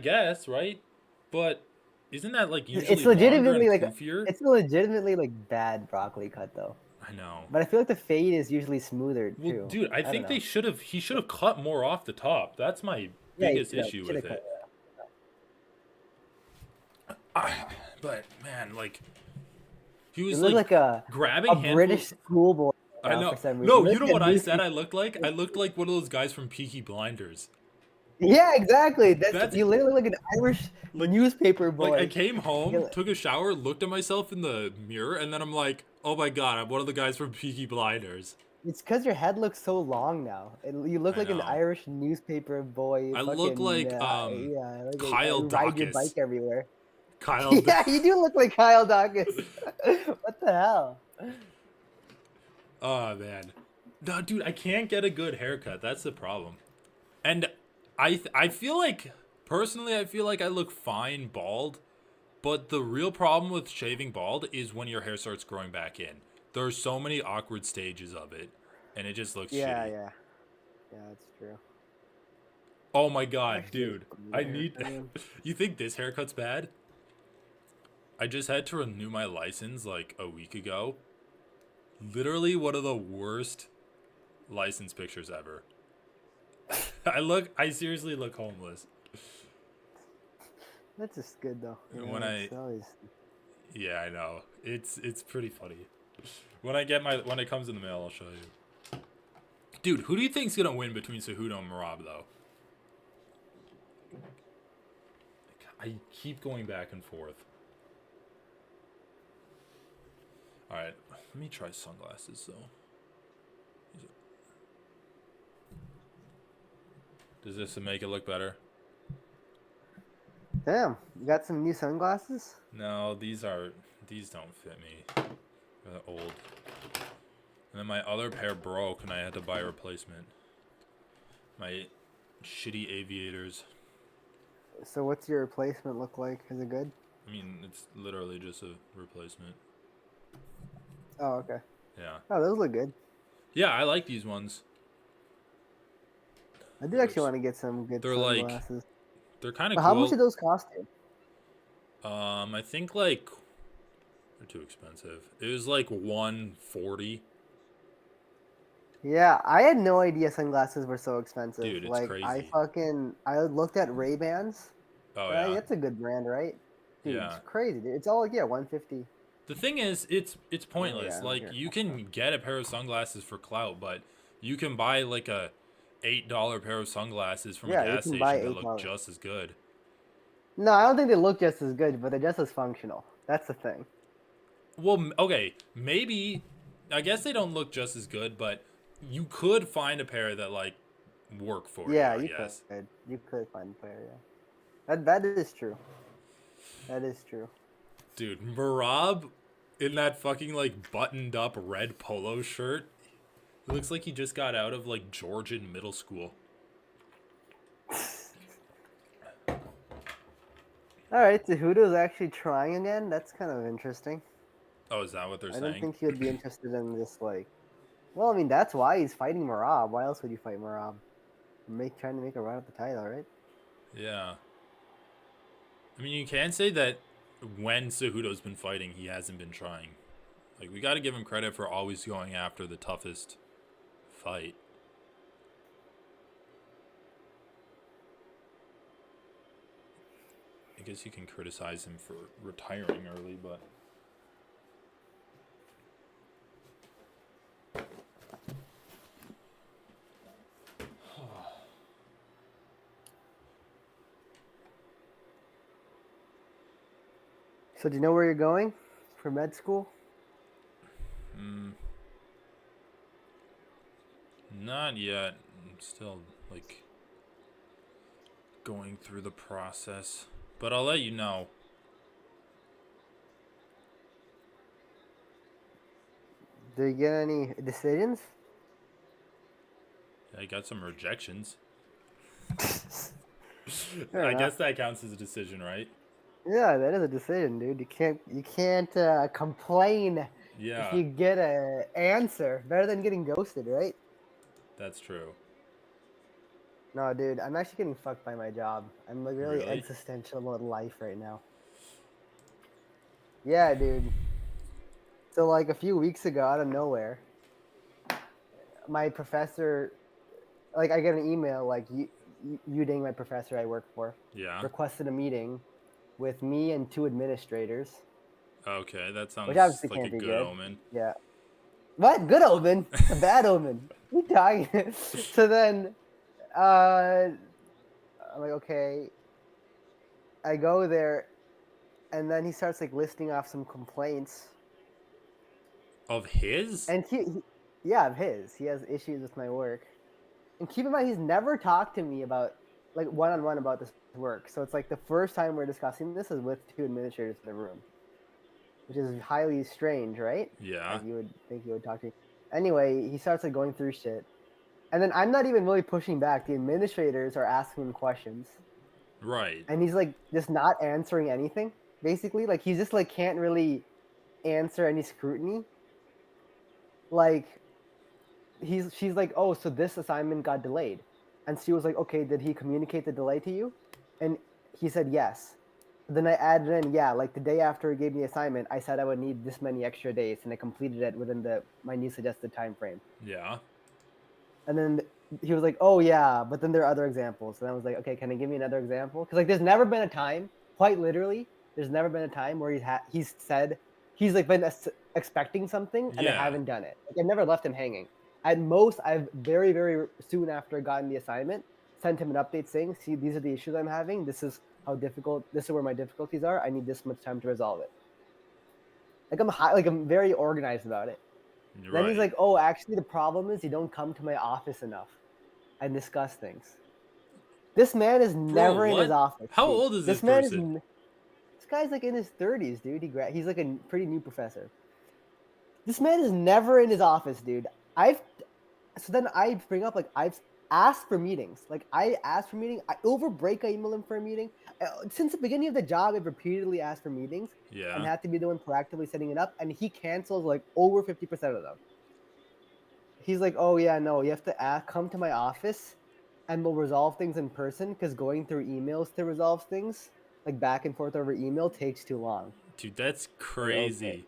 guess, right? But isn't that like It's usually longer and legitimately like poofier? it's a legitimately like bad broccoli cut though. I know. But I feel like the fade is usually smoother Well, too. dude, I I don't think they know. should have. He should have cut more off the top. That's my Yeah, biggest you issue should with have cut it. it. But man, like he You was look like like a grabbing British handfuls. schoolboy right I now for know. some reason. No, You you look know like a what I said? newspaper. I looked like. I looked like one of those guys from Peaky Blinders. Yeah, exactly. That's That's you literally look like an Irish like, newspaper like I boy. came home, You- took a shower, looked at myself in the mirror, and then I'm like, oh my god, I'm one of the guys from Peaky Blinders. It's because your head looks so long now. You look I like an know. Irish newspaper boy. I look Fucking like yeah, like Kyle ride your bike Dawkins. everywhere. Kyle. Yeah, you do look like Kyle Dawkins. What the hell? Oh man, no, dude, I can't get a good haircut. That's the problem. And I feel like personally, I feel like I look fine bald. But the real problem with shaving bald is when your hair starts growing back in. There are so many awkward stages of it, and it just looks Yeah, shitty. yeah, yeah. That's true. Oh my I god, actually dude. need I a need. haircut, man. You think this haircut's bad? I just had to renew my license like a week ago. Literally one of the worst license pictures ever. I seriously look homeless. That's just good though. You When know, I it's always. Yeah, I know. It's pretty funny. When it comes in the mail, I'll show you. Dude, who do you think's gonna win between Cejudo and Marab though? I keep going back and forth. Alright, let me try sunglasses though. Does this make it look better? Damn, you got some new sunglasses? No, these don't fit me. They're old. And then my other pair broke and I had to buy a replacement. My shitty aviators. So what's your replacement look like? Is it good? I mean, it's literally just a replacement. Oh, okay. Yeah. Oh, those look good. Yeah, I like these ones. I do actually want to get some good They're like, sunglasses. they're kind of But how much do cool. those cost you? I think like they're too expensive. It was like 140. Yeah, I had no idea sunglasses were so expensive. Dude, it's Like crazy. I looked at Ray-Bans. Oh Right? yeah. That's a good brand, right? Dude, it's Yeah. crazy, dude. It's all like 150. The thing is, it's Oh pointless. yeah, I'm Like here. you can get a pair of sunglasses for clout, but you can buy like a $8 pair of sunglasses from a Yeah, you gas can buy station that look $8. just as good. No, I don't think they look just as good, but they're just as functional. That's the thing. Well, okay, maybe I guess they don't look just as good, but you could find a pair that like work for you, Yeah, I you could. guess. You could find a pair, yeah. That is true. That is true. Dude, Marab in that fucking like buttoned up red polo shirt. It looks like he just got out of like Georgian middle school. All right, Cejudo's actually trying again. That's kind of interesting. Oh, is that what they're I don't saying? think he would be interested in this like. Well, I mean, that's why he's fighting Marab. Why else would you fight Marab? Trying to make a run at the title, right? Yeah. I mean, you can say that when Cejudo's been fighting, he hasn't been trying. Like, we got to give him credit for always going after the toughest fight. I guess you can criticize him for retiring early, but... So, do you know where you're going for med school? Not yet. I'm still, like, going through the process. But I'll let you know. Did you get any decisions? I got some rejections. Fair I enough. guess that counts as a decision, right? Yeah, that is a decision, dude. You can't complain if Yeah, you get a answer. Better than getting ghosted, right? that's true. No, dude, I'm actually getting fucked by my job. I'm like really Really? existential about life right now. Yeah, dude. So like a few weeks ago, out of nowhere, my professor, like I get an email like you dang my professor I work for, Yeah. requested a meeting with me and two administrators, Okay, that which sounds obviously like a can't be good good. omen. Yeah. What? Good omen? It's a bad omen. What are you talking? So then, I'm like, okay. I go there, and then he starts like listing off some complaints, Of his? and yeah, of his. He has issues with my work. And keep in mind, he's never talked to me about like one on one about this work. So it's like the first time we're discussing this is with two administrators in the room, which is highly strange, right? Yeah. Like you would think he would talk to me. Anyway, he starts like going through shit, and then I'm not even really pushing back. The administrators are asking him questions, Right. and he's like just not answering anything. Basically, like he's just like can't really answer any scrutiny. Like she's like, oh, so this assignment got delayed, and she was like, okay, did he communicate the delay to you? And he said yes. Then I added in, yeah, like the day after he gave me the assignment, I said I would need this many extra days, and I completed it within my new suggested time frame. Yeah. And then he was like, oh yeah, but then there are other examples. And I was like, okay, can I give me another example? Because like there's never been a time, quite literally, there's never been a time where he's said he's like been expecting something and I Yeah. haven't done it. Like I've never left him hanging. At most, I've very very soon after gotten the assignment sent him an update saying, see, these are the issues I'm having. This is how difficult. This is where my difficulties are. I need this much time to resolve it. Like I'm very organized about it. Then he's Right. like, oh, actually, the problem is you don't come to my office enough and discuss things. This man is Bro, never in his what? office, How dude. old is this This man is. person? This guy's like in his 30s, dude. He's like a pretty new professor. This man is never in his office, dude. I've so then I bring up like I've asked for meetings. Like I asked for meeting. Over break I email him for a meeting. Since the beginning of the job, I've repeatedly asked for meetings and Yeah. had to be the one proactively setting it up. And he cancels like over 50% of them. He's like, oh yeah, no, you have to come to my office, and we'll resolve things in person because going through emails to resolve things like back and forth over email takes too long. Dude, that's Like okay. crazy.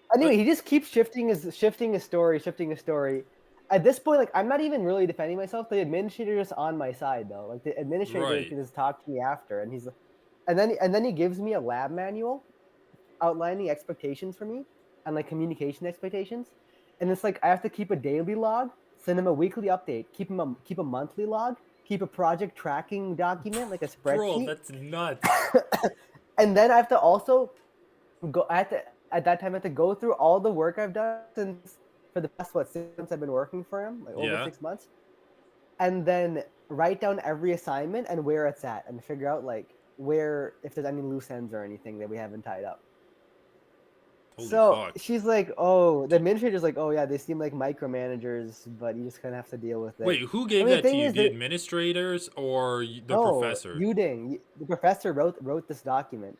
But Anyway, he just keeps shifting his story. At this point, like I'm not even really defending myself. The administrator is on my side though. Like the administrator right. can just talk to me after, and and then he gives me a lab manual outlining expectations for me and like communication expectations. And it's like I have to keep a daily log, send him a weekly update, keep a monthly log, keep a project tracking document like a Bro, spreadsheet, that's nuts. and then I have to also go at that time I have to go through all the work I've done since for the past 6 months I've been working for him, like over Yeah. 6 months, and then write down every assignment and where it's at and figure out like where if there's any loose ends or anything that we haven't tied up. Holy So fuck. she's like, oh, the Dude, administrator's like, oh yeah, they seem like micromanagers, but you just kind of have to deal with it. wait, who I gave mean, the that to thing you? is The that administrators or the no, professor? Uding, the professor wrote this document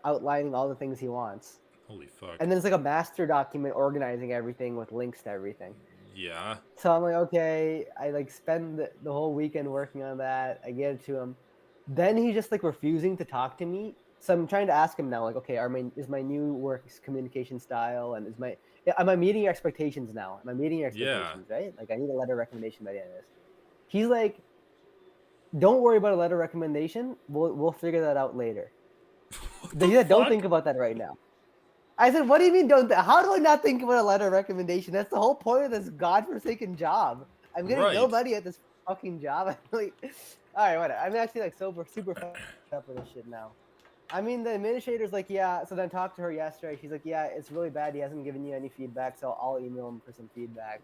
outlining all the things he wants, Holy fuck. and then it's like a master document organizing everything with links to everything. Yeah. So I'm like, okay, I like spend the whole weekend working on that. I get it to him. Then he's just like refusing to talk to me. So I'm trying to ask him now, like, okay, is my new work communication style and am I meeting your expectations now? Am I meeting your Yeah. expectations, right? Like I need a letter of recommendation by the end of this. He's like, don't worry about a letter of recommendation. We'll figure that out later. What He the said, don't fuck? think about that right now. I said, what do you mean don't? How do I not think about a letter of recommendation? That's the whole point of this godforsaken job. I'm getting no Right. money at this fucking job. I'm like, all right, whatever. I'm actually like super fed up with this shit now. I mean, the administrator's like, yeah. So then I talked to her yesterday. She's like, yeah, it's really bad. He hasn't given you any feedback, so I'll email him for some feedback.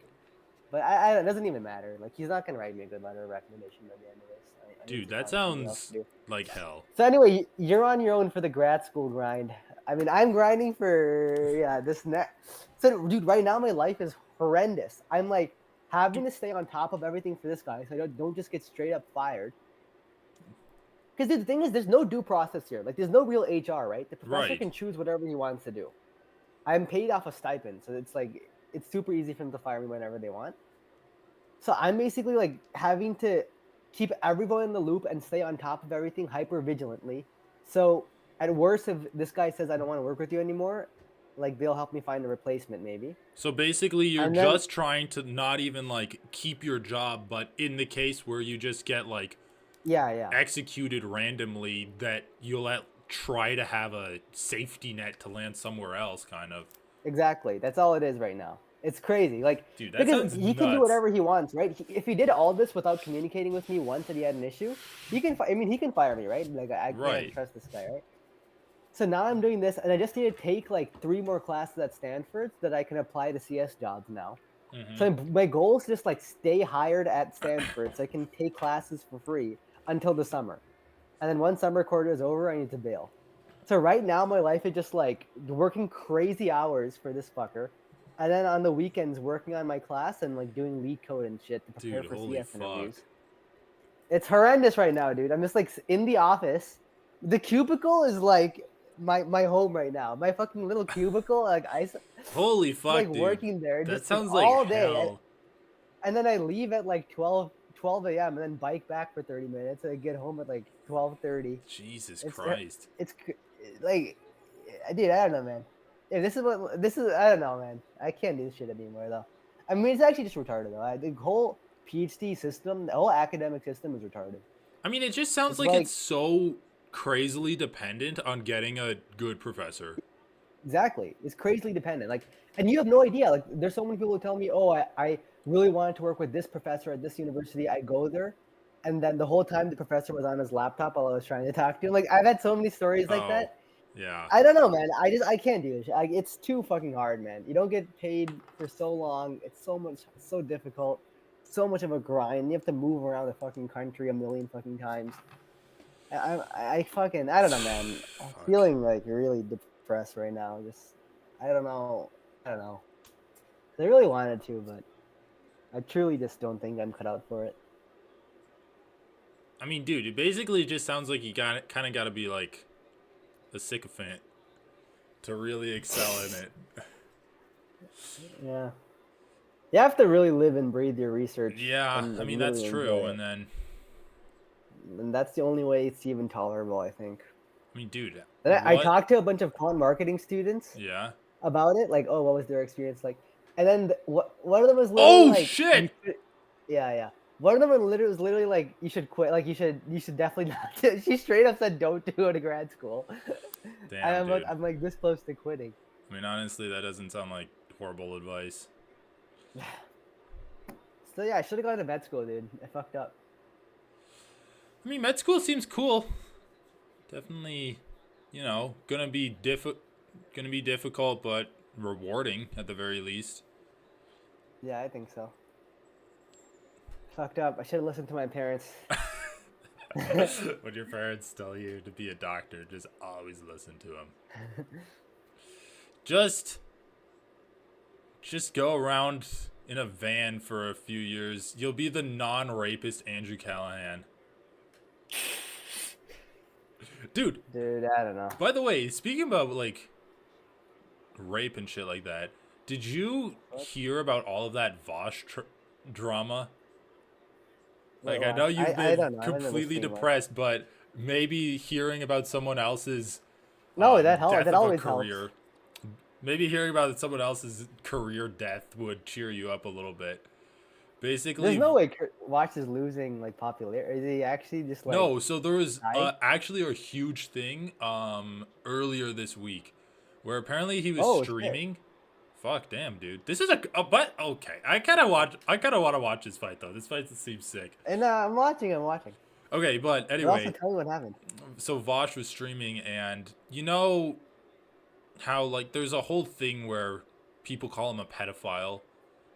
But it doesn't even matter. Like, he's not gonna write me a good letter of recommendation by the end of this. I need Dude, to that find something else to sounds do. like hell. So anyway, you're on your own for the grad school grind. I mean, I'm grinding for this next. So, dude, right now my life is horrendous. I'm like having Dude, to stay on top of everything for this guy, so I don't just get straight up fired. Because the thing is, there's no due process here. Like, there's no real HR, right? The professor right. can choose whatever he wants to do. I'm paid off a stipend, so it's like it's super easy for them to fire me whenever they want. So I'm basically like having to keep everyone in the loop and stay on top of everything hyper vigilantly. So at worst, if this guy says I don't want to work with you anymore, like they'll help me find a replacement maybe. So basically, you're And then just trying to not even like keep your job, but in the case where you just get like yeah, executed randomly, that you'll try to have a safety net to land somewhere else, kind of. exactly. That's all it is right now. It's crazy, like Dude, that because sounds he can do nuts. whatever he wants, right? If he did all this without communicating with me once that he had an issue, he can. I mean, he can fire me, right? Like I can't Right. trust this guy, right? So now I'm doing this, and I just need to take like 3 more classes at Stanford so that I can apply to CS jobs now. Mm-hmm. So my goal is just like stay hired at Stanford so I can take classes for free until the summer. And then once summer quarter is over, I need to bail. So right now my life is just like working crazy hours for this fucker. And then on the weekends working on my class and like doing lead code and shit to prepare Dude, for holy CS fuck. interviews. It's horrendous right now, dude. I'm just like in the office. The cubicle is like my home right now. My fucking little cubicle, like Holy like fuck, dude. working there That just like sounds like all day. hell. And then I leave at like 12 a.m. and then bike back for 30 minutes and I get home at like 12:30. Jesus It's Christ. it's like, dude, I don't know, man. Yeah, this is. I don't know, man. I can't do this shit anymore, though. I mean, it's actually just retarded, though. The whole PhD system, the whole academic system is retarded. I mean, it just sounds It's like like it's so crazily dependent on getting a good professor. exactly, it's crazily dependent. Like, and you have no idea. Like, there's so many people who tell me, "Oh, I really wanted to work with this professor at this university." I go there, and then the whole time the professor was on his laptop while I was trying to talk to him. Like, I've had so many stories like Oh, that. yeah. I don't know, man. I can't do this. It's too fucking hard, man. You don't get paid for so long. It's so much, so difficult, so much of a grind. You have to move around the fucking country a million fucking times. I fucking I don't know, man. I'm Fuck. feeling like really depressed right now. Just I don't know. I don't know. I really wanted to, but I truly just don't think I'm cut out for it. I mean, dude, it basically just sounds like you got kind of got to be like a sycophant to really excel in it. Yeah, you have to really live and breathe your research Yeah, and I like mean that's really enjoy true. And it. then, And that's the only way it's even tolerable, I think. I mean, dude, And I what? talked to a bunch of quant marketing students Yeah. about it, like, oh, what was their experience like? And then one of them was literally Oh like, shit! yeah. One of them was literally like, you should quit. Like, you should definitely not. She straight up said, don't do it to grad school. And Damn, dude. I'm like this close to quitting. I mean, honestly, that doesn't sound like horrible advice. So yeah, I should have gone to med school, dude. I fucked up. I mean, med school seems cool. Definitely, gonna be difficult, but rewarding at the very least. Yeah, I think so. Fucked up. I should have listened to my parents. When your parents tell you to be a doctor, just always listen to them. Just go around in a van for a few years. You'll be the non-rapist Andrew Callahan. Dude, Dude, I don't know. by the way, speaking about like rape and shit like that, did you hear about all of that Vosh drama? Wait, Like, I know you've I been don't know. I haven't been completely listening much. depressed, but maybe hearing about someone else's No, that helps. death That of a always helps. career, maybe hearing about someone else's career death would cheer you up a little bit. Basically, There's no way Watch is losing like popularity. Is he actually just like no. So there was dying? actually a huge thing earlier this week, where apparently he was Oh shit! streaming. Fuck, damn, dude. This is but okay. I kind of want to watch this fight though. This fight seems sick. And I'm watching. I'm watching. Okay, but But also anyway, tell me what happened. so Vosh was streaming, and you know how like there's a whole thing where people call him a pedophile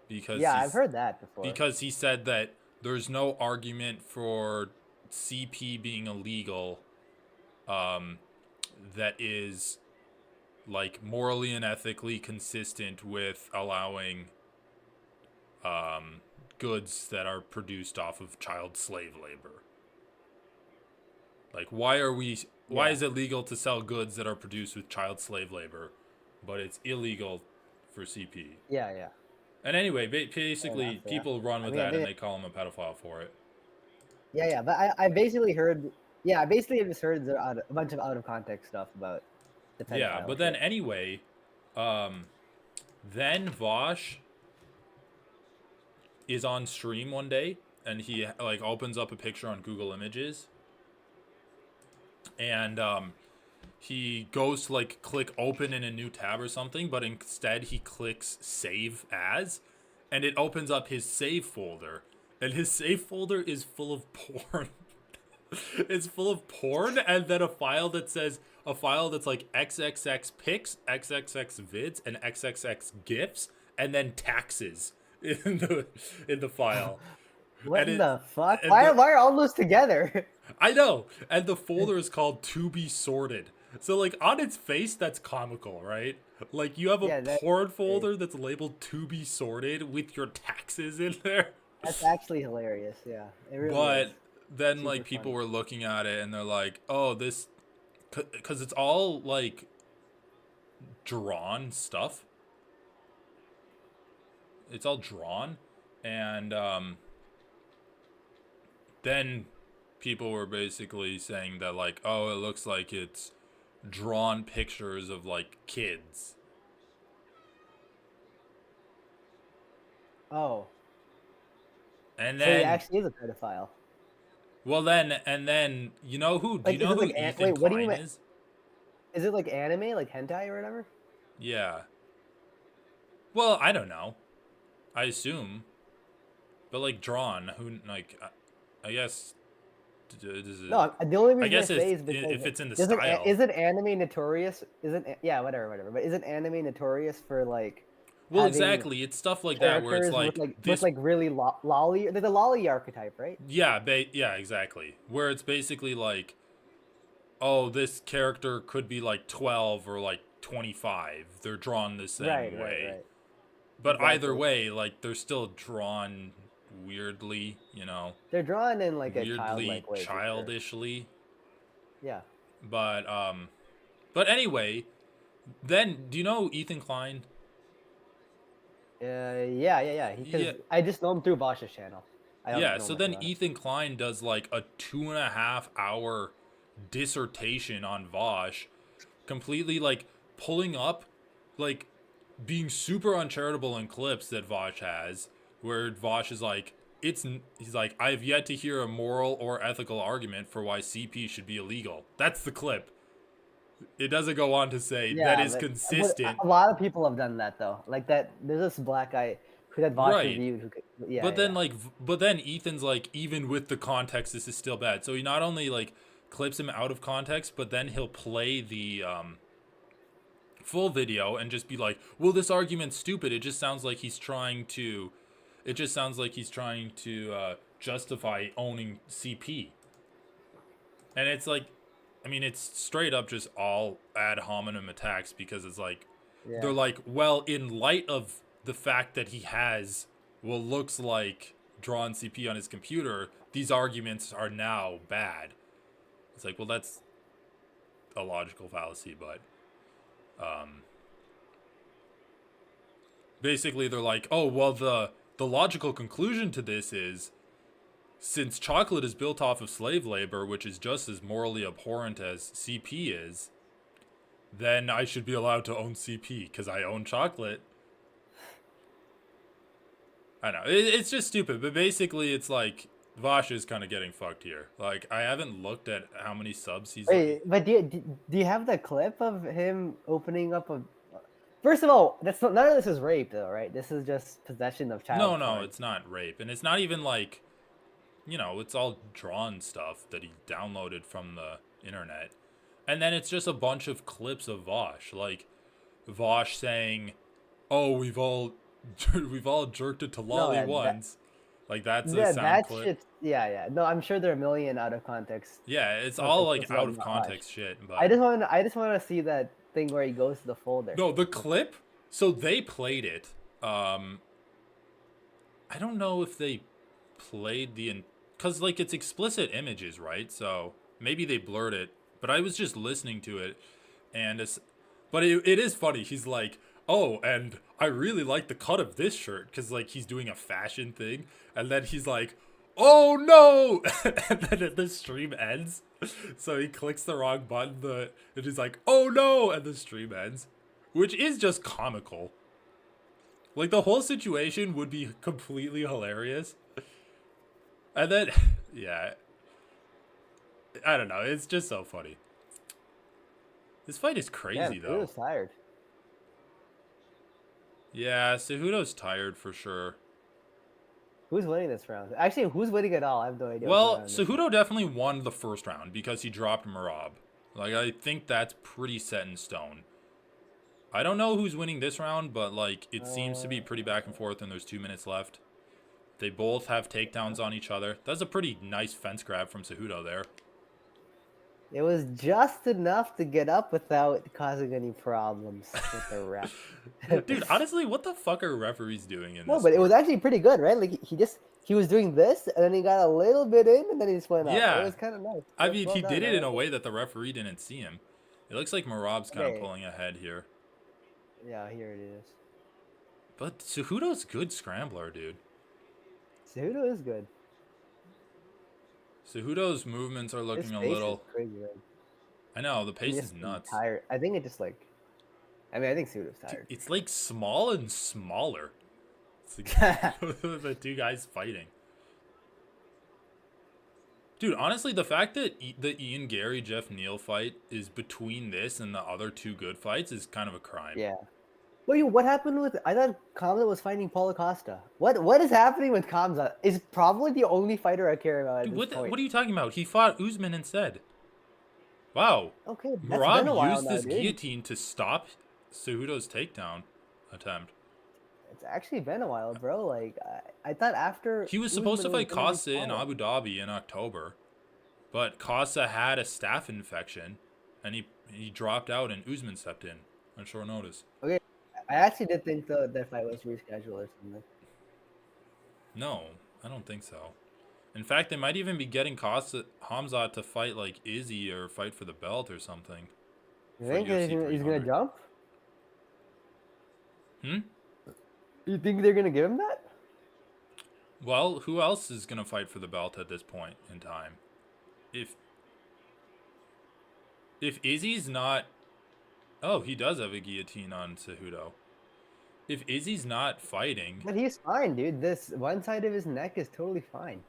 Yeah, I've heard that before. because he said that there's no argument for CP being illegal that is like morally and ethically consistent with allowing goods that are produced off of child slave labor. Like, why is it legal to sell goods that are produced with child slave labor, but it's illegal for CP? Yeah. And anyway, Fair basically, enough, yeah. people run I with mean, that and they call him a pedophile for it. Yeah, but I basically heard. Yeah, I basically just heard a bunch of out of context stuff about the Yeah, pedophile but then shit. anyway, um, then Vosh is on stream one day, and he like opens up a picture on Google Images, and he goes to like click open in a new tab or something, but instead he clicks save as, and it opens up his save folder, and his save folder is full of porn. It's full of porn, and then a file that's like XXX pics, XXX vids, and XXX gifs, and then taxes in the file. What And in it the fuck? and the Why are all those together? I know, and the folder is called to be sorted. So like on its face, that's comical, right? Like you have a Yeah, porn folder that's labeled to be sorted with your taxes in there. that's actually hilarious. Yeah, it really is. But then Super like people funny. were looking at it and they're like, "Oh, this cuz it's all like drawn stuff. It's all drawn." And then people were basically saying that like, "Oh, it looks like it's drawn pictures of like kids." Oh, And so he then actually is a pedophile. then you know who do you Like, is know it who like Ethan wait? What do you Klein mean? is? Is it like anime, like hentai or whatever? Yeah. Well, I don't know. I assume. But like drawn, who like I guess does it, No, the only I reason I guess say it's is because if it's in the doesn't style. isn't anime notorious? Isn't yeah, whatever. But isn't anime notorious for like Well, having exactly. It's stuff like that where it's characters like with this. like really lolly? They're the lolly archetype, right? Yeah, yeah, exactly. Where it's basically like, oh, this character could be like 12 or like 25. They're drawn the same way. Right. But either Exactly. way, like they're still drawn weirdly, you know, They're drawn in like a weirdly childlike way for sure. childishly. Yeah. But anyway, then do you know Ethan Klein? Yeah. Because Yeah, I just know him through Bosch's channel. I don't yeah. know So much then about him. Ethan Klein does like a 2.5 hour dissertation on Vosh, completely like pulling up, like being super uncharitable in clips that Vosh has, where Vosh is like, he's like, I've yet to hear a moral or ethical argument for why CP should be illegal. That's the clip. It doesn't go on to say that Yeah, is but consistent. a lot of people have done that though. Like that, there's this black guy who had Bosch Right. reviewed. Who could, But yeah. then like but then Ethan's like, even with the context this is still bad. So he not only like clips him out of context, but then he'll play the full video and just be like, "Well, this argument's stupid. It just sounds like he's trying to justify owning CP." And it's like, I mean, it's straight up just all ad hominem attacks because it's like, they're Yeah. like, well, in light of the fact that he has what looks like drawn CP on his computer, these arguments are now bad. It's like, well, that's a logical fallacy, but basically they're like, oh, well, the logical conclusion to this is, since chocolate is built off of slave labor, which is just as morally abhorrent as CP is, then I should be allowed to own CP because I own chocolate. I know. It's just stupid, but basically it's like Vosh is kind of getting fucked here. Like, I haven't looked at how many subs he's like. Wait, but do you have the clip of him opening up a? First of all, that's not, none of this is rape though, right? This is just possession of child No, porn. it's not rape. And it's not even like, it's all drawn stuff that he downloaded from the internet. And then it's just a bunch of clips of Vosh. Like, Vosh saying, oh, we've all jerked it to No, lolly once. Like, that's a yeah, sound that clip. shit. Yeah. No, I'm sure there are a million out of context. Yeah, it's So all like clips out about of Bosch. context shit, I but just want to see that thing where he goes to the folder. no, the clip, so they played it. I don't know if they played cuz like it's explicit images, right? So maybe they blurred it, but I was just listening to it and it is funny. He's like, "Oh, and I really like the cut of this shirt cuz like he's doing a fashion thing." And then he's like, oh no! And then the stream ends. So he clicks the wrong button, and he's like, oh no! And the stream ends. Which is just comical. Like, the whole situation would be completely hilarious. And then, yeah. I don't know. It's just so funny. This fight is crazy, though. He was tired. Yeah, Cejudo's tired for sure. Who's winning this round? Actually, who's winning it all? I have no idea. Well, Cejudo definitely won the first round because he dropped Merab. Like, I think that's pretty set in stone. I don't know who's winning this round, but, like, it seems to be pretty back and forth, and there's 2 minutes left. They both have takedowns on each other. That's a pretty nice fence grab from Cejudo there. It was just enough to get up without causing any problems with the ref. Dude, honestly, what the fuck are referees doing in this? No, but sport? it was actually pretty good, right? Like he was doing this, and then he got a little bit in, and then he just went up. Yeah. It was kind of nice. I mean, he did it in a way that the referee didn't see him. It looks like Merab's kind of pulling ahead here. Yeah, here it is. But Cejudo's good scrambler, dude. Cejudo is good. Cejudo's movements are looking a little crazy, right? I know, the pace is nuts. Tired. I think it just like I think Cejudo's tired. It's like small and smaller. It's like the two guys fighting. Dude, honestly, the fact that the Ian Gary Jeff Neal fight is between this and the other two good fights is kind of a crime. Yeah. Wait, what happened with? I thought Kamza was fighting Paulo Costa. What is happening with Kamza? Is probably the only fighter I care about. Dude, at this point. what are you talking about? He fought Usman instead. Wow. Okay, Merab used this guillotine to stop Cejudo's takedown attempt. It's actually been a while, bro. Like I thought after he was supposed to fight Costa in Abu Dhabi in October, but Costa had a staph infection, and he dropped out, and Usman stepped in on short notice. Okay, I actually did think that fight was rescheduled or something. No, I don't think so. In fact, they might even be getting Hamzat to fight like Izzy or fight for the belt or something. You think he's gonna jump? You think they're gonna give him that? Well, who else is gonna fight for the belt at this point in time? If Izzy's not, oh, he does have a guillotine on Cejudo. If Izzy's not fighting, but he's fine, dude. This one side of his neck is totally fine.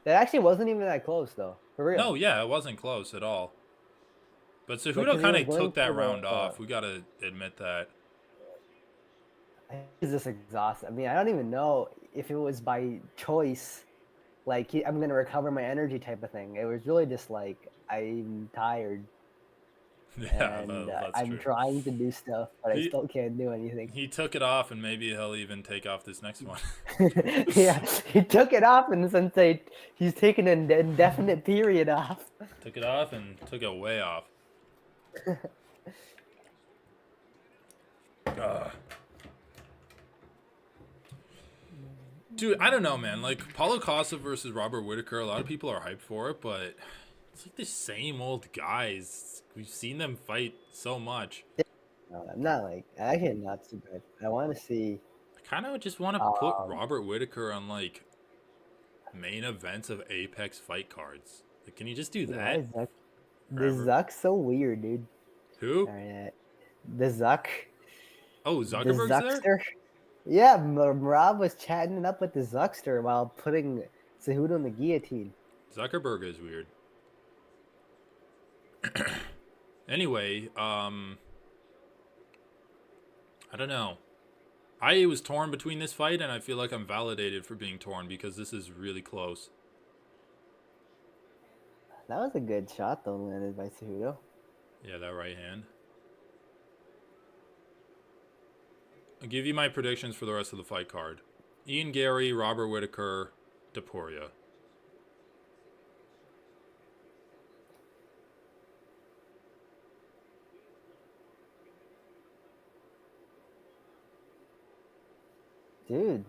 That actually wasn't even that close, though. For real. No, yeah, it wasn't close at all. But Cejudo kind of took that round off. We gotta admit that. He's just exhausted. I mean, I don't even know if it was by choice, like I'm gonna recover my energy type of thing. It was really just like I'm tired. Yeah, and that's I'm true. trying to do stuff, but I still can't do anything. He took it off, and maybe he'll even take off this next one. Yeah, he took it off, and since he's taken an indefinite period off. Took it off and took it way off. Dude, I don't know, man. Like, Paulo Costa versus Robert Whittaker, a lot of people are hyped for it, but it's like the same old guys. We've seen them fight so much. No, I'm not like, actually not too bad. I want to see. I kind of just want to put Robert Whittaker on, like, main events of Apex fight cards. Like, can you just do that? The Zuck's so weird, dude. Who? The Zuck. Oh, Zuckerberg's there? Yeah, Merab was chatting it up with the Zuckster while putting Cejudo in the guillotine. Zuckerberg is weird. Anyway, I don't know. I was torn between this fight, and I feel like I'm validated for being torn because this is really close. That was a good shot, though, landed by Cejudo. Yeah, that right hand. I'll give you my predictions for the rest of the fight card. Ian Gary, Robert Whittaker, Topuria. Dude,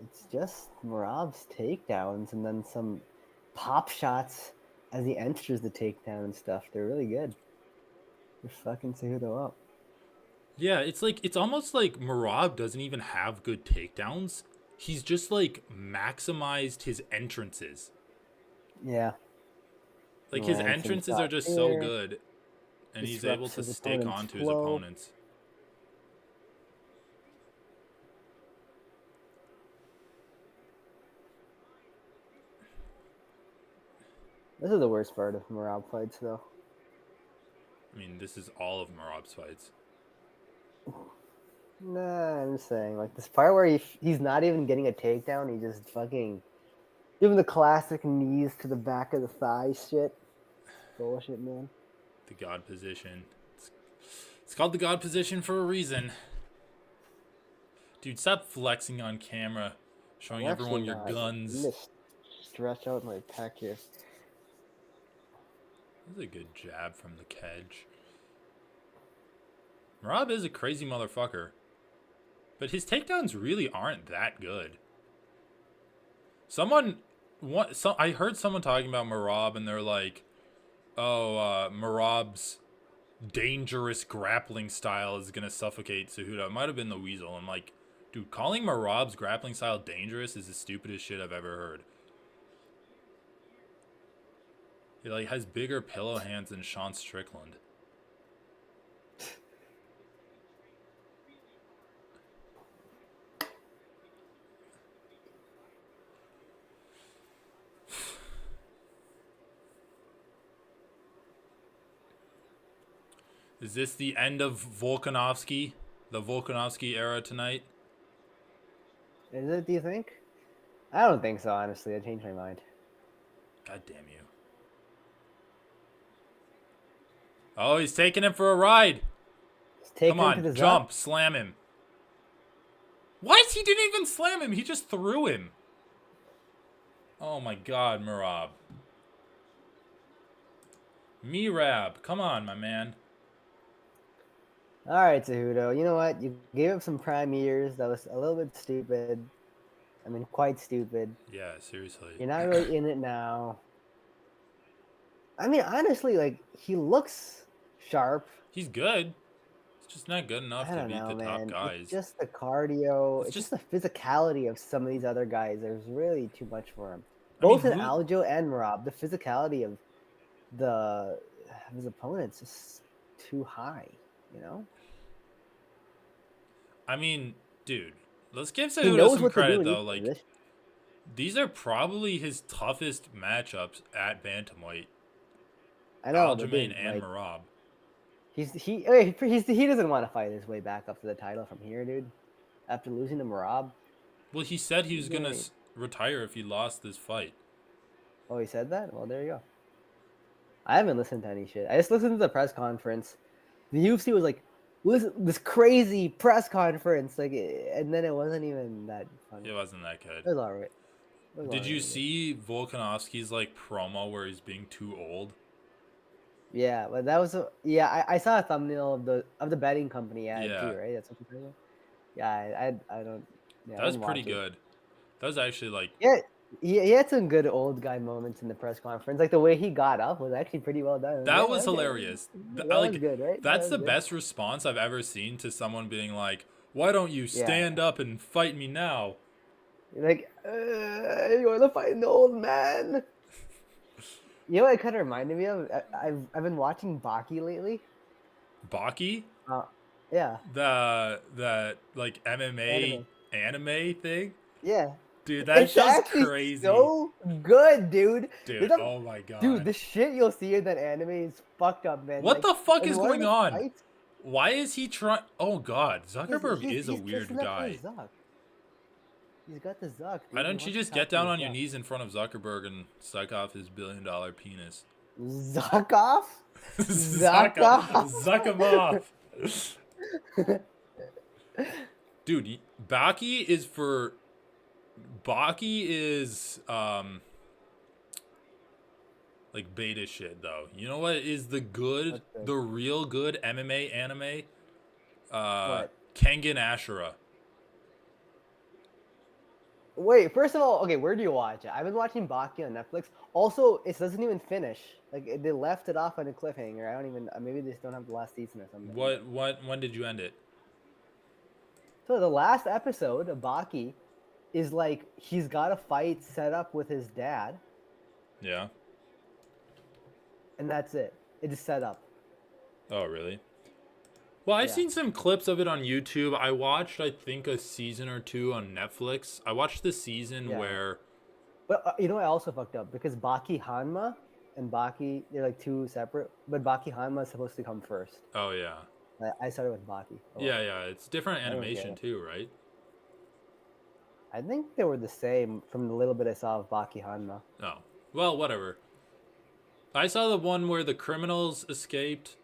it's just Merab's takedowns and then some pop shots as he enters the takedown and stuff. They're really good. They're fucking Cejudo up. Yeah, it's almost like Merab doesn't even have good takedowns. he's just like maximized his entrances. Yeah. Like his Lands some entrances are shots just so here. good, and he's able Disrupts to his stick opponent's onto his flow. opponents. This is the worst part of Marab fights, though. I mean, this is all of Marab's fights. Nah, I'm just saying, like this part where he's not even getting a takedown, he just fucking giving the classic knees to the back of the thigh shit. Bullshit, man. The God position. It's called the God position for a reason. Dude, stop flexing on camera, showing I'm actually everyone your not. I'm guns. gonna stretch out my pec here. This is a good jab from the Kedge. Marab is a crazy motherfucker, but his takedowns really aren't that good. I heard someone talking about Marab, and they're like, "Oh, Marab's dangerous grappling style is gonna suffocate Cejudo." It might have been the Weasel. I'm like, dude, calling Marab's grappling style dangerous is the stupidest shit I've ever heard. He like has bigger pillow hands than Sean Strickland. Is this the end of Volkanovski? The Volkanovski era tonight? Is it? Do you think? I don't think so. Honestly, I changed my mind. God damn you. Oh, he's taking him for a ride. Come Him on, to the jump, slam him. What? He didn't even slam him. He just threw him. Oh my god, Marab. Mirab, come on, my man. All right, Cejudo. You know what? You gave up some prime years. That was a little bit stupid. I mean, quite stupid. Yeah, seriously. You're not really in it now. I mean, honestly, like he looks sharp. He's good. It's just not good enough I to don't beat know, the top man. It's guys. just the cardio. It's It's just just, the physicality of some of these other guys. There's really too much for him. I mean, Both in who? Aljo and Marab, the physicality of his opponents is too high. You know, I mean, dude, let's give he Cejudo knows some what to do credit in though. each Like, position. these are probably his toughest matchups at bantamweight. I know, but Aljamain dude, and like Marab. he doesn't want to fight his way back up to the title from here, dude. After losing to Marab. Well, he said he was gonna Yeah. retire if he lost this fight. Oh, he said that? Well, there you go. I haven't listened to any shit. I just listened to the press conference. The UFC was like, listen, this crazy press conference, like, and then it wasn't even that funny. It wasn't that good. It was alright. Did you see Volkanovski's like promo where he's being too old? Yeah, but that was I saw a thumbnail of the betting company ad Yeah, too, right? That's what you're talking about. Yeah, I don't. Yeah, that I was didn't pretty watch it. good. That was actually like, Yeah, he had some good old guy moments in the press conference. Like the way he got up was actually pretty well done. that Yeah, was okay. hilarious. That was good, right? That That's was the good. best response I've ever seen to someone being like, "Why don't you Yeah. stand up and fight me now?" Like, you want to fight an old man? You know what it kind of reminded me of? I've been watching Baki lately. Baki, Uh, yeah, the like MMA anime. anime thing, Yeah, dude. That it's show's actually crazy, so good, dude. dude. There's a, Oh my dude, god, the shit you'll see in that anime is fucked up, man. what Like, the fuck in is one of going the on? fights, Why is he trying? Oh god, Zuckerberg is a he's weird kissing up for guy. Zuck. He's got the Zuck, Why dude. He don't you wants to just get talk to down his on your Zuck. knees in front of Zuckerberg and suck off his $1 billion penis? Zuck off? Zuck, Zuck off? zuck him off. Dude, Baki is like beta shit though. You know what is What's the, the real good MMA anime? what? Kengan Ashura. Wait, first of all, okay, where do you watch it? I've been watching Baki on Netflix. Also, it doesn't even finish. Like they left it off on a cliffhanger. I don't even. Maybe they just don't have the last season or something. When did you end it? So the last episode of Baki is like he's got a fight set up with his dad, Yeah. and that's it. It is set up. Oh, really? Well, I've Yeah. seen some clips of it on YouTube. I watched, I think, a season or two on Netflix. I watched the season Yeah. where. But you know, I also fucked up because Baki Hanma and Baki, they're like two separate. But Baki Hanma is supposed to come first. Oh, yeah. I started with Baki. Yeah, yeah. It's different I don't get animation, it. too, right? I think they were the same from the little bit I saw of Baki Hanma. Oh. Well, whatever. I saw the one where the criminals escaped.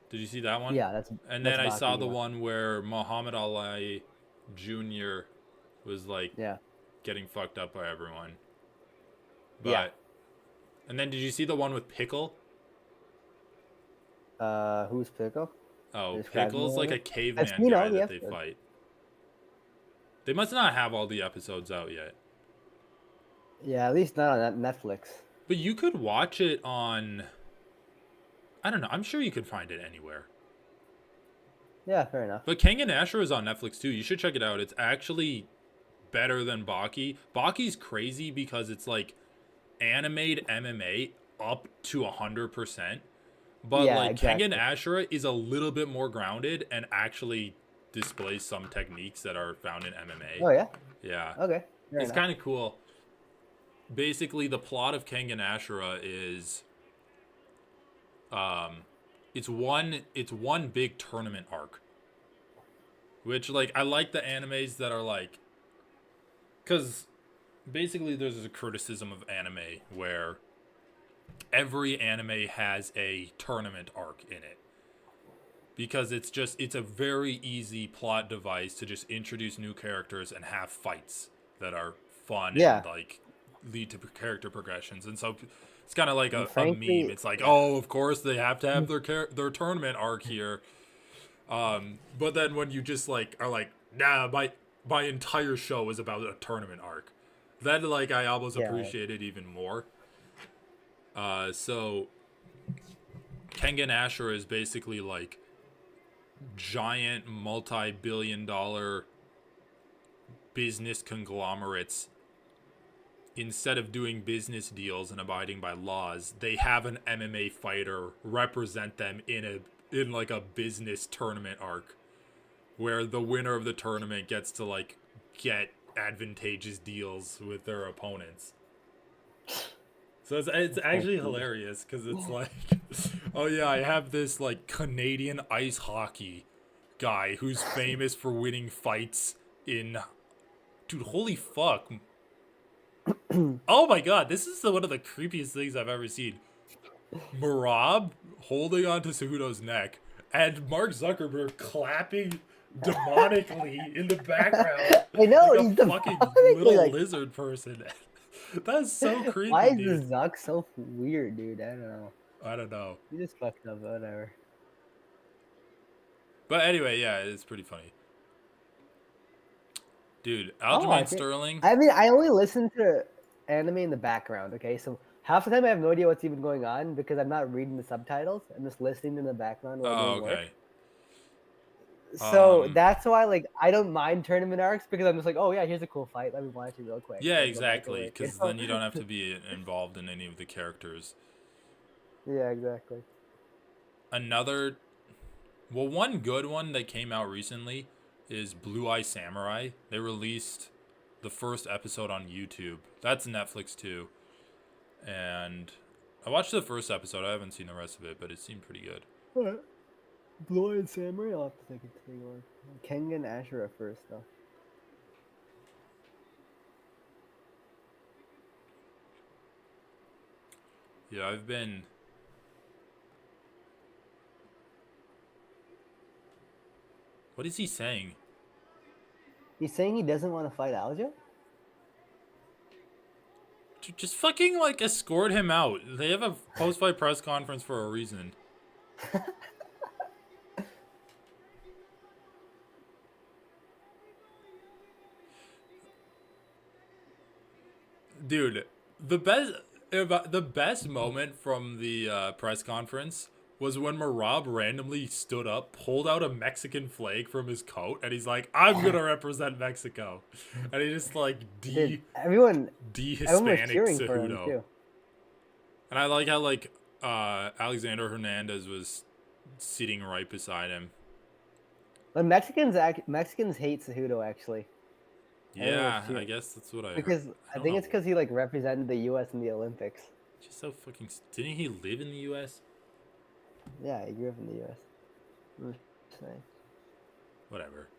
Did you see that one? Yeah, that's And that's then I Baki. saw the Yeah. one where Muhammad Ali Jr. was like Yeah. getting fucked up by everyone. But Yeah. and then did you see the one with Pickle? Who's Pickle? Oh, Describe Pickle's more like of a it? caveman I've seen all guy the that they episodes. fight. They must not have all the episodes out yet. Yeah, at least not on Netflix. But you could watch it on, I don't know, I'm sure you could find it anywhere. Yeah, fair enough. But Kengan Ashura is on Netflix too. You should check it out. It's actually better than Baki. Baki's crazy because it's like animated MMA up to 100%. But Yeah, like exactly. Kengan Ashura is a little bit more grounded and actually displays some techniques that are found in MMA. Oh yeah. Yeah. Okay. Fair It's enough. kind of cool. Basically, the plot of Kengan Ashura is it's one big tournament arc. Which like I like the animes that are like, cuz basically there's a criticism of anime where every anime has a tournament arc in it. Because it's a very easy plot device to just introduce new characters and have fights that are fun Yeah. and like lead to character progressions. And so it's kind of like And a frankly, meme. It's like, oh, of course they have to have their tournament arc here. But then when you just like are like, nah, my entire show is about a tournament arc, then like I almost Yeah. appreciate it even more. So Kengan Ashura is basically like giant multi-billion-dollar business conglomerates. Instead of doing business deals and abiding by laws, they have an MMA fighter represent them in like a business tournament arc where the winner of the tournament gets to like get advantageous deals with their opponents. So it's actually hilarious because it's like, oh yeah, I have this like Canadian ice hockey guy who's famous for winning fights in, dude, holy fuck. Oh my god, this is one of the creepiest things I've ever seen. Marab holding onto Cejudo's neck and Mark Zuckerberg clapping demonically in the background. I know, like he's a the fucking fucking, little like- lizard person. That's so creepy, Why is dude. the Zuck so weird, dude? I don't know. I don't know. You just fucked up, whatever. But anyway, yeah, it's pretty funny. Dude, I Aljamain think- Sterling. I mean, I only listen to anime in the background, okay? So half the time I have no idea what's even going on because I'm not reading the subtitles. I'm just listening in the background while Oh, doing work. okay. So that's why, like, I don't mind tournament arcs because I'm just like, oh yeah, here's a cool fight. Let me watch it real quick. Yeah, and go back to exactly. work, you Because know? then you don't have to be involved in any of the characters. Yeah, exactly. Another, well, one good one that came out recently is Blue Eye Samurai. They released the first episode on YouTube. That's Netflix too. And I watched the first episode. I haven't seen the rest of it, but it seemed pretty good. Alright. Blue Eyed Samurai, I'll have to take a look. Kengan Ashura first, though. Yeah, I've been. What is he saying? He's saying he doesn't want to fight Aljo? Dude, just fucking like escort him out. They have a post-fight press conference for a reason. Dude, the best moment from the press conference was when Marab randomly stood up, pulled out a Mexican flag from his coat, and he's like, "I'm gonna represent Mexico," and he just like Dude, everyone was Hispanic cheering for him Cejudo. too. And I like how like Alexander Hernandez was sitting right beside him. But Mexicans hate Cejudo actually. Yeah, I guess that's what I because heard. I think it's because he like represented the U.S. in the Olympics. Just so fucking. Didn't he live in the U.S.? Yeah, he grew up in the U.S. Whatever.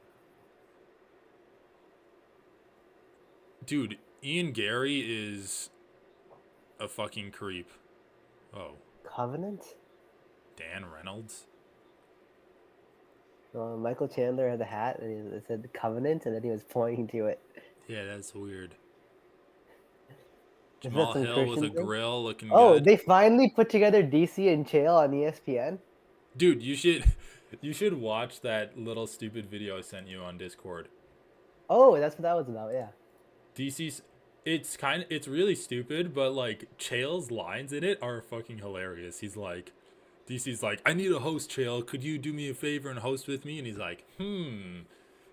Dude, Ian Gary is a fucking creep. Oh. Covenant? Dan Reynolds? Michael Chandler had the hat and it said Covenant and then he was pointing to it. Yeah, that's weird. Is Jamal that some Hill with Christian a thing? grill looking Oh, good. they finally put together DC and Chael on ESPN? Dude, you should watch that little stupid video I sent you on Discord. Oh, that's what that was about, yeah. DC's it's really stupid, but like Chael's lines in it are fucking hilarious. He's like DC's like, "I need a host, Chael. Could you do me a favor and host with me?" And he's like,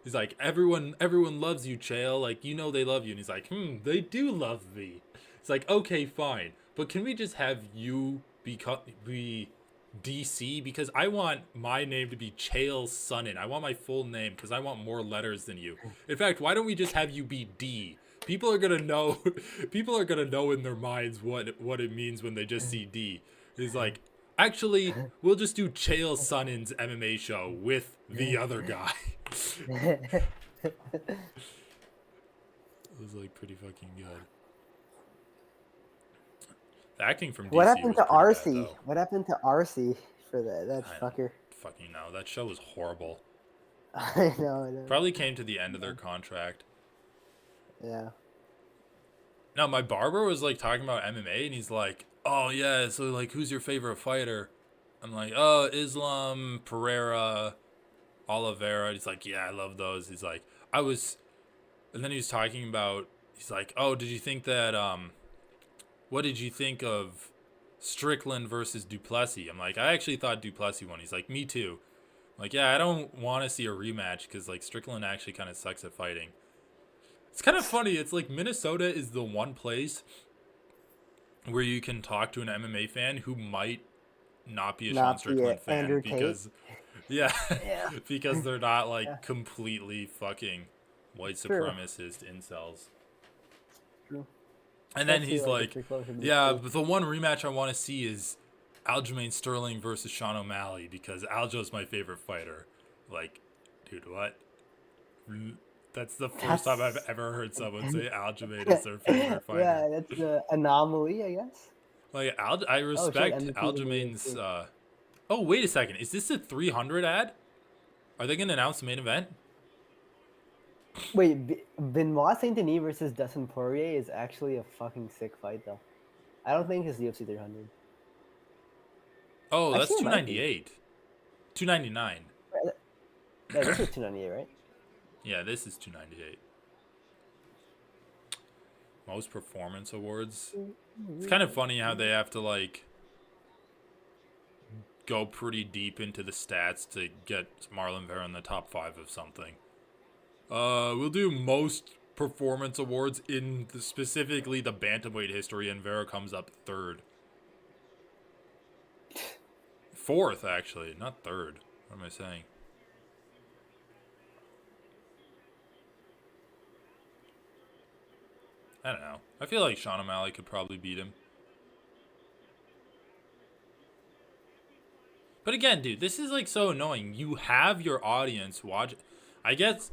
He's like, everyone loves you, Chael. Like, you know they love you. And he's like, they do love me. It's like, okay, fine. But can we just have you be DC? Because I want my name to be Chael Sonnen. I want my full name because I want more letters than you. In fact, why don't we just have you be D? People are gonna know in their minds what it means when they just see D. He's like, actually, we'll just do Chael Sonnen's MMA show with the other guy. It was like pretty fucking good. The acting from DC what happened to RC? Bad, what happened to RC for that fucker? Fucking know. That show was horrible. I know. Probably came to the end of their contract. Yeah. No, my barber was like talking about MMA and he's like, "Oh yeah, so like who's your favorite fighter?" I'm like, "Oh, Islam, Pereira, Oliveira." He's like, "Yeah, I love those." He's like, and then he was talking about, he's like, "Oh, did you think that what did you think of Strickland versus Duplessis?" I'm like, "I actually thought Duplessis won." He's like, "Me too." I'm like, "Yeah, I don't want to see a rematch because like Strickland actually kind of sucks at fighting." It's kind of funny. It's like Minnesota is the one place where you can talk to an MMA fan who might not be a Sean Strickland fan Andrew because, yeah, because they're not like completely fucking white supremacist incels. True. And then he's like, "Yeah, but the one rematch I want to see is Aljamain Sterling versus Sean O'Malley because Aljo's my favorite fighter." Like, dude, what? That's the first time I've ever heard someone say Aljamain is their favorite fighter. Yeah, that's the anomaly, I guess. Like, I respect Aljamain's. Oh, wait a second. Is this a 300 ad? Are they going to announce the main event? Wait, Benoit Saint Denis versus Dustin Poirier is actually a fucking sick fight, though. I don't think it's UFC 300. Oh, that's 298. 299. Yeah, this is 298, right? Yeah, this is 298. Most performance awards. It's kind of funny how they have to like go pretty deep into the stats to get Marlon Vera in the top 5 of something. We'll do most performance awards in specifically the bantamweight history, and Vera comes up 3rd. 4th, actually, not 3rd. What am I saying? I don't know. I feel like Sean O'Malley could probably beat him. But again, dude, this is like so annoying. You have your audience watch. I guess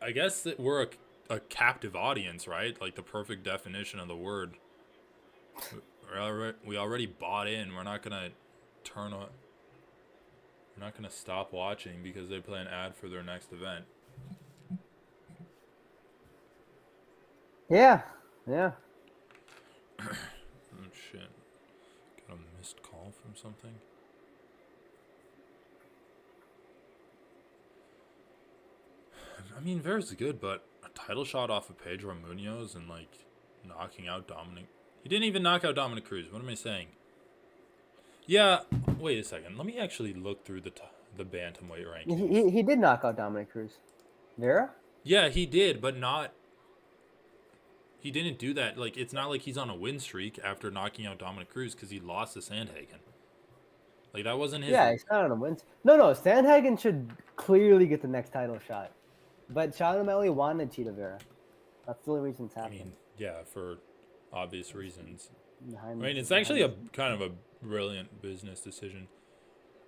that we're a captive audience, right? Like the perfect definition of the word. We already bought in. We're not gonna turn on. We're not gonna stop watching because they play an ad for their next event. Yeah. Oh shit! Got a missed call from something. I mean, Vera's good, but a title shot off of Pedro Munoz and like knocking out Dominic. He didn't even knock out Dominic Cruz. What am I saying? Yeah. Wait a second. Let me actually look through the bantamweight rankings. He did knock out Dominic Cruz. Vera? Yeah, he did, but not. He didn't do that. Like, it's not like he's on a win streak after knocking out Dominic Cruz because he lost to Sandhagen. Like, that wasn't his. Yeah, he's not on a win. No, Sandhagen should clearly get the next title shot. But Sean O'Malley wanted Tito Vera. That's the only reason it's I happening. mean, yeah, for obvious reasons. Behind I mean, the- it's actually a behind kind of a brilliant business decision.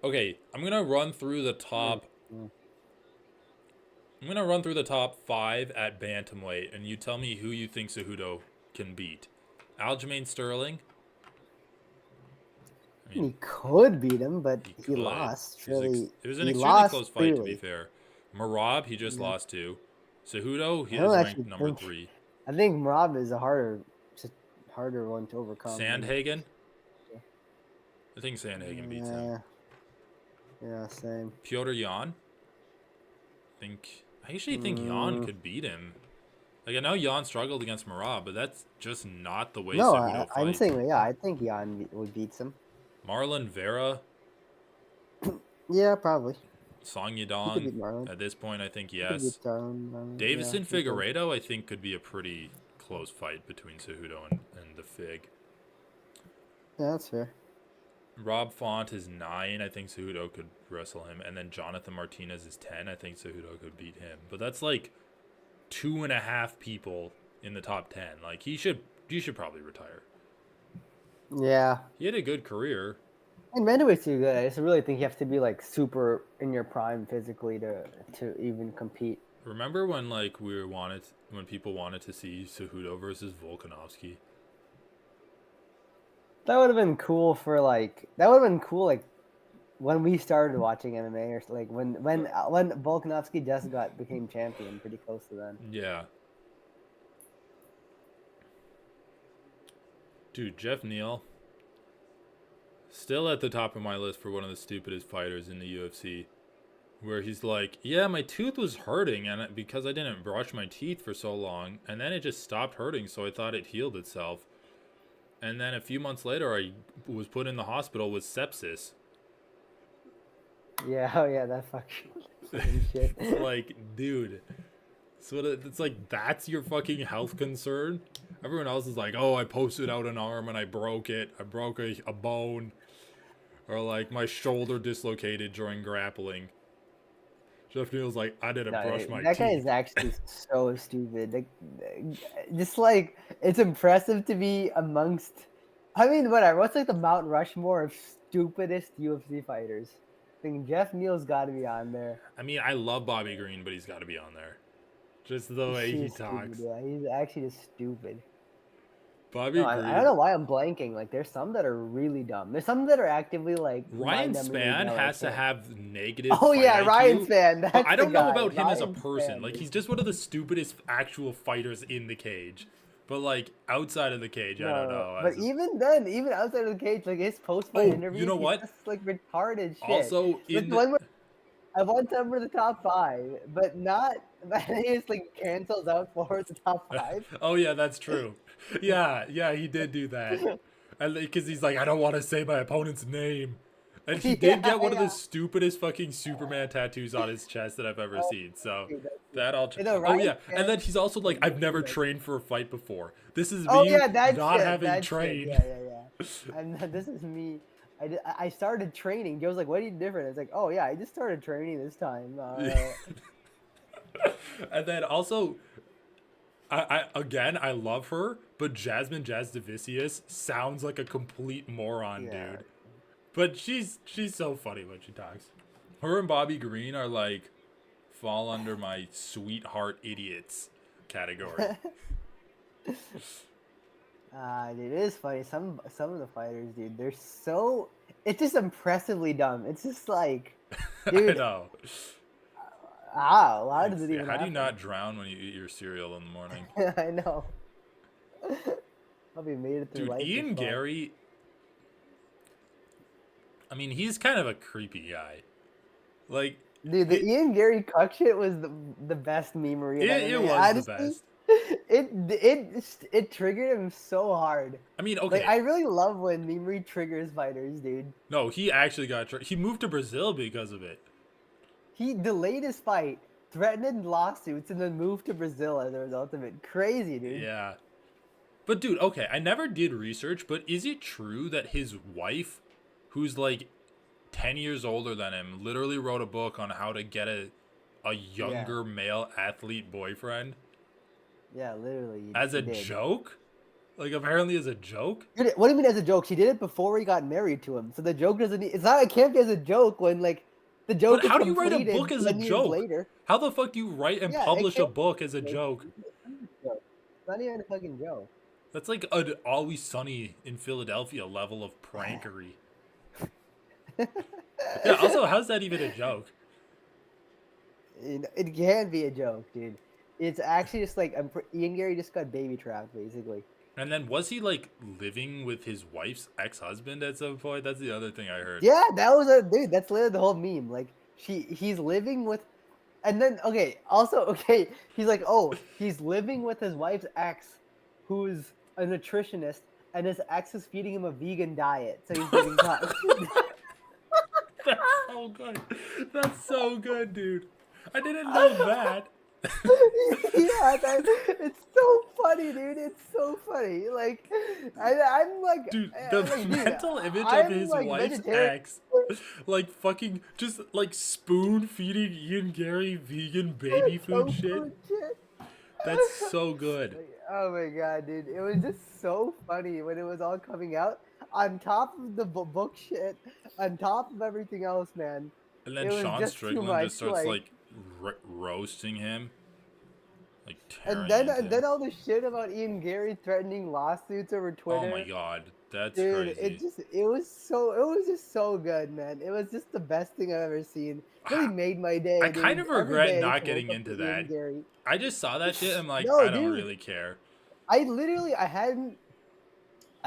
Okay, I'm gonna run through the top. Mm. I'm gonna run through the top 5 at bantamweight, and you tell me who you think Cejudo can beat. Aljamain Sterling. I the- mean, he could beat him, but he he could. lost. It was, Really, it was an he extremely lost close fight, to be clearly. fair. Marab, he just Yeah. lost to. Cejudo, he I don't is actually ranked number think- 3. I think Marab is a harder one to overcome. Sandhagen. I think Sandhagen beats him. Yeah, same. Piotr Jan. I actually think Jan could beat him. Like, I know Jan struggled against Marab, but that's just not the way No, Cejudo I'm fights. saying I think Jan would beat him. Marlon Vera, Yeah, probably. Song He could Yadong. beat Marlon. At this point, I think He could yes. beat Marlon, Davison yeah, he could. Figueiredo, I think, could be a pretty close fight between Cejudo and the Fig. Yeah, that's fair. Rob Font is 9. I think Cejudo could wrestle him. And then Jonathan Martinez is 10. I think Cejudo could beat him. But that's like 2.5 people in the top 10. Like, he should probably retire. Yeah. He had a good career. And bantamweight's too good. I just really think you have to be like super in your prime physically to even compete. Remember when when people wanted to see Cejudo versus Volkanovski? That would have been cool like when we started watching MMA or like when Volkanovski just became champion, pretty close to then. Yeah. Dude, Jeff Neal, still at the top of my list for one of the stupidest fighters in the UFC. Where he's like, yeah, my tooth was hurting and because I didn't brush my teeth for so long, and then it just stopped hurting, so I thought it healed itself. And then a few months later, I was put in the hospital with sepsis. Yeah, oh yeah, that fucking shit. Like, dude, so it's like, that's your fucking health concern? Everyone else is like, oh, I posted out an arm and I broke it. I broke a bone. Or like, my shoulder dislocated during grappling. Jeff Neal's like, I didn't brush my teeth. That guy is actually so stupid. Like, just like, it's impressive to be amongst. I mean, whatever. What's like the Mount Rushmore of stupidest UFC fighters? I think Jeff Neal's got to be on there. I mean, I love Bobby Green, but he's got to be on there. Just the way he talks. Stupid, yeah, he's actually just stupid. Bobby Green. I don't know why I'm blanking. Like, there's some that are really dumb. There's some that are actively like. Ryan Spann has to have negative. Oh yeah, IQ, Ryan Spann. That's but I don't the know guy. about him as a Ryan person. Spann, Like, dude. he's just one of the stupidest actual fighters in the cage. But like outside of the cage, I don't know. But even then, even outside of the cage, like his post-fight interview, you know what? Just like retarded shit. Also, Like, in the one where I want him for the top 5, but not. But he just like cancels out for the top 5. Oh yeah, that's true. Yeah, he did do that. Because he's like, I don't want to say my opponent's name. And he did get one of the stupidest fucking Superman tattoos on his chest that I've ever seen. So that I'll. Oh yeah, and then he's also like, I've never trained for a fight before. This is me not having trained. Yeah. And this is me. I started training. Joe's like, "What are you different?" It's like, "Oh yeah, I just started training this time." And then also, I love her, but Jasmine Jasdavicius sounds like a complete moron, dude. But she's so funny when she talks. Her and Bobby Green are like, fall under my sweetheart idiots category. Dude, it is funny. Some of the fighters, dude, they're so. It's just impressively dumb. It's just like, dude. I know. How does it even How happen? do you not drown when you eat your cereal in the morning? I know. Probably made it through Dude, life. Ian Gary. I mean, he's kind of a creepy guy. Like, dude, the Ian Gary cuck shit was the best memery. It was honestly, the best. it triggered him so hard. I mean, Like okay, I really love when memory triggers fighters, dude. no, he actually he moved to Brazil because of it. He delayed his fight, threatened lawsuits, and then moved to Brazil as a result of it. Crazy, dude. Yeah. But dude, okay, I never did research, but is it true that his wife, who's like 10 years older than him, literally wrote a book on how to get a Yeah, younger male athlete boyfriend yeah, literally, as she a did. joke? Like apparently as a joke? Dude, what do you mean as a joke? She did it before he got married to him, so the joke doesn't. It's not. It can't be as a joke when like the But joke is how do you write a completed book as a 10 years joke? later. How the fuck do you write and Yeah, it publish a can't book as a be a joke? joke. It's not even a fucking joke. That's like an Always Sunny in Philadelphia level of prankery. Yeah, also, how's that even a joke? It can't be a joke, dude. It's actually just like Ian Gary just got baby trapped, basically. And then was he like living with his wife's ex-husband at some point? That's the other thing I heard. Yeah, that was a dude. That's literally the whole meme. Like he's living with, and then okay, also okay, he's like, oh, he's living with his wife's ex, who's a nutritionist, and his ex is feeding him a vegan diet, so he's getting caught. That's so good. That's so good, dude. I didn't know that. Yeah, it's so funny, dude. It's so funny. Like, I'm like, Dude, the like, mental image of I'm his like wife's vegetarian. ex, like fucking just like spoon feeding Ian Gary vegan baby food So shit. food shit. That's so good. Oh my god, dude! It was just so funny when it was all coming out. On top of the book shit, on top of everything else, man. And It then was Sean just too Strickland much. just starts like roasting him, like And tearing then into and then him. all the shit about Ian Gary threatening lawsuits over Oh my Twitter. god, that's Dude, crazy. it was just so good, man. It was just the best thing I've ever seen. Really made my I day, kind dude. of Every regret day I used not to wake getting up to into Ian that. Gary. I just saw that shit. I'm like, No, I don't dude. really care. I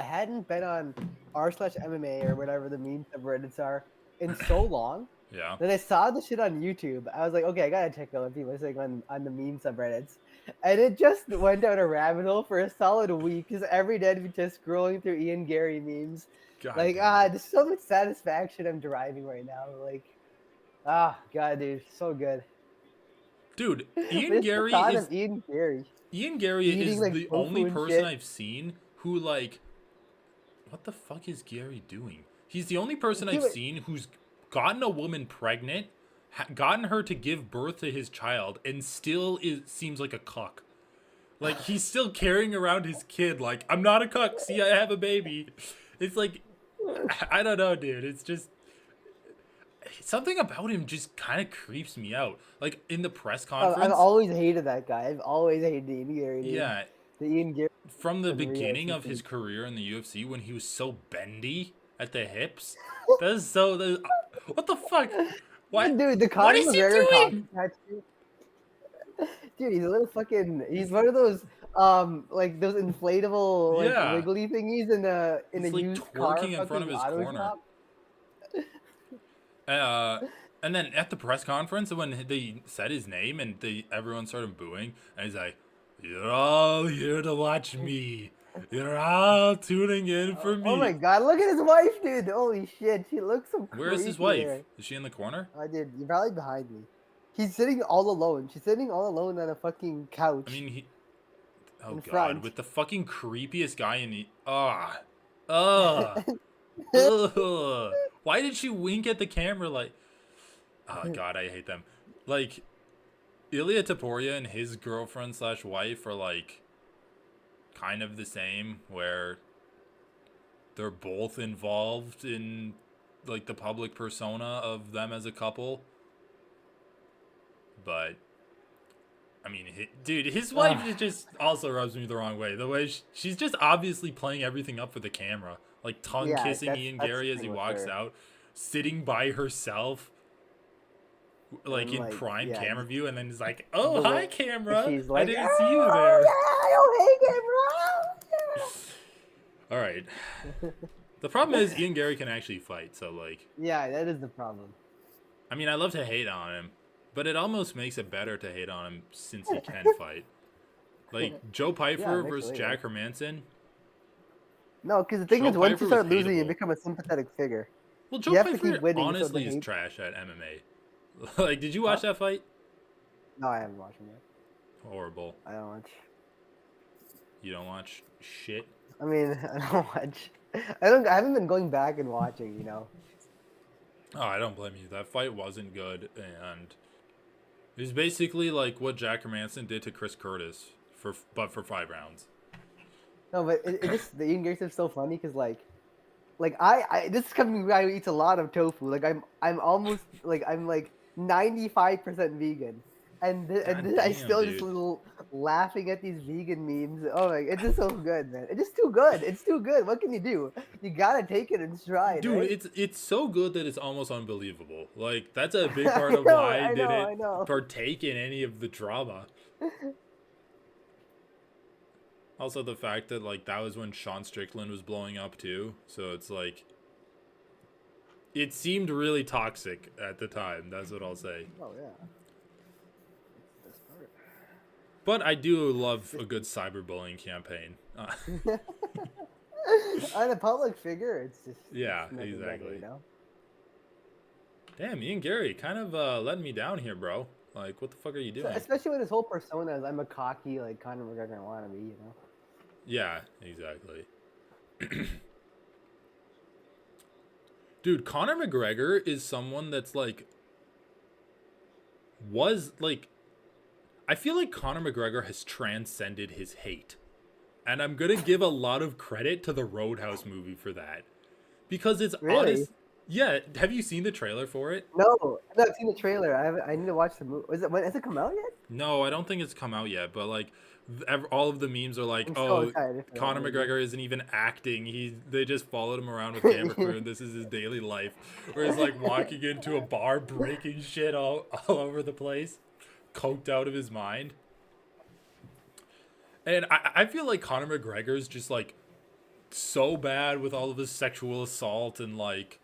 hadn't been on r/MMA or whatever the meme subreddits are in so long. Yeah. Then I saw the shit on YouTube. I was like, okay, I gotta check out what people are saying on the meme subreddits. And it just went down a rabbit hole for a solid week because every day I'd be just scrolling through Ian Gary memes. God Like, damn it. there's so much satisfaction I'm deriving right now. Like, God, dude, so good. Dude, Just the thought of Ian Gary eating is like the tofu only and person shit. I've seen who like what the fuck is Gary doing? He's the only person I've Dude, seen who's gotten a woman pregnant, gotten her to give birth to his child, and still seems like a cuck. Like he's still carrying around his kid. Like I'm not a cuck. See, I have a baby. It's like I don't know, dude. It's just something about him just kind of creeps me out. Like in the press I've conference, always hated that guy. I've always hated Ian Gary, dude. yeah, The Ian Gary from the unreal beginning of his system. career in the UFC when he was so bendy at the hips. That's so. What the fuck? What? Dude, the What Conor is he McGregor doing? coffee tattoo. Dude, he's a little fucking. He's one of those like those inflatable like Yeah, wiggly thingies in a he's like used car twerking in front of fucking his auto corner. shop. Uh, and then at the press conference when they said his name and everyone started booing, and he's like, "You're all here to watch me. You're all tuning in for Oh my me." god, look at his wife, dude. Holy shit, she looks so Where is his creepy wife? there. Is she in the corner? I did. You're probably behind me. He's sitting all alone. She's sitting all alone on a fucking I couch mean, he. Oh in god, front. with the fucking creepiest guy in the. Ugh. Ugh. Why did she wink at the camera like? Oh god, I hate them. Like, Ilia Topuria and his girlfriend slash wife are like, kind of the same, where they're both involved in like the public persona of them as a couple. But I mean, dude, his wife is just also rubs me the wrong way. The way she's just obviously playing everything up for the camera, like tongue Yeah, kissing Ian that's Gary the as he thing with walks her. out, sitting by herself, like And in like, prime yeah, camera view, and then he's like, the "Oh, hi, way camera! she's I like, didn't see you oh there." yeah, I don't hate it, bro. All right. The problem is Ian Gary can actually fight, so like, Yeah, that is the problem. I mean, I love to hate on him, but it almost makes it better to hate on him since he can fight. Like Joe Yeah, Pyfer mixed versus weight. Yeah. Jack Hermanson. No, because the thing Joe is, once you Pyfer was start losing, you hateable. become a sympathetic figure. Well, Joe You have to keep Pyfer winning so the honestly is hate. trash at MMA. Like, did you Huh? watch that fight? No, I haven't watched him yet. Horrible. I don't watch. You don't watch shit. I mean, I don't watch. I don't. I haven't been going back and watching. Oh, I don't blame you. That fight wasn't good, and it was basically like what Jack Hermanson did to Chris Curtis for 5 rounds. No, but it just the Ian Garce's so funny because I this is coming from a guy who eats a lot of tofu. Like I'm almost like I'm like 95% vegan, God I damn, still just dude. little laughing at these vegan memes. Oh my, it's just so good, man. It's just too good. It's too good. What can you do? You gotta take it in stride, Dude, right? it's so good that it's almost unbelievable. Like that's a big part I of know, why I I know, didn't I know. partake in any of the drama. Also, the fact that like that was when Sean Strickland was blowing up too, so it's like it seemed really toxic at the time. That's what I'll say. Oh yeah. That's the But I do love a best good cyberbullying campaign. part. On a public figure, Yeah, it's never exactly. better. Damn, Ian Gary kind of letting me down here, bro. Like, what the fuck are you So, doing? especially with his whole persona is I'm a cocky like Conor McGregor wannabe. Yeah, exactly. Dude, Conor McGregor is someone that's like was like I feel like Conor McGregor has transcended his hate. And I'm going to give a lot of credit to the Roadhouse movie for that. Because it's Really? honest. Yeah, have you seen the trailer for it? No, I've not seen the trailer. I need to watch the movie. Has it come out yet? No, I don't think it's come out yet, but like all of the memes are like, I'm so "Oh, excited for that Conor movie. McGregor isn't even acting. They just followed him around with camera crew and this is his daily life." Where he's like walking into a bar breaking shit all over the place, coked out of his mind. And I feel like Conor McGregor's just like so bad with all of his sexual assault and like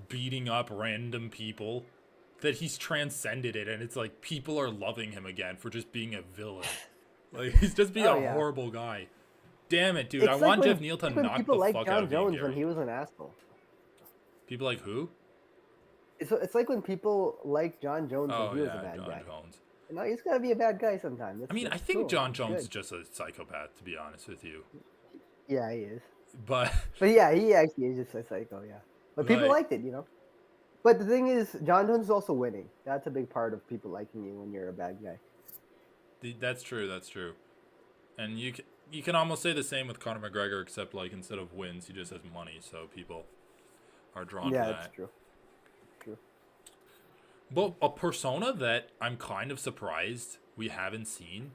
beating up random people that he's transcended it, and it's like people are loving him again for just being a villain. Like he's just being Oh a yeah. horrible guy. Damn it, dude. I It's like want when Jeff Neal to like when knock people the like fuck out John of Ian Jones when Gary. he was an asshole. People like who? It's like when people like John Jones when Oh he was a yeah, bad John guy. Jones. No, he's gotta be a bad guy sometimes. I mean, I That's think cool. John It's Jones is good. just a psychopath, to be honest with you. Yeah, he is. But But yeah, he actually is just a psycho. Yeah. But people like, liked it. But the thing is, John Jones is also winning. That's a big part of people liking you when you're a bad guy. that's true. That's true. And you can almost say the same with Conor McGregor, except like instead of wins, he just has money, so people are drawn to Yeah, that's that. true. True. But a persona that I'm kind of surprised we haven't seen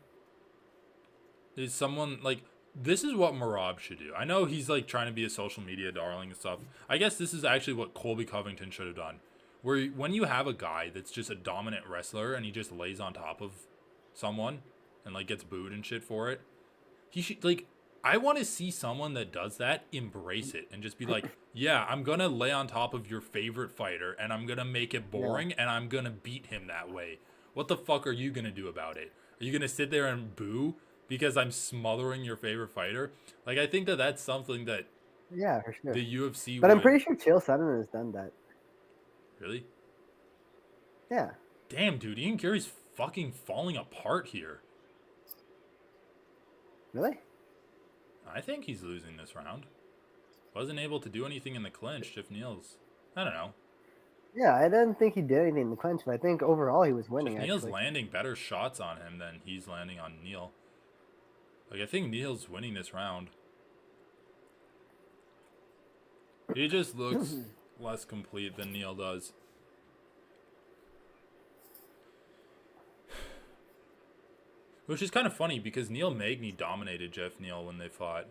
is someone like this is what Marab should do. I know he's like trying to be a social media darling and stuff. I guess this is actually what Colby Covington should have done. Where when you have a guy that's just a dominant wrestler and he just lays on top of someone and like gets booed and shit for it, he should like I want to see someone that does that embrace it and just be like, yeah, I'm going to lay on top of your favorite fighter and I'm going to make it Yeah. boring and I'm going to beat him that way. What the fuck are you going to do about it? Are you going to sit there and boo because I'm smothering your favorite fighter? Like, I think that that's something that Yeah, for sure. the UFC But I'm would. pretty sure Chael Sonnen has done that. Really? Yeah. Damn, dude, Ian Gary's fucking falling apart here. Really? I think he's losing this round. Wasn't able to do anything in the clinch. Jeff Neal's. I don't know. Yeah, I didn't think he did anything in the clinch, but I think overall he was winning. Jeff Neal's actually. landing better shots on him than he's landing on Neal. Like, I think Neal's winning this round. He just looks less complete than Neal does. Which is kind of funny because Neil Magny dominated Jeff Neal when they fought.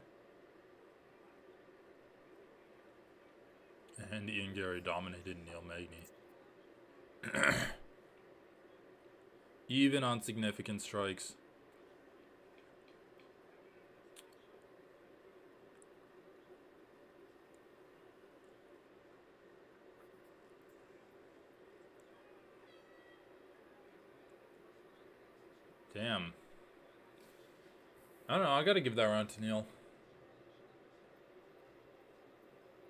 And Ian Gary dominated Neil Magny. Even on significant strikes. Damn. I don't know. I gotta give that round to Neil.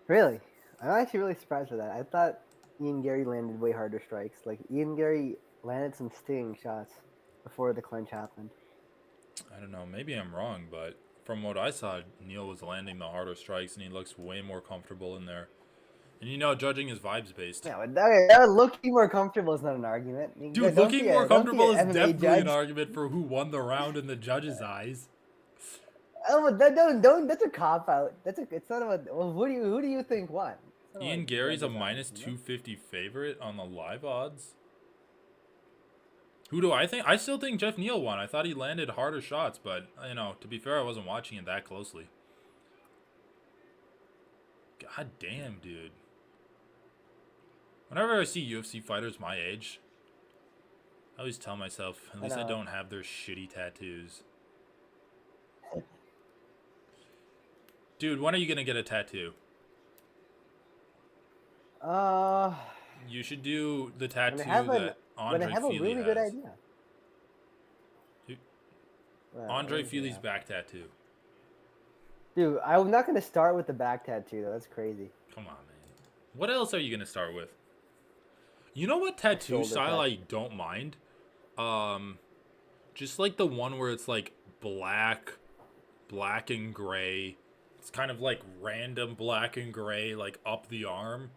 Really? I'm actually really surprised with that. I thought Ian Gary landed way harder strikes. Like Ian Gary landed some stinging shots before the clinch happened. I don't know. Maybe I'm wrong, but from what I saw, Neil was landing the harder strikes, and he looks way more comfortable in there. And judging is vibes based. Yeah, but that looking more comfortable is not an argument. Dude, Don't looking be more don't be comfortable an is MMA definitely an judge. argument for who won the round in the judge's eyes. Oh, but don't. That's a cop out. It's not about. Well, who do you think won? It's not Ian about Gary's a judges' minus eyes, 250 favorite on the live odds. Who do I think? I still think Jeff Neal won. I thought he landed harder shots, but, to be fair, I wasn't watching it that closely. God damn, dude. Whenever I see UFC fighters my age, I always tell myself, at least I don't have their shitty tattoos. Dude, when are you going to get a tattoo? You should do the tattoo that Andre Feely really has. good idea. Dude, Andre Feely's back tattoo. Dude, I'm not gonna start with the back tattoo though. That's crazy. Come on, man. What else are you gonna start with? You know what tattoo style I don't mind? Just like the one where it's like black and gray. It's kind of like random black and gray, like up the arm.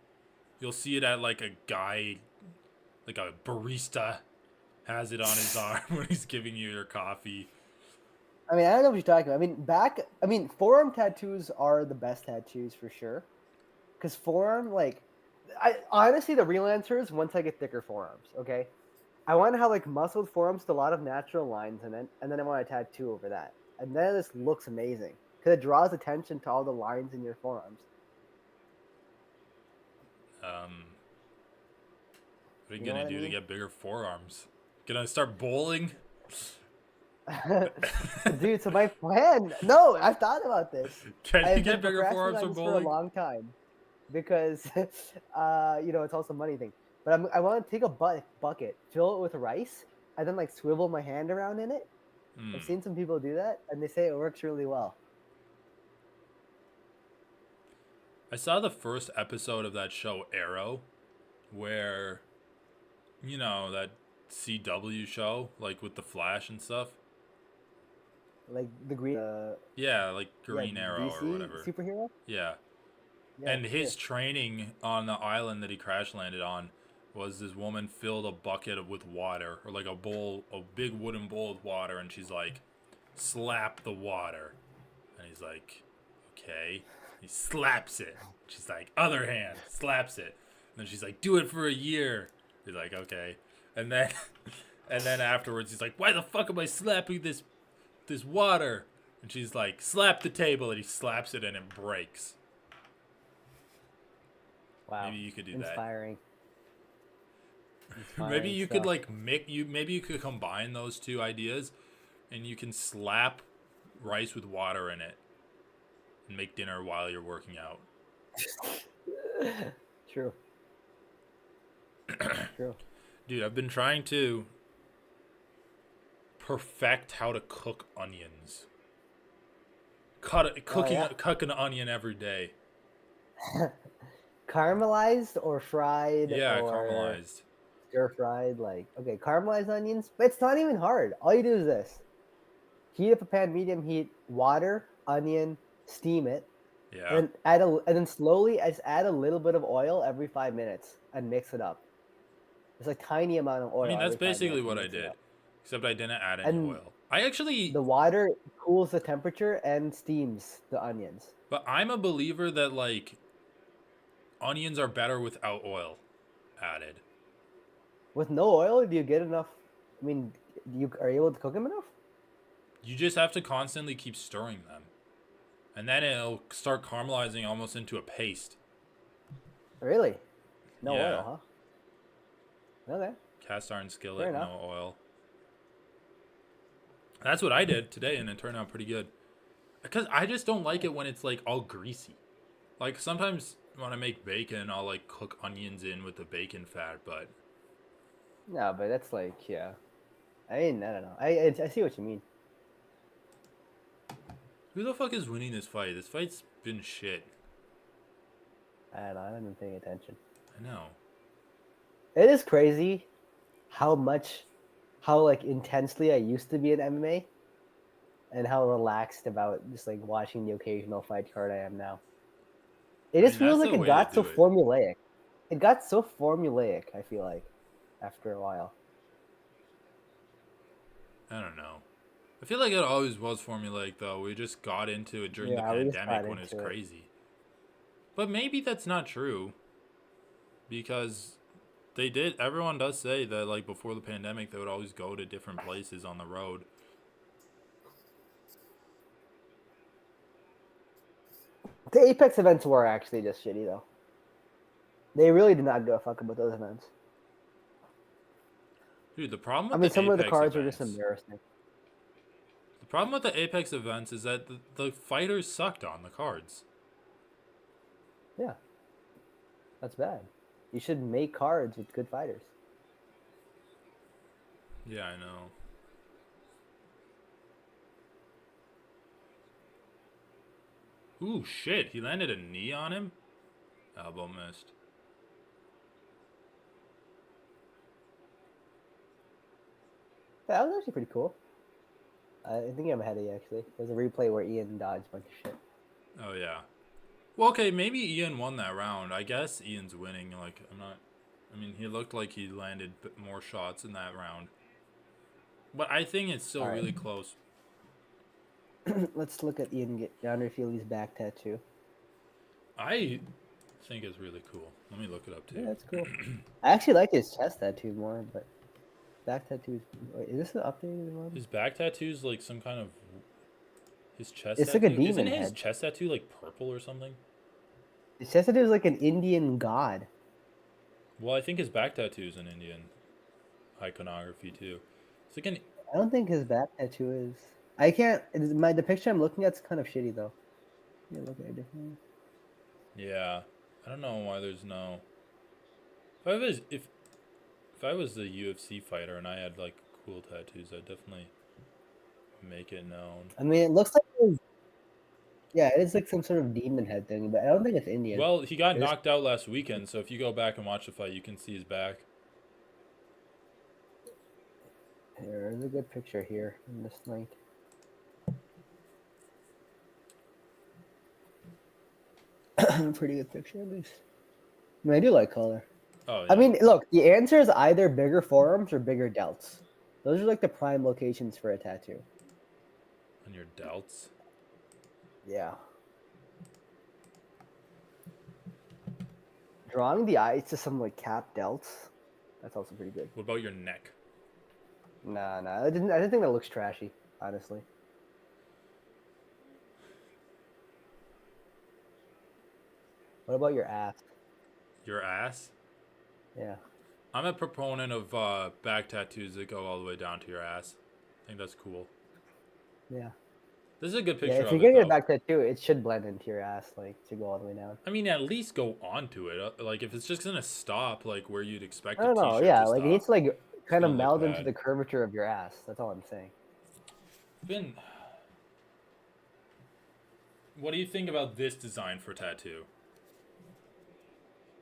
You'll see it at like a guy, like a barista, has it on his arm when he's giving you your coffee. I mean, I don't know what you're talking about. I mean, forearm tattoos are the best tattoos for sure. Because forearm, like, I honestly, the real answer is once I get thicker forearms, okay? I want to have, like, muscled forearms with a lot of natural lines in it, and then I want a tattoo over that. And then this looks amazing. Because it draws attention to all the lines in your forearms. What are you gonna do to get bigger forearms? Gonna start bowling? Dude, so my plan. No, I've thought about this. Can you get bigger forearms for bowling? For a long time, because it's also a money thing. But I want to take a bucket, fill it with rice, and then like swivel my hand around in it. I've seen some people do that, and they say it works really well. I saw the first episode of that show Arrow, where, that CW show, like with the Flash and stuff. Like the green. Yeah, like Green Arrow DC or whatever. Superhero. Yeah. And his training on the island that he crash landed on was this woman filled a bucket with water, or like a big wooden bowl with water, and she's like, slap the water. And he's like, okay. He slaps it. She's like, other hand, slaps it. And then she's like, do it for a year. He's like, okay. And then afterwards he's like, why the fuck am I slapping this water? And she's like, slap the table, and he slaps it and it breaks. Wow. Maybe you could do Inspiring. that. Maybe you could maybe you could combine those two ideas, and you can slap rice with water in it and make dinner while you're working out. True. True. Dude, I've been trying to perfect how to cook onions. Cook an onion every day. Caramelized or fried? Yeah, or caramelized. Stir fried, caramelized onions. But it's not even hard. All you do is this: heat up a pan, medium heat, water, onion, steam it. Yeah. And then slowly just add a little bit of oil every 5 minutes and mix it up. It's a tiny amount of oil. I mean, that's basically what I did, except I didn't add any oil. The water cools the temperature and steams the onions. But I'm a believer that onions are better without oil added. With no oil, do you get enough? I mean, are you able to cook them enough? You just have to constantly keep stirring them. And then it'll start caramelizing almost into a paste. Really? No oil, huh? Okay. Cast iron skillet, no oil. That's what I did today, and it turned out pretty good. Because I just don't like it when it's all greasy. Sometimes when I make bacon, I'll cook onions in with the bacon fat, but... No, but that's yeah. I don't know. I see what you mean. Who the fuck is winning this fight? This fight's been shit. I don't know. I haven't been paying attention. I know. It is crazy how like intensely I used to be in MMA, and how relaxed about just like watching the occasional fight card I am now. It I just mean, feels that's like the it way to got so do it. formulaic. It got so formulaic, I feel like, after a while. I don't know. I feel like it always was formulaic, though. We just got into it during the Yeah, we just got pandemic when it was into it. crazy. But maybe that's not true. Because everyone does say that, like, before the pandemic, they would always go to different places on the road. The Apex events were actually just shitty, though. They really did not give a fuck about those events. Dude, the problem I with mean, the some of the Apex cards were just events... embarrassing. The problem with the Apex events is that the fighters sucked on the cards. Yeah. That's bad. You should make cards with good fighters. Yeah, I know. Ooh, shit. He landed a knee on him? Elbow missed. Yeah, that was actually pretty cool. I think I'm ahead of you, actually. There's a replay where Ian dodged a bunch of shit. Oh, yeah. Well, okay, maybe Ian won that round. I guess Ian's winning. Like, I mean, he looked like he landed more shots in that round. But I think it's still really close. Let's look at Ian get Yonder Feely's back tattoo. I think it's really cool. Let me look it up, too. Yeah, that's cool. I actually like his chest tattoo more, but back tattoos. Wait, is this an updated one? His back tattoo's like some kind of... His chest It's tattoo? like a demon Isn't his head. chest tattoo like purple or something? His chest tattoo is like an Indian god. Well, I think his back tattoo is an Indian iconography, too. It's like an... I don't think his back tattoo is. I can't. The picture I'm looking at's kind of shitty though. Let me look at it differently. Yeah. I don't know why there's no... If I was a UFC fighter and I had like cool tattoos, I'd definitely make it known. I mean, it looks like yeah, it is like some sort of demon head thing, but I don't think it's Indian. Well, he got knocked out last weekend, so if you go back and watch the fight, you can see his back. There's a good picture here in this link. Pretty good picture, at least. I mean, I do like color. Oh, yeah. I mean, look, the answer is either bigger forearms or bigger delts. Those are like the prime locations for a tattoo. On your delts? Yeah. Drawing the eyes to some like cap delts, that's also pretty good. What about your neck? Nah, I didn't think that looks trashy, honestly. What about your ass? Your ass? Yeah. I'm a proponent of back tattoos that go all the way down to your ass. I think that's cool. Yeah. This is a good picture Yeah, if of you're it, getting though. a back tattoo, it should blend into your ass, like, to go all the way down. I mean, at least go onto it. Like, if it's just gonna stop, like, where you'd expect I a don't t-shirt know, yeah, to like, stop, it needs to, like, kind of gonna look meld into bad. the curvature of your ass. That's all I'm saying. What do you think about this design for tattoo?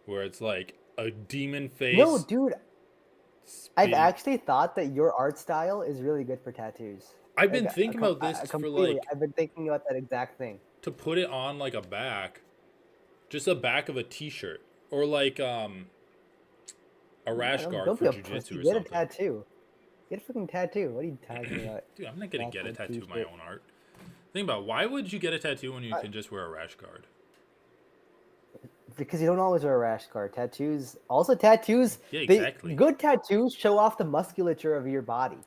Where it's like a demon face. No, dude, I've actually thought that your art style is really good for tattoos. I've been thinking about this for like... I've been thinking about that exact thing. To put it on like a back. Just a back of a t-shirt. Or like a rash guard don't for be a jiu-jitsu pussy. or Get something. a tattoo. Get a fucking tattoo. What are you talking about? Dude, I'm not gonna get a tattoo of my own art. Think about it. Why would you get a tattoo when you can just wear a rash guard? Because you don't always wear a rash guard. Tattoos. Also, tattoos. Yeah, exactly. Good tattoos show off the musculature of your body.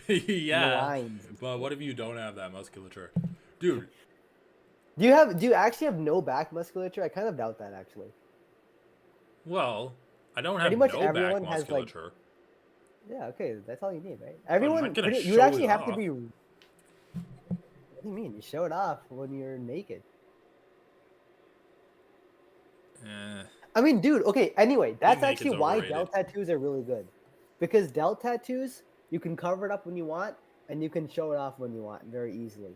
Yeah. Lines. But what if you don't have that musculature? Dude. Do you actually have no back musculature? I kind of doubt that, actually. Well, I don't have Pretty much no everyone back has, like, musculature. yeah, okay, that's all you need, right? I'm Everyone, not gonna you show actually it have to off. be. What do you mean? You show it off when you're naked. I mean, dude, okay, anyway, that's actually why delt tattoos are really good. Because delt tattoos, you can cover it up when you want, and you can show it off when you want very easily.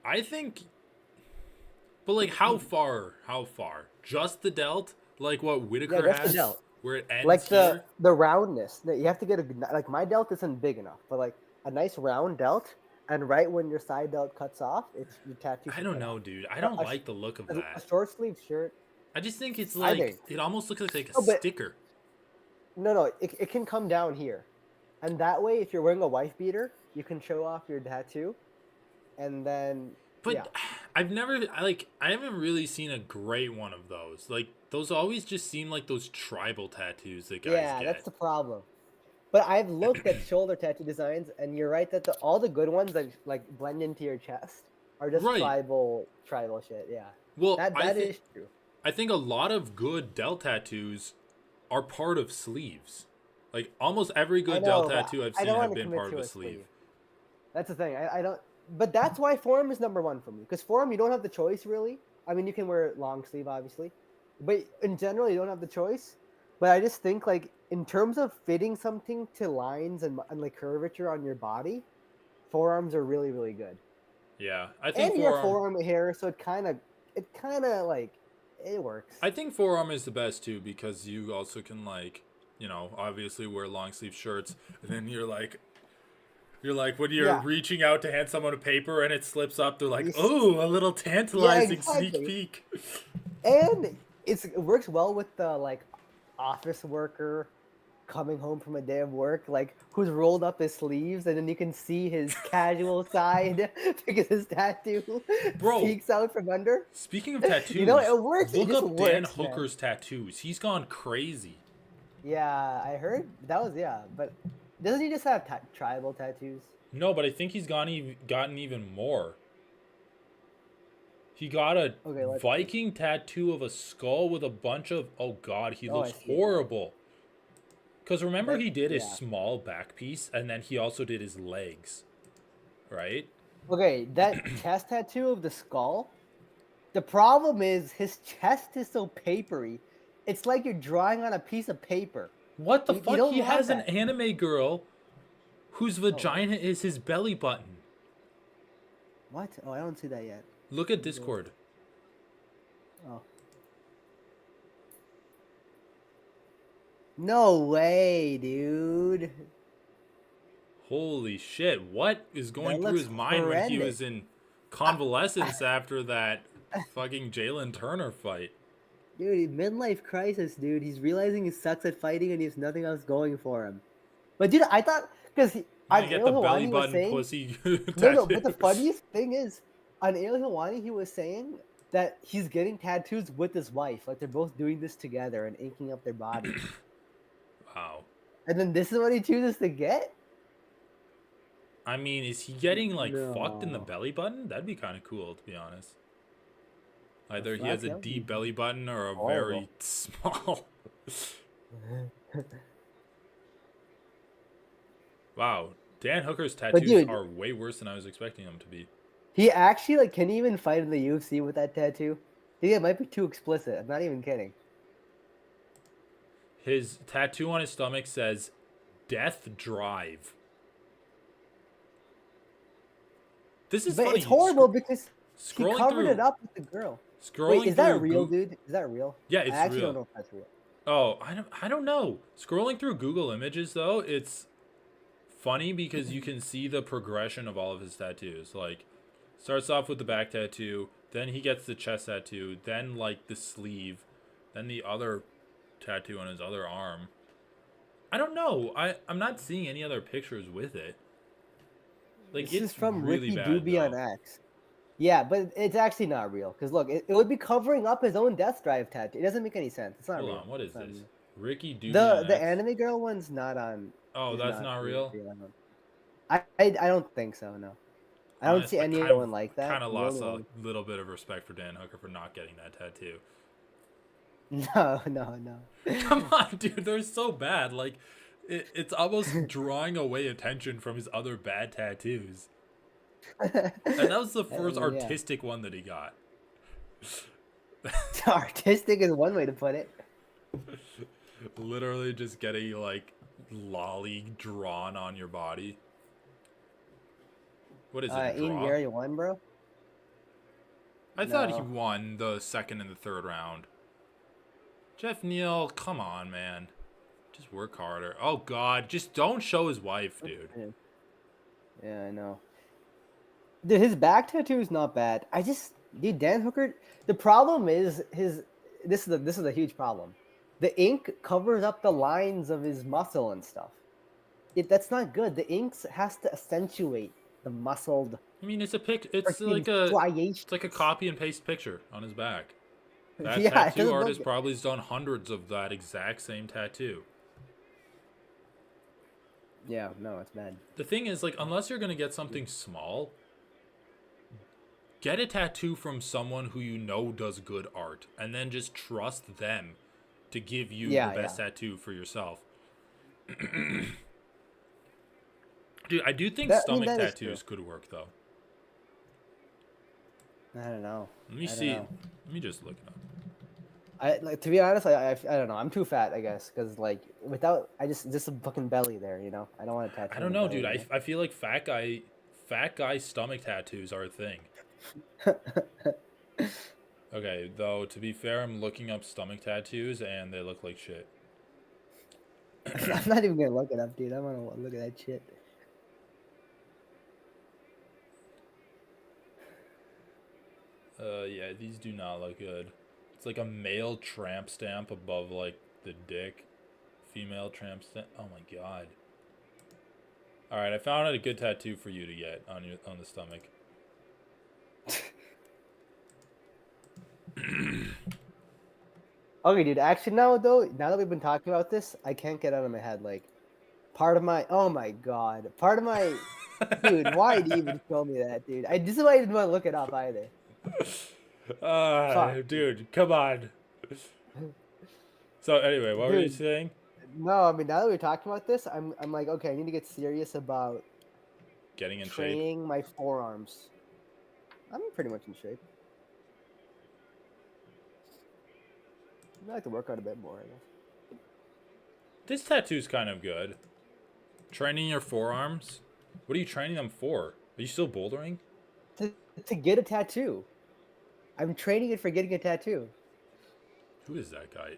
I think, but like how far? How far? Just the delt, like what Yeah, Whitaker that's the has, delt. where it ends Like here. the roundness. That you have to get a like my delt isn't big enough, but like a nice round delt, and right when your side delt cuts off, it's your tattoo I should don't cut know, off. dude. I A, don't a, sh- like the look of a that. short sleeve shirt, I just think it's I like think. it almost looks like a No, but sticker. no, it can come down here, and that way, if you're wearing a wife beater, you can show off your tattoo, and then yeah, But I've never I haven't really seen a great one of those. Like those always just seem like those tribal tattoos that guys yeah, that's get. the problem. But I've looked at shoulder tattoo designs, and you're right that all the good ones that like blend into your chest are just Right. tribal shit. Yeah, Well, that is true. I think a lot of good delt tattoos are part of sleeves. Like almost every I good delt know, but tattoo I've I seen don't have want to been commit part of to a a sleeve. sleeve. That's the thing. I don't. But that's why forum is number one for me. Because forum, you don't have the choice really. I mean, you can wear long sleeve, obviously, but in general, you don't have the choice. But I just think like in terms of fitting something to lines and like curvature on your body, forearms are really really good. Yeah, I think And you have forearm. forearm hair, so it kind of like it works. I think forearm is the best too because you also can like, obviously wear long sleeve shirts, and then you're like when you're Yeah. reaching out to hand someone a paper and it slips up, they're like, Yes. "Oh, a little Yeah, tantalizing sneak exactly. peek." And it works well with the like office worker coming home from a day of work, like who's rolled up his sleeves, and then you can see his casual side because his tattoo Bro, peeks out from under. speaking of You know, tattoos, it works. It look just up Dan works, man. Hooker's tattoos. He's gone crazy. Yeah, I heard that was yeah, but doesn't he just have tribal tattoos? No, but I think he's gotten even more. He got a Okay, let's see. Viking tattoo of a skull with a bunch of. Oh God, he Oh, I looks see it now. horrible. Because remember, That he did his yeah. small back piece, and then he also did his legs, right? Okay, that chest tattoo of the skull. The problem is his chest is so papery. It's like you're drawing on a piece of paper. What the You fuck? don't He want has an that. anime girl whose Oh, really? vagina is his belly button. What? Oh, I don't see that yet. Look at Let me go. Discord. Oh. No way, dude. Holy shit! What is going That through looks his mind when he horrendous. was in I, convalescence after that fucking Jalen Turner fight? dude, midlife crisis, dude. He's realizing he sucks at fighting and he has nothing else going for him. But dude, I thought because You on gonna get Il the belly Hawani was button saying pussy no, tattoo? but the funniest thing is on Il Hawani he was saying that he's getting tattoos with his wife, like they're both doing this together and inking up their bodies. Wow. And then this is what he chooses to get? I mean, is he getting like fucked in the No. belly button? That'd be kind of cool, to be honest. The Either he fuck? has a That would be deep belly button or a horrible. very small. Wow, Dan Hooker's But tattoos dude, are way worse than I was expecting them to be. he actually like can he even fight in the UFC with that tattoo? I think it might be too explicit. I'm not even kidding. His tattoo on his stomach says "Death Drive." This is But it's funny. horrible because he Scrolling covered it through, up with the girl. Wait, scrolling is that through real, Google. dude? Is that real? Yeah, I it's actually don't real. know if that's real. Oh, I don't know. Scrolling through Google Images though, it's funny because you can see the progression of all of his tattoos. Like, starts off with the back tattoo, then he gets the chest tattoo, then like the sleeve, then the other tattoo on his other arm. I don't know. I'm not seeing any other pictures with it. Like, This is it's from really Ricky bad Doobie on though. X. Yeah, but it's actually not real. Because look, it would be covering up his own Death Drive tattoo. It doesn't make any sense. It's not Hold real. on, what It's is not this? real. Ricky Doobie on The X. anime girl one's not on. Oh, Is that's not not real. real. I don't think so. No, I don't Honest, see any other one like that. kind of The lost only a one. little bit of respect for Dan Hooker for not getting that tattoo. No, no, no. Come on, dude, they're so bad. Like, it's almost drawing away attention from his other bad tattoos. And that was the I first mean, yeah. artistic one that he got. Artistic is one way to put it. Literally just getting like lolly drawn on your body. What is it? A Ian draw? Gary won, bro. I thought he No. won the second and the third round. Jeff Neal, come on, man. Just work harder. Oh, God. Just don't show his wife, dude. Yeah, I know. Dude, his back tattoo is not bad. Dude, Dan Hooker. The problem is his. This is a huge problem. The ink covers up the lines of his muscle and stuff. That's not good. The ink has to accentuate the muscled I mean, it's a pic. It's freaking like a striations. copy and paste picture on his back. That Yeah, it tattoo doesn't look. artist probably has done hundreds of that exact same tattoo. Yeah, no, it's bad. The thing is, like, unless you're gonna get something small, get a tattoo from someone who you know does good art, and then just trust them to give you Yeah, the best yeah. tattoo for yourself. Dude, I do think That stomach is true. tattoos could work though. I don't know. Let me I don't see. know. Let me just look it up. To be honest, I don't know. I'm too fat, I guess, because like without just a fucking belly there, you know. I don't want a tattoo. I don't on know, the dude. belly, I feel like fat guy stomach tattoos are a thing. you know? Okay, though to be fair, I'm looking up stomach tattoos and they look like shit. I'm not even gonna look it up, dude. I want to look at that shit. Yeah, these do not look good. It's like a male tramp stamp above like the dick. Female tramp stamp. Oh my god. All right, I found out a good tattoo for you to get on the stomach. Okay, dude. Actually, now that we've been talking about this, I can't get out of my head. Like, oh my god, part of my, dude. Why do you even show me that, dude? I just why I didn't want to look it up either. Fuck, Dude, come on. So anyway, what were you dude. saying? No, I mean now that we're talking about this, I'm like, okay, I need to get serious about Getting in shape. training my forearms. I'm pretty much in shape. I like to work out a bit more, I guess. This tattoo's kind of good. Training your forearms? What are you training them for? Are you still bouldering? To get a tattoo. I'm training it for getting a tattoo. Who is that guy?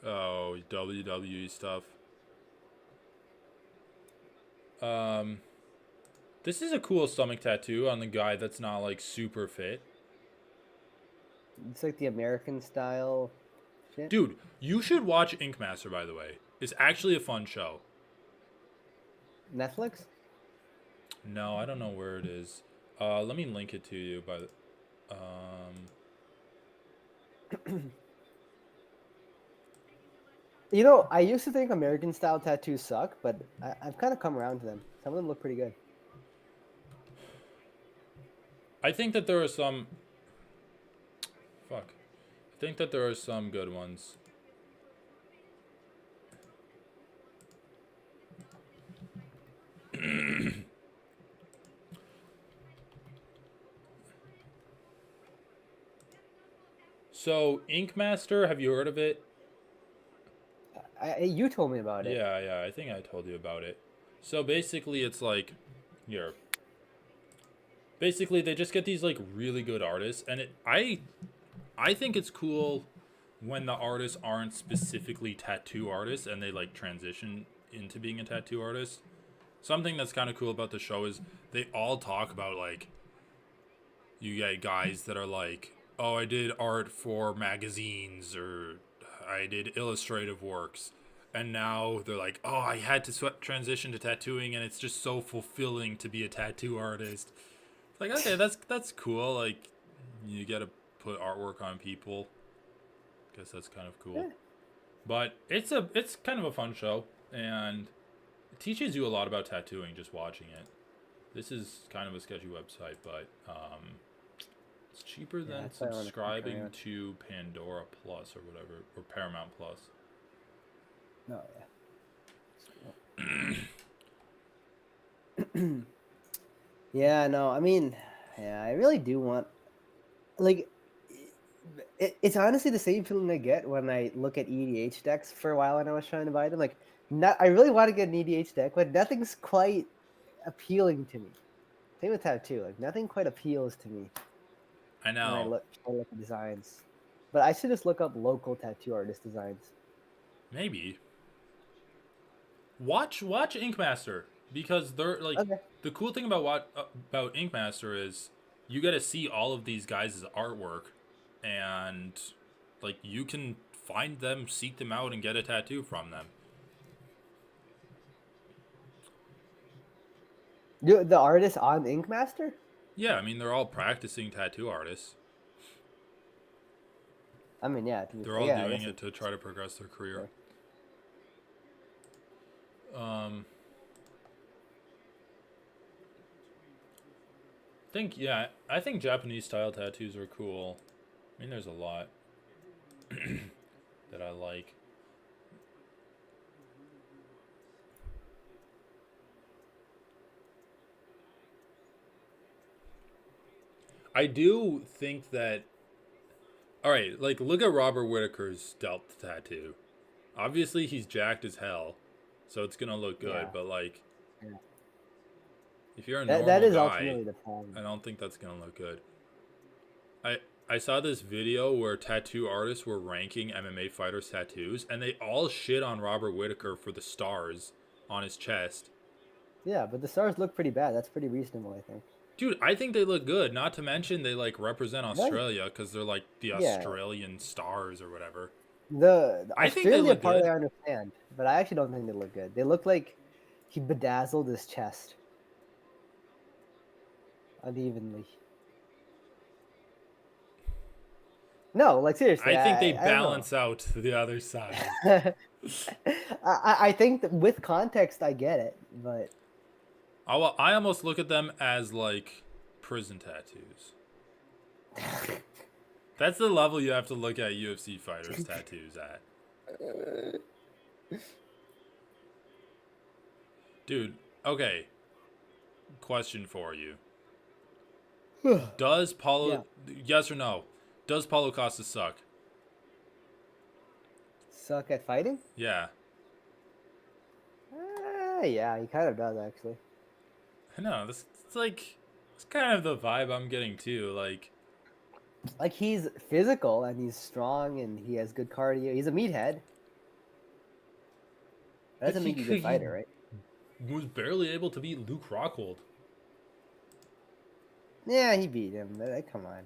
Oh, WWE stuff. This is a cool stomach tattoo on the guy that's not like super fit. It's like the American style shit. Dude, you should watch Ink Master, by the way. It's actually a fun show. Netflix? No, I don't know where it is. Let me link it to you by the You know, I used to think American style tattoos suck, but I've kind of come around to them. Some of them look pretty good. I think that there are some fuck. I think that there are some good ones. So, Ink Master, have you heard of it? You told me about it. Yeah, I think I told you about it. So basically it's like here. Basically they just get these like really good artists and I think it's cool when the artists aren't specifically tattoo artists and they like transition into being a tattoo artist. Something that's kind of cool about the show is they all talk about like you get guys that are like, "Oh, I did art for magazines or I did illustrative works." And now they're like, "Oh, I had to transition to tattooing and it's just so fulfilling to be a tattoo artist." It's like, "Okay, that's cool. Like you get to put artwork on people." Guess that's kind of cool. Yeah. But it's kind of a fun show and it teaches you a lot about tattooing just watching it. This is kind of a sketchy website, but it's cheaper than that's why I wanna keep subscribing trying. to Pandora Plus or whatever, or Paramount Plus. No, yeah. Yeah, no, I mean, yeah, I really do want, like, it's honestly the same feeling I get when I look at EDH decks for a while when I was trying to buy them. Like, I really want to get an EDH deck, but nothing's quite appealing to me. Same with tattoo. Like nothing quite appeals to me I when I know. look at designs. But I should just look up local tattoo artist designs. Maybe. Watch Ink Master, because they're like, Okay. the cool thing about Ink Master is you get to see all of these guys' artwork, and like you can find them, seek them out, and get a tattoo from them. The artist on Ink Master? Yeah, I mean they're all practicing tattoo artists. I mean, yeah, to be They're fair, all yeah, I doing guess it it's to try to progress their career. fair. Um, I think Japanese style tattoos are cool. I mean, there's a lot that I like. I do think that. All right, like look at Robert Whitaker's stealth tattoo. Obviously, he's jacked as hell, so it's gonna look good. Yeah. But like, Yeah. if you're a That normal is guy, ultimately the problem. I don't think that's gonna look good. I I saw this video where tattoo artists were ranking MMA fighters' tattoos, and they all shit on Robert Whitaker for the stars on his chest. Yeah, but the stars look pretty bad. That's pretty reasonable, I think. Dude, I think they look good. Not to mention they like represent Right? Australia because they're like the Yeah. Australian stars or whatever. The I think they Australia look part good. I understand, but I actually don't think they look good. They look like he bedazzled his chest unevenly. No, like seriously, I think they I don't know. balance out the other side. I think that with context, I get it, but I almost look at them as like prison tattoos. That's the level you have to look at UFC fighters' tattoos at. Dude, okay. Question for you. Does yeah, Paulo, yes or no? Does Paulo Costa suck? suck at fighting. Yeah. Yeah, he kind of does actually. I know. This it's like it's kind of the vibe I'm getting too. Like Like he's physical and he's strong and he has good cardio. He's a meathead. That but doesn't make you a good he fighter, right? was barely able to beat Luke Rockhold. Yeah, he beat him. Come on.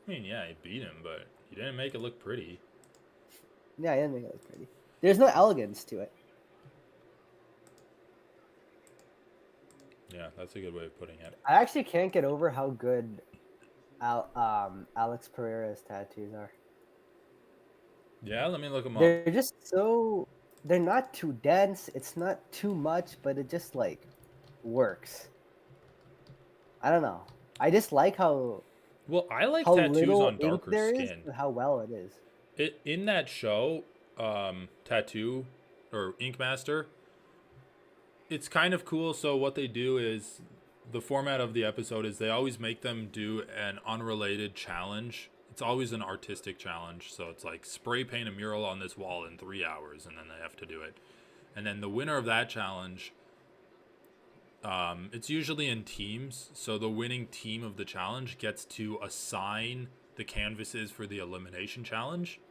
I mean, yeah, he beat him, but he didn't make it look pretty. Yeah, he didn't make it look pretty. There's no elegance to it. Yeah, that's a good way of putting it. I actually can't get over how good Alex Pereira's tattoos are. Yeah, let me look him up. They're just so. They're not too dense. It's not too much, but it just like works. I don't know. I just like Well, I like how tattoos little on ink darker there is skin. and how well it is. In that show, Tattoo or Ink Master, it's kind of cool. So what they do is the format of the episode is they always make them do an unrelated challenge. It's always an artistic challenge. So it's like spray paint a mural on this wall in 3 hours, and then they have to do it. And then the winner of that challenge, it's usually in teams. So the winning team of the challenge gets to assign the canvases for the elimination challenge.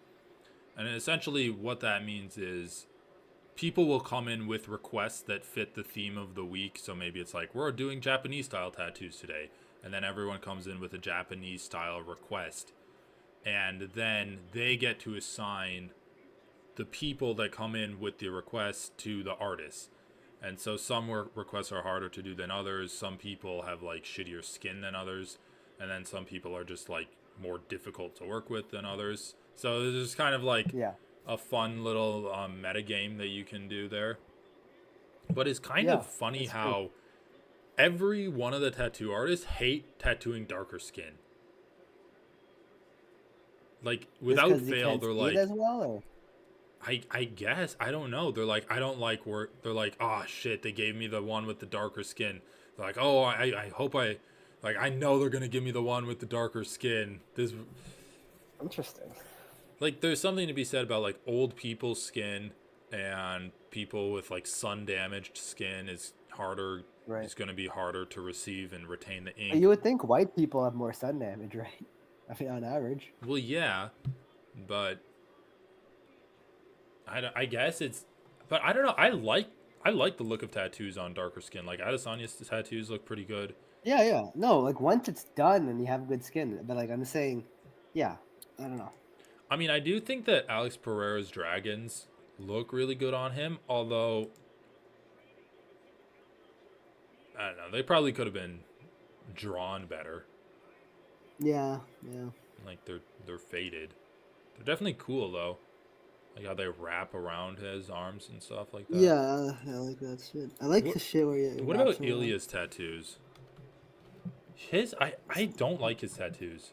And essentially, what that means is people will come in with requests that fit the theme of the week. So maybe it's like, we're doing Japanese style tattoos today. And then everyone comes in with a Japanese style request. And then they get to assign the people that come in with the request to the artists. And so some requests are harder to do than others. Some people have like shittier skin than others. And then some people are just like more difficult to work with than others. So there's kind of like Yeah. a fun little meta game that you can do there. But it's kind Yeah, of funny that's true. how every one of the tattoo artists hate tattooing darker skin. Like Just without because you fail, can't they're see it like, as well, or I guess I don't know. They're like, I don't like work. They're like, oh shit, they gave me the one with the darker skin. They're like, oh, I hope I know they're gonna give me the one with the darker skin. This interesting. like there's something to be said about like old people's skin and people with like sun damaged skin is harder. Right. Is going to be harder to receive and retain the But ink. you would think white people have more sun damage, right? I mean, on average. Well, yeah, but I guess it's, but I don't know. I like the look of tattoos on darker skin. Like Adesanya's tattoos look pretty good. Yeah, yeah. No, like once it's done and you have good skin, but like I'm saying, yeah, I don't know. I mean, I do think that Alex Pereira's dragons look really good on him. Although I don't know, they probably could have been drawn better. Yeah, yeah. Like they're faded. They're definitely cool though. Like how they wrap around his arms and stuff like that. Yeah, I like that shit. I like What the shit where you What wraps about around. Ilia's tattoos? I don't like his tattoos.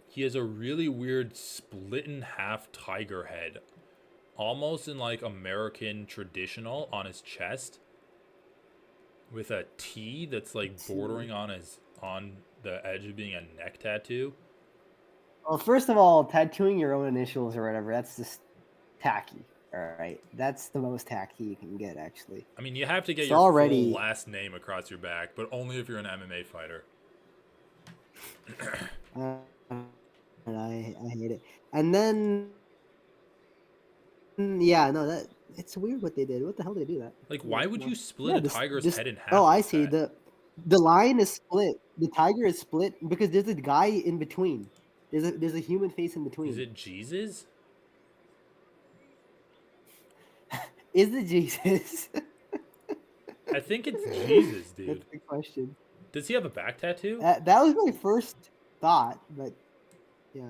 He has a really weird split in half tiger head, almost in like American traditional on his chest, with a T that's like bordering on the edge of being a neck tattoo. Well, first of all, tattooing your own initials or whatever, that's just tacky. All right. That's the most tacky you can get, actually. I mean, you have to get It's your full already. last name across your back, but only if you're an MMA fighter. I hate it. And then, yeah, no, it's weird what they did. What the hell did they do that? Like, why would you split Yeah, a tiger's just head in half oh, I like see. that? The lion is split. The tiger is split because there's a guy in between. There's a human face in Is between. it Jesus? Is it Jesus? I think it's Jesus, dude. That's the question. Does he have a back tattoo? That was my first thought, but yeah,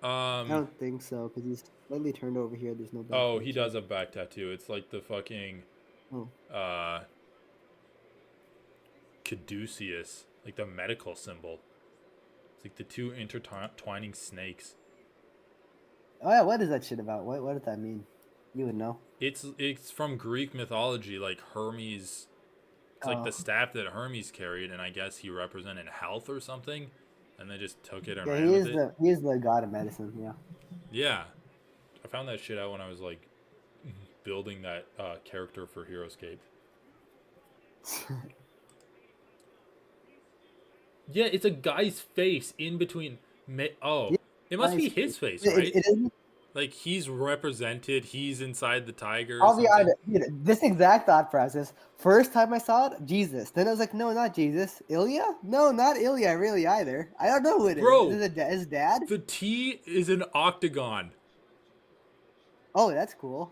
I Um. don't think so because he's slightly turned over here. There's no back. Oh, he does have back tattoo. It's like the fucking Oh. caduceus, like the medical symbol. It's like the two intertwining snakes. Oh yeah, what is that shit about? What does that mean? You would know. It's from Greek mythology, like Hermes. It's like the staff that Hermes carried, and I guess he represented health or something, and they just took it and Yeah, ran with it. he is the god of medicine. Yeah. Yeah, I found that shit out when I was like building that character for HeroScape. Yeah, it's a guy's face in between. Oh, it must be his face, right? Like he's represented. He's inside the tiger. I'll be honest. Dude, this exact thought process. First time I saw it, Jesus. Then I was like, no, not Jesus. Ilia? No, not Ilia really either. I don't know who it is. Bro, is it his dad? The T is an octagon. Oh, that's cool.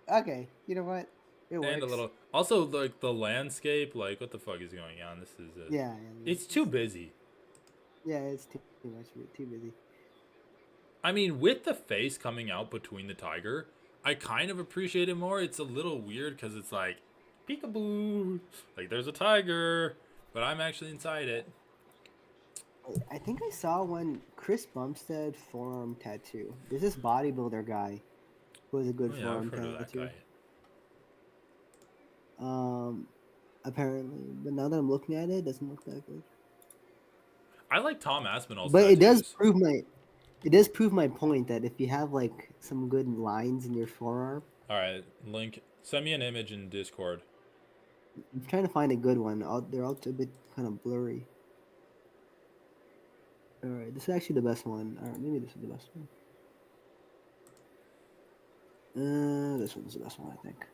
Okay, you know what? It works. And a little. Also, like the landscape. Like, what the fuck is going on? This is. Yeah. It's too busy. Yeah, it's too much. Too busy. I mean, with the face coming out between the tiger, I kind of appreciate it more. It's a little weird because it's like, peekaboo. Like, there's a tiger, but I'm actually inside it. I think I saw one Chris Bumstead forearm tattoo. There's this bodybuilder guy who has a good forearm tattoo. Apparently, but now that I'm looking at it, it doesn't look that good. I like Tom Aspinall's but tattoos. It does prove my point that if you have like some good lines in your forearm. All right, Link, send me an image in Discord. I'm trying to find a good one. They're all a bit kind of blurry. All right, this is actually the best one. All right, maybe this is the best one. This one's the best one, I think.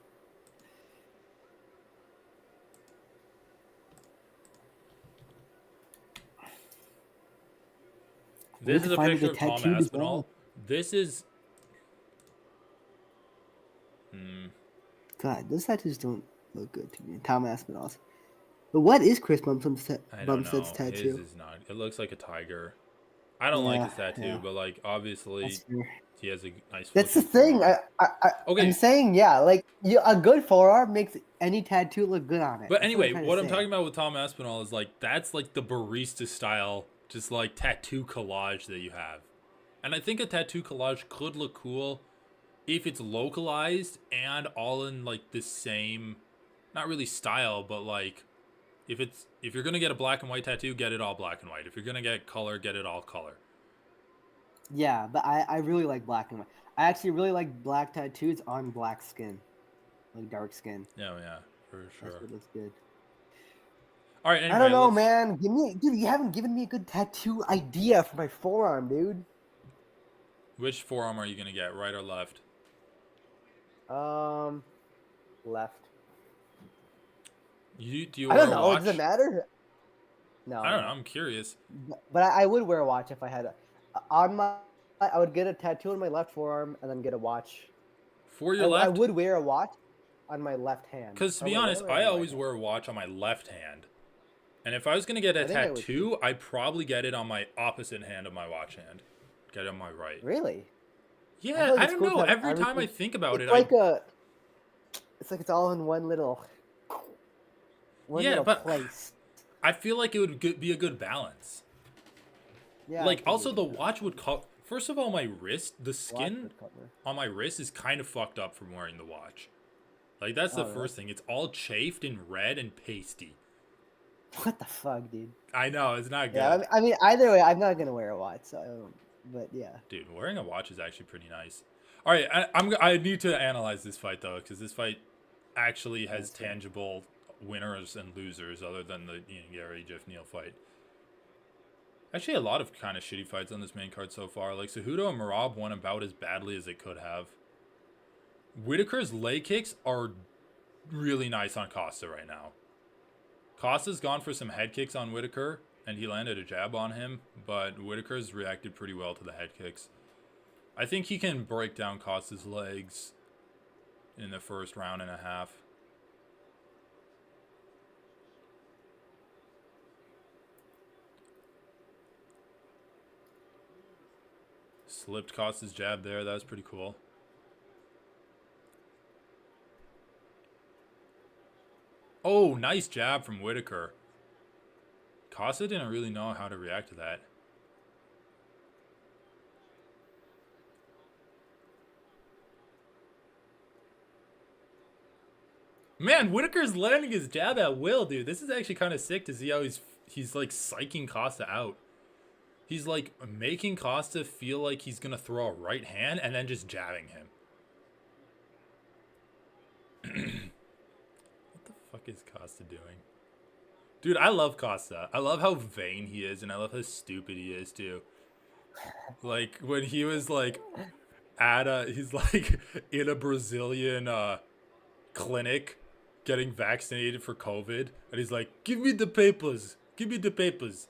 This is a picture of Tom Aspinall. This is. God, those tattoos don't look good to me. Tom Aspinall's. But what is Chris Bumstead's tattoo? His is not. It looks like a tiger. I don't like his tattoo, but like obviously he has a nice. That's the thing. I'm saying like a good forearm makes any tattoo look good on it. But anyway, what I'm talking about with Tom Aspinall is like that's like the barista style, just like tattoo collage that you have, and I think a tattoo collage could look cool if it's localized and all in like the same, not really style, but like If you're gonna get a black and white tattoo, get it all black and white. If you're gonna get color, get it all color. Yeah, but I really like black and white. I actually really like black tattoos on black skin, like dark skin. Yeah, for sure. That's what looks good. All right, anyway, I don't know, man. Dude, you haven't given me a good tattoo idea for my forearm, dude. Which forearm are you gonna get, right or left? Left. Do you I wear don't a know. watch? Does it matter? No. I don't know. I'm curious. But I would wear a watch if I had on my. I would get a tattoo on my left forearm and then get a watch. For your I left? would wear a watch on my left hand. Because to be honest, I always wear a watch on my left hand. And if I was going to get a tattoo, I'd probably get it on my opposite hand of my watch hand. Get it on my right. Really? Yeah, I don't know. Every time I think about it, it's like it's all in one little place. I feel like it would be a good balance. Yeah. Like, also the watch would cover. First of all, my wrist, the skin on my wrist is kind of fucked up from wearing the watch. Like, that's the first thing. It's all chafed and red and pasty. What the fuck, dude? I know, it's not good. Yeah, I mean, either way, I'm not gonna wear a watch, so but yeah. Dude, wearing a watch is actually pretty nice. All right, I need to analyze this fight though, because this fight actually has tangible winners and losers other than the Gary Jeff Neal fight. Actually, a lot of kind of shitty fights on this main card so far. Like, Cejudo and Merab won about as badly as it could have. Whitaker's leg kicks are really nice on Costa right now. Costa's gone for some head kicks on Whitaker, and he landed a jab on him, but Whitaker's reacted pretty well to the head kicks. I think he can break down Costa's legs in the first round and a half. Slipped Costa's jab there. That was pretty cool. Oh, nice jab from Whitaker. Costa didn't really know how to react to that. Man, Whitaker's landing his jab at will, dude. This is actually kind of sick to see how he's like psyching Costa out. He's like making Costa feel like he's gonna throw a right hand and then just jabbing him. What the fuck is Costa doing? Dude, I love Costa. I love how vain he is, and I love how stupid he is too. Like when he was like he's like in a Brazilian clinic getting vaccinated for COVID, and he's like, "Give me the papers. Give me the papers."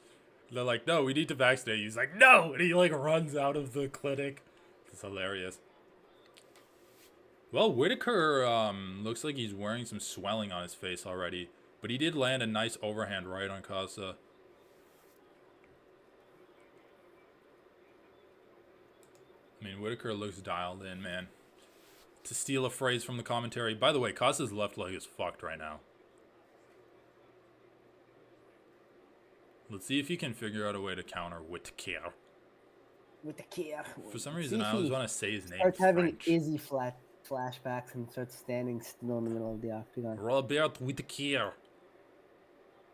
And they're like, "No, we need to vaccinate you." He's like, "No!" And he like runs out of the clinic. It's hilarious. Well, Whitaker looks like he's wearing some swelling on his face already, but he did land a nice overhand right on Costa. I mean, Whitaker looks dialed in, man. To steal a phrase from the commentary, by the way, Costa's left leg is fucked right now. Let's see if he can figure out a way to counter Whitaker. For some reason, I always want to say his name. Starts having easy flashbacks and starts standing still in the middle of the octagon. Robert Whitaker.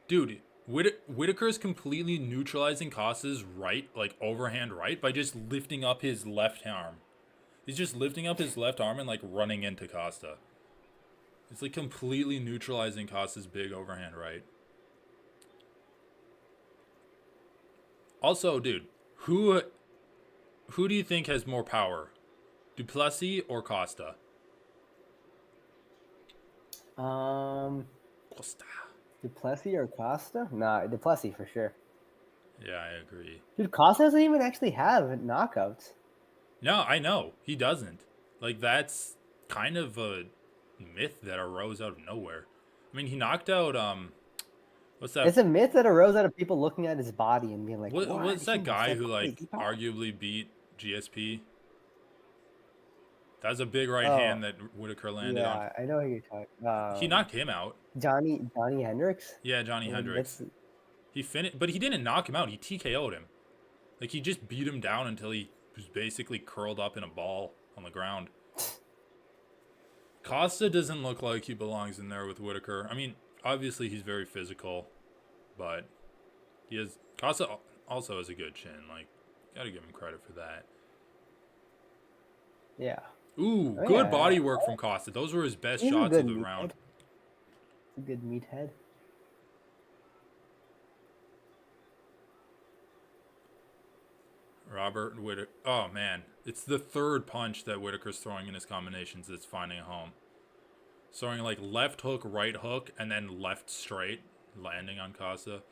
Dude, Whitaker's completely neutralizing Costa's right, like overhand right, by just lifting up his left arm. He's just lifting up his left arm and like running into Costa. It's like completely neutralizing Costa's big overhand right. Also, dude, who do you think has more power? Duplessis or Costa? Costa. Duplessis or Costa? Nah, Duplessis for sure. Yeah, I agree. Dude, Costa doesn't even actually have knockouts. No, I know. He doesn't. Like, that's kind of a myth that arose out of nowhere. I mean, he knocked out, what's that? It's a myth that arose out of people looking at his body and being like, what's that guy who, like, arguably beat GSP? That was a big right hand that Whitaker landed on. Yeah, I know who you're talking. He knocked him out. Johnny Hendricks? Yeah, Johnny Hendricks. He finished, but he didn't knock him out. He TKO'd him. Like, he just beat him down until he was basically curled up in a ball on the ground. Costa doesn't look like he belongs in there with Whitaker. I mean, obviously he's very physical. but Costa also has a good chin. Like, gotta give him credit for that. Yeah. Ooh, Oh, good yeah. body work from Costa. Those were his best He's a shots good of the meathead. round. A good meathead. Robert Whittaker. Oh, man. It's the third punch that Whittaker's throwing in his combinations that's finding a home. Throwing like left hook, right hook, and then left straight, landing on Costa.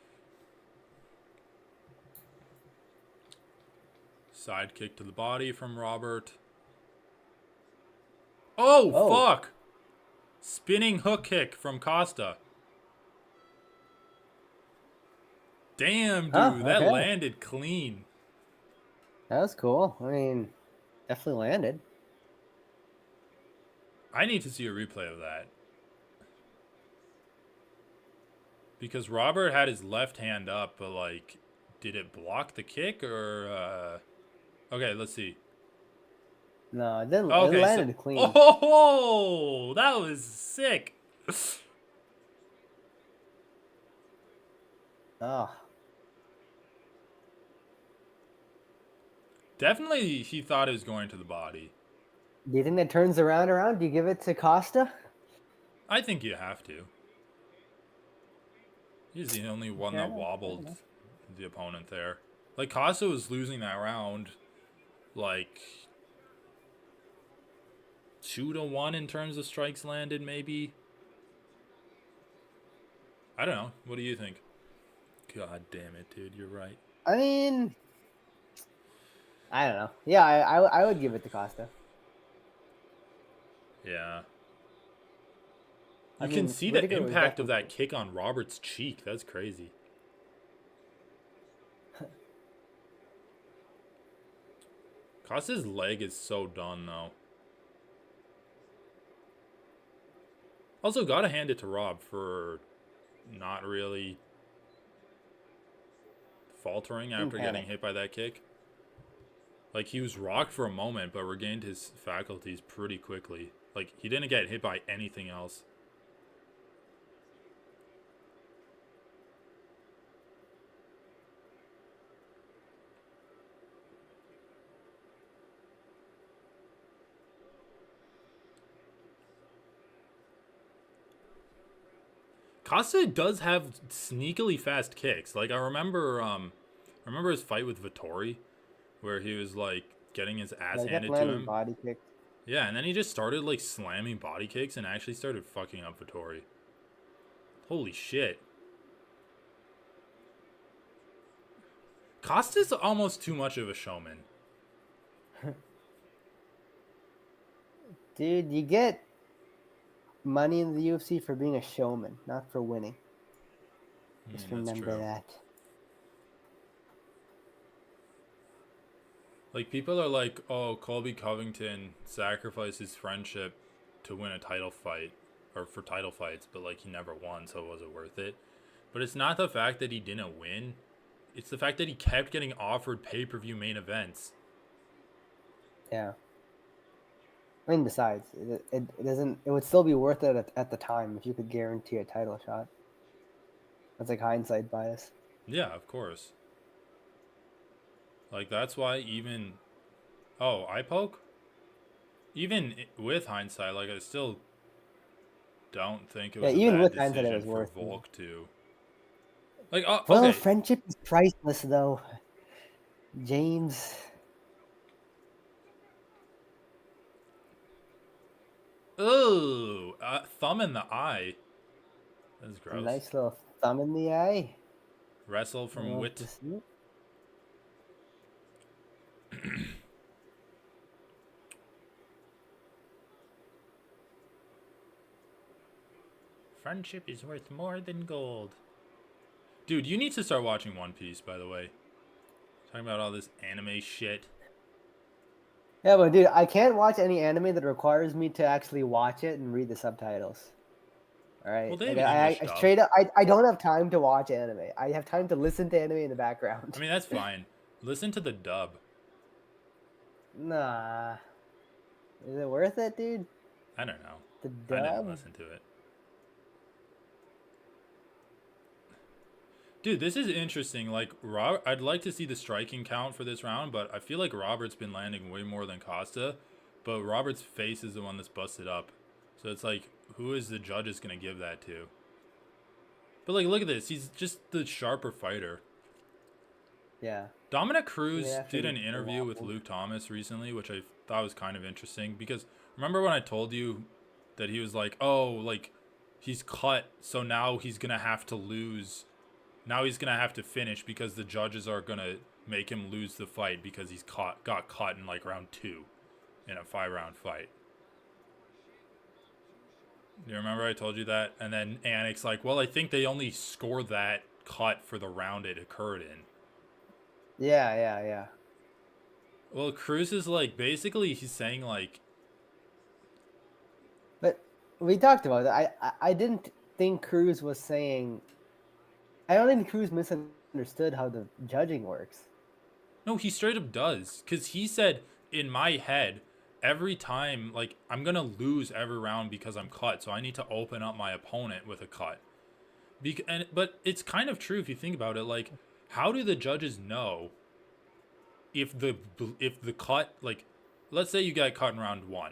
Side kick to the body from Robert. Oh, fuck! Spinning hook kick from Costa. Damn, dude. That Okay. landed clean. That was cool. I mean, definitely landed. I need to see a replay of that. Because Robert had his left hand up, but like, did it block the kick or okay, let's see. No, it didn't. It Okay, landed so clean. oh, that was sick. Oh. Definitely he thought it was going to the body. Do you think that turns around? Do you give it to Costa? I think you have to. He's the only one Fair that enough, wobbled the opponent there. Like, Costa was losing that round, like, 2-1 in terms of strikes landed, maybe. I don't know. What do you think? God damn it, dude. You're right. I mean, I don't know. Yeah, I would give it to Costa. Yeah. I You mean, can see the Whittaker was impact of that definitely- kick on Robert's cheek. That's crazy. Costa's leg is so done, though. Also, gotta hand it to Rob for not really faltering after getting hit by that kick. Like, he was rocked for a moment, but regained his faculties pretty quickly. Like, he didn't get hit by anything else. Costa does have sneakily fast kicks. Like, I remember his fight with Vittori, where he was like getting his ass Like, handed to landing him. body kick. Yeah, and then he just started like slamming body kicks and actually started fucking up Vittori. Holy shit. Costa's almost too much of a showman. Dude, you get money in the UFC for being a showman, not for winning. Just remember that. Like, people are like, oh, Colby Covington sacrificed his friendship to win a title fight, or for title fights, but like he never won, so it wasn't worth it. But it's not the fact that he didn't win. It's the fact that he kept getting offered pay-per-view main events. Yeah. I mean, besides, it doesn't. It would still be worth it at the time if you could guarantee a title shot. That's like hindsight bias. Yeah, of course. Like, that's why even... Oh, eye poke? Even with hindsight, like, I still don't think it was a even bad with hindsight, it decision was for worth it. Volk to... Like, oh, Well, okay. friendship is priceless, though. James. Ooh, thumb in the eye. That's A gross. nice little thumb in the eye. Wrestle from Wit. Friendship is worth more than gold. Dude, you need to start watching One Piece, by the way. Talking about all this anime shit. Yeah, but dude, I can't watch any anime that requires me to actually watch it and read the subtitles. All right. Well, they Like, have English I dub. straight up, I don't have time to watch anime. I have time to listen to anime in the background. I mean, that's fine. Listen to the dub. Nah. Is it worth it, dude? I don't know. The I didn't dub? listen to it. Dude, this is interesting. Like, I'd like to see the striking count for this round, but I feel like Robert's been landing way more than Costa. But Robert's face is the one that's busted up. So it's like, who is the judges going to give that to? But, like, look at this. He's just the sharper fighter. Yeah. Dominic Cruz actually did an interview with Luke Thomas recently, which I thought was kind of interesting. Because remember when I told you that he was like, oh, like, he's cut, so now he's going to have to lose. Now he's going to have to finish because the judges are going to make him lose the fight because he's got caught in, like, round 2 in a 5-round fight. Do you remember I told you that? And then Anik's like, well, I think they only score that cut for the round it occurred in. Yeah. Well, Cruz is like, basically he's saying like... But we talked about that. I didn't think Cruz was saying... I don't think Cruz misunderstood how the judging works. No, he straight up does. Because he said, in my head, every time, like, I'm going to lose every round because I'm cut. So I need to open up my opponent with a cut. But it's kind of true if you think about it. Like, how do the judges know if the cut, like, let's say you get cut in round 1.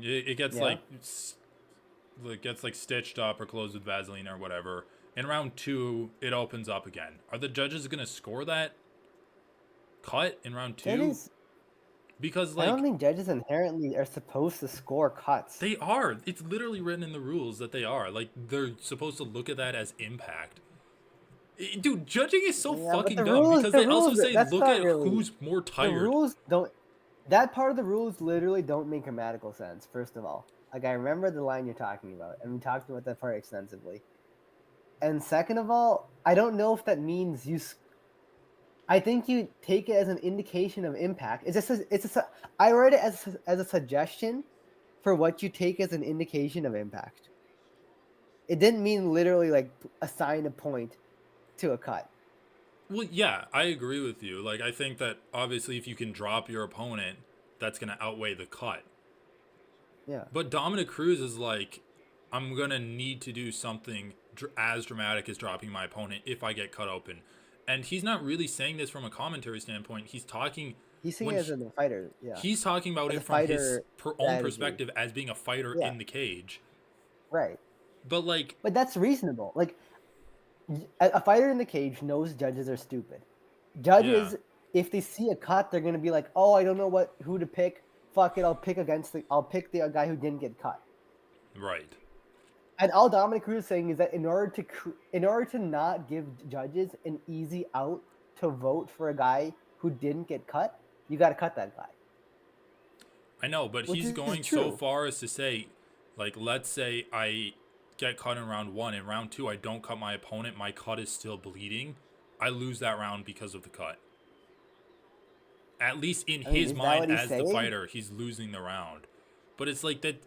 It gets, it gets, like, stitched up or closed with Vaseline or whatever. In round 2, it opens up again. Are the judges going to score that cut in round 2? Because, like, I don't think judges inherently are supposed to score cuts. They are. It's literally written in the rules that they are. Like, they're supposed to look at that as impact. Dude, judging is so fucking dumb because they also say look at who's more tired. The rules don't... That part of the rules literally don't make grammatical sense, first of all. Like, I remember the line you're talking about, and we talked about that part extensively. And second of all, I don't know if that means you... I think you take it as an indication of impact. I read it as a suggestion for what you take as an indication of impact. It didn't mean literally, like, assign a point to a cut. Well, yeah, I agree with you. Like, I think that obviously if you can drop your opponent, that's going to outweigh the cut. Yeah. But Dominic Cruz is like, I'm going to need to do something as dramatic as dropping my opponent if I get cut open. And he's not really saying this from a commentary standpoint. He's saying it as a fighter, yeah. He's talking about it from his own perspective as being a fighter in the cage. Right. But, like... But that's reasonable. Like, a fighter in the cage knows judges are stupid. Judges, if they see a cut, they're going to be like, oh, I don't know who to pick. Fuck it, I'll pick the guy who didn't get cut. Right. And all Dominic Cruz is saying is that in order to not give judges an easy out to vote for a guy who didn't get cut, you got to cut that guy. I know, but he's going so far as to say, like, let's say I get cut in round 1. In round 2, I don't cut my opponent. My cut is still bleeding. I lose that round because of the cut. At least in his mind as the fighter, he's losing the round. But it's like that.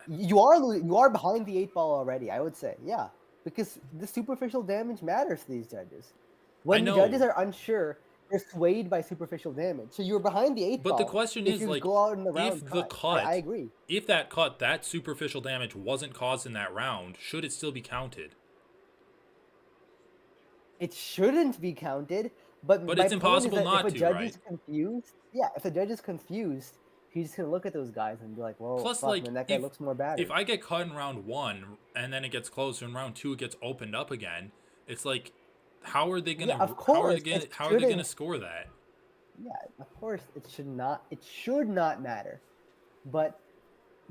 You are behind the 8 ball already, I would say. Yeah. Because the superficial damage matters to these judges. When the judges are unsure, they're swayed by superficial damage. So you're behind the 8 ball. But the question is, like, I agree. If that superficial damage wasn't caused in that round, should it still be counted? It shouldn't be counted, but it's impossible not to, right? If the judge is confused, he's just gonna look at those guys and be like, "Whoa, plus, fuck, man, that guy looks more bad." If I get cut in round 1 and then it gets closer in round 2, it gets opened up again. It's like, how are they gonna? How are they gonna score that? Yeah, of course it should not. It should not matter. But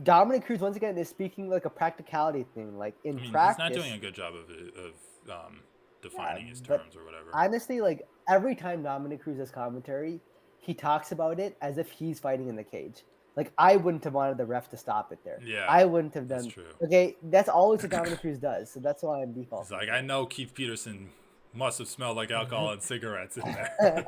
Dominic Cruz once again is speaking like a practicality thing. Like practice, he's not doing a good job of defining his terms or whatever. Honestly, like every time Dominic Cruz has commentary, he talks about it as if he's fighting in the cage. Like, I wouldn't have wanted the ref to stop it there. Yeah, I wouldn't have done. That's true. Okay, that's always what Dominic Cruz does, so that's why I'm defaulting. It's like, I know Keith Peterson must have smelled like alcohol and cigarettes in there.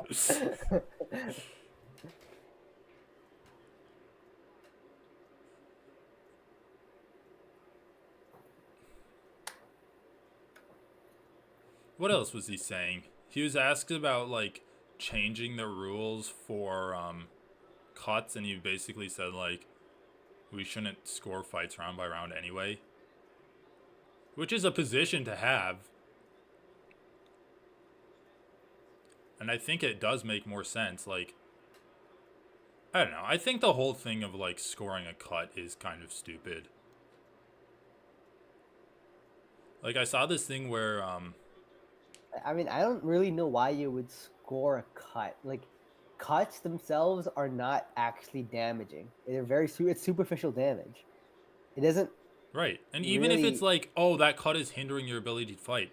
What else was he saying? He was asked about, like, changing the rules for cuts, and he basically said, like, we shouldn't score fights round by round anyway. Which is a position to have. And I think it does make more sense. Like, I don't know. I think the whole thing of, like, scoring a cut is kind of stupid. Like, I saw this thing where, I mean, I don't really know why you would score a cut. Like, cuts themselves are not actually damaging. They're it's superficial damage. It doesn't right. And even if it's really. like, oh, that cut is hindering your ability to fight,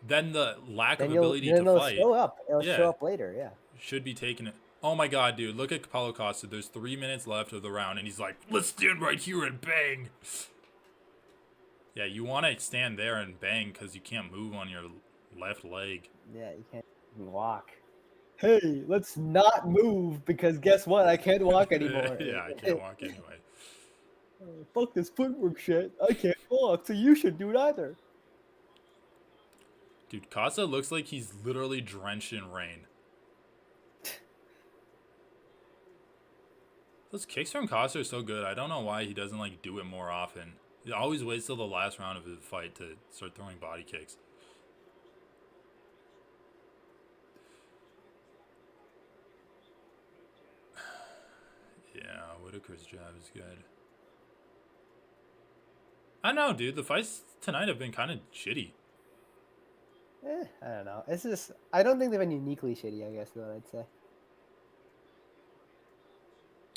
then the lack of Then ability to it'll fight, show up. It'll show yeah, up later. Yeah. should be taken. Oh my god, dude, look at Paulo Costa. There's 3 minutes left of the round, and he's like, let's stand right here and bang. Yeah, you want to stand there and bang because you can't move on your left leg. Yeah, you can't even walk. Hey, let's not move because guess what? I can't walk anymore. Yeah, I can't walk anyway. Fuck this footwork shit. I can't walk, so you should do it either. Dude, Costa looks like he's literally drenched in rain. Those kicks from Costa are so good. I don't know why he doesn't like do it more often. He always waits till the last round of the fight to start throwing body kicks. Yeah, Whitaker's jab is good. I know, dude. The fights tonight have been kind of shitty. I don't know. It's just I don't think they've been uniquely shitty. I guess is what I'd say.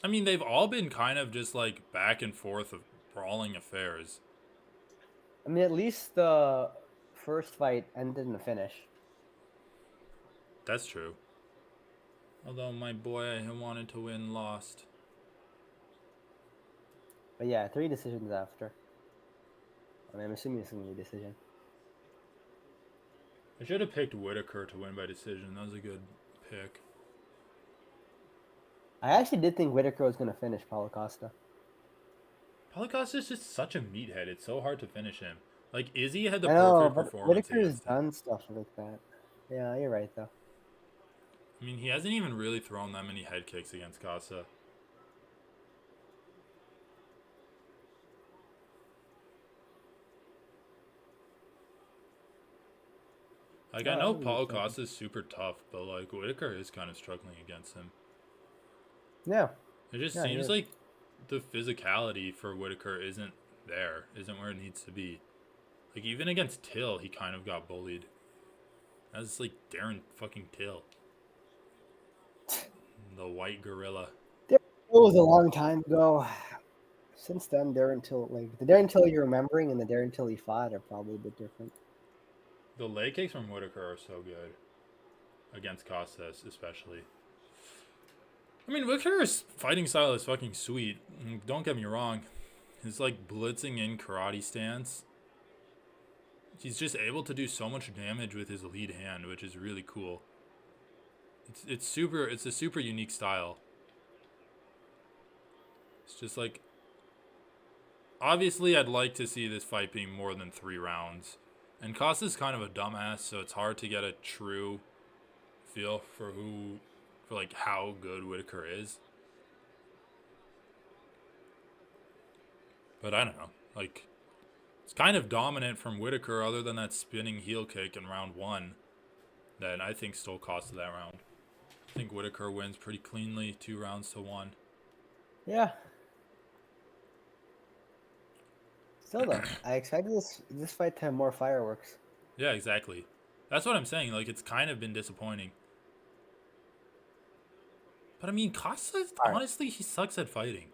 I mean, they've all been kind of just like back and forth of brawling affairs. I mean, at least the first fight ended in a finish. That's true. Although my boy who wanted to win lost. But yeah, 3 decisions after. I mean, I'm assuming it's gonna be a decision. I should have picked Whitaker to win by decision. That was a good pick. I actually did think Whitaker was gonna finish Paulo Costa. Paulo Costa is just such a meathead. It's so hard to finish him. Like, Izzy had the I know, perfect but performance Whitaker's against him. done stuff like that. Yeah, you're right though. I mean, he hasn't even really thrown that many head kicks against Costa. Like, I know Paulo Costa is super tough, but, like, Whitaker is kind of struggling against him. Yeah. It just seems like the physicality for Whitaker isn't there, isn't where it needs to be. Like, even against Till, he kind of got bullied. That's like Darren fucking Till. The white gorilla. It was a long time ago. Since then, Darren Till, like the Darren Till you're remembering and the Darren Till he fought are probably a bit different. The leg kicks from Whitaker are so good. Against Costas, especially. I mean, Whitaker's fighting style is fucking sweet. Don't get me wrong. His, like, blitzing in karate stance. He's just able to do so much damage with his lead hand, which is really cool. It's a super unique style. It's just like, obviously I'd like to see this fight being more than 3 rounds. And Costa's kind of a dumbass, so it's hard to get a true feel for like how good Whitaker is. But I don't know. Like, it's kind of dominant from Whitaker other than that spinning heel kick in round 1 that I think stole Costa that round. I think Whitaker wins pretty cleanly, 2 rounds to 1. Yeah. Still though, I expected this fight to have more fireworks. Yeah, exactly. That's what I'm saying. Like, it's kind of been disappointing. But I mean, Costa, honestly, he sucks at fighting.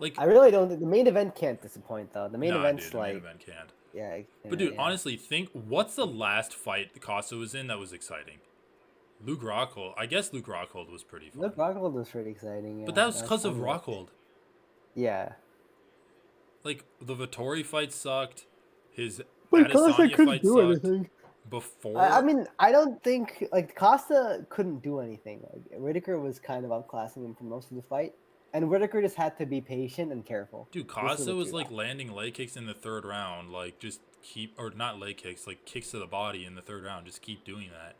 Like, I really don't think the main event can't disappoint though. The main event's dude, the main event can't. Yeah. But dude, honestly, think what's the last fight Costa was in that was exciting? Luke Rockhold. I guess Luke Rockhold was pretty fun. Luke Rockhold was pretty exciting. Yeah. But that was because of Rockhold. Yeah. Like, the Vittori fight sucked. His Adesanya fight sucked. Anything. Before, I mean, I don't think like Costa couldn't do anything. Like Whitaker was kind of outclassing him for most of the fight, and Whitaker just had to be patient and careful. Dude, Costa was like landing leg kicks in the 3rd round. Like, just keep, or not leg kicks, like kicks to the body in the 3rd round. Just keep doing that.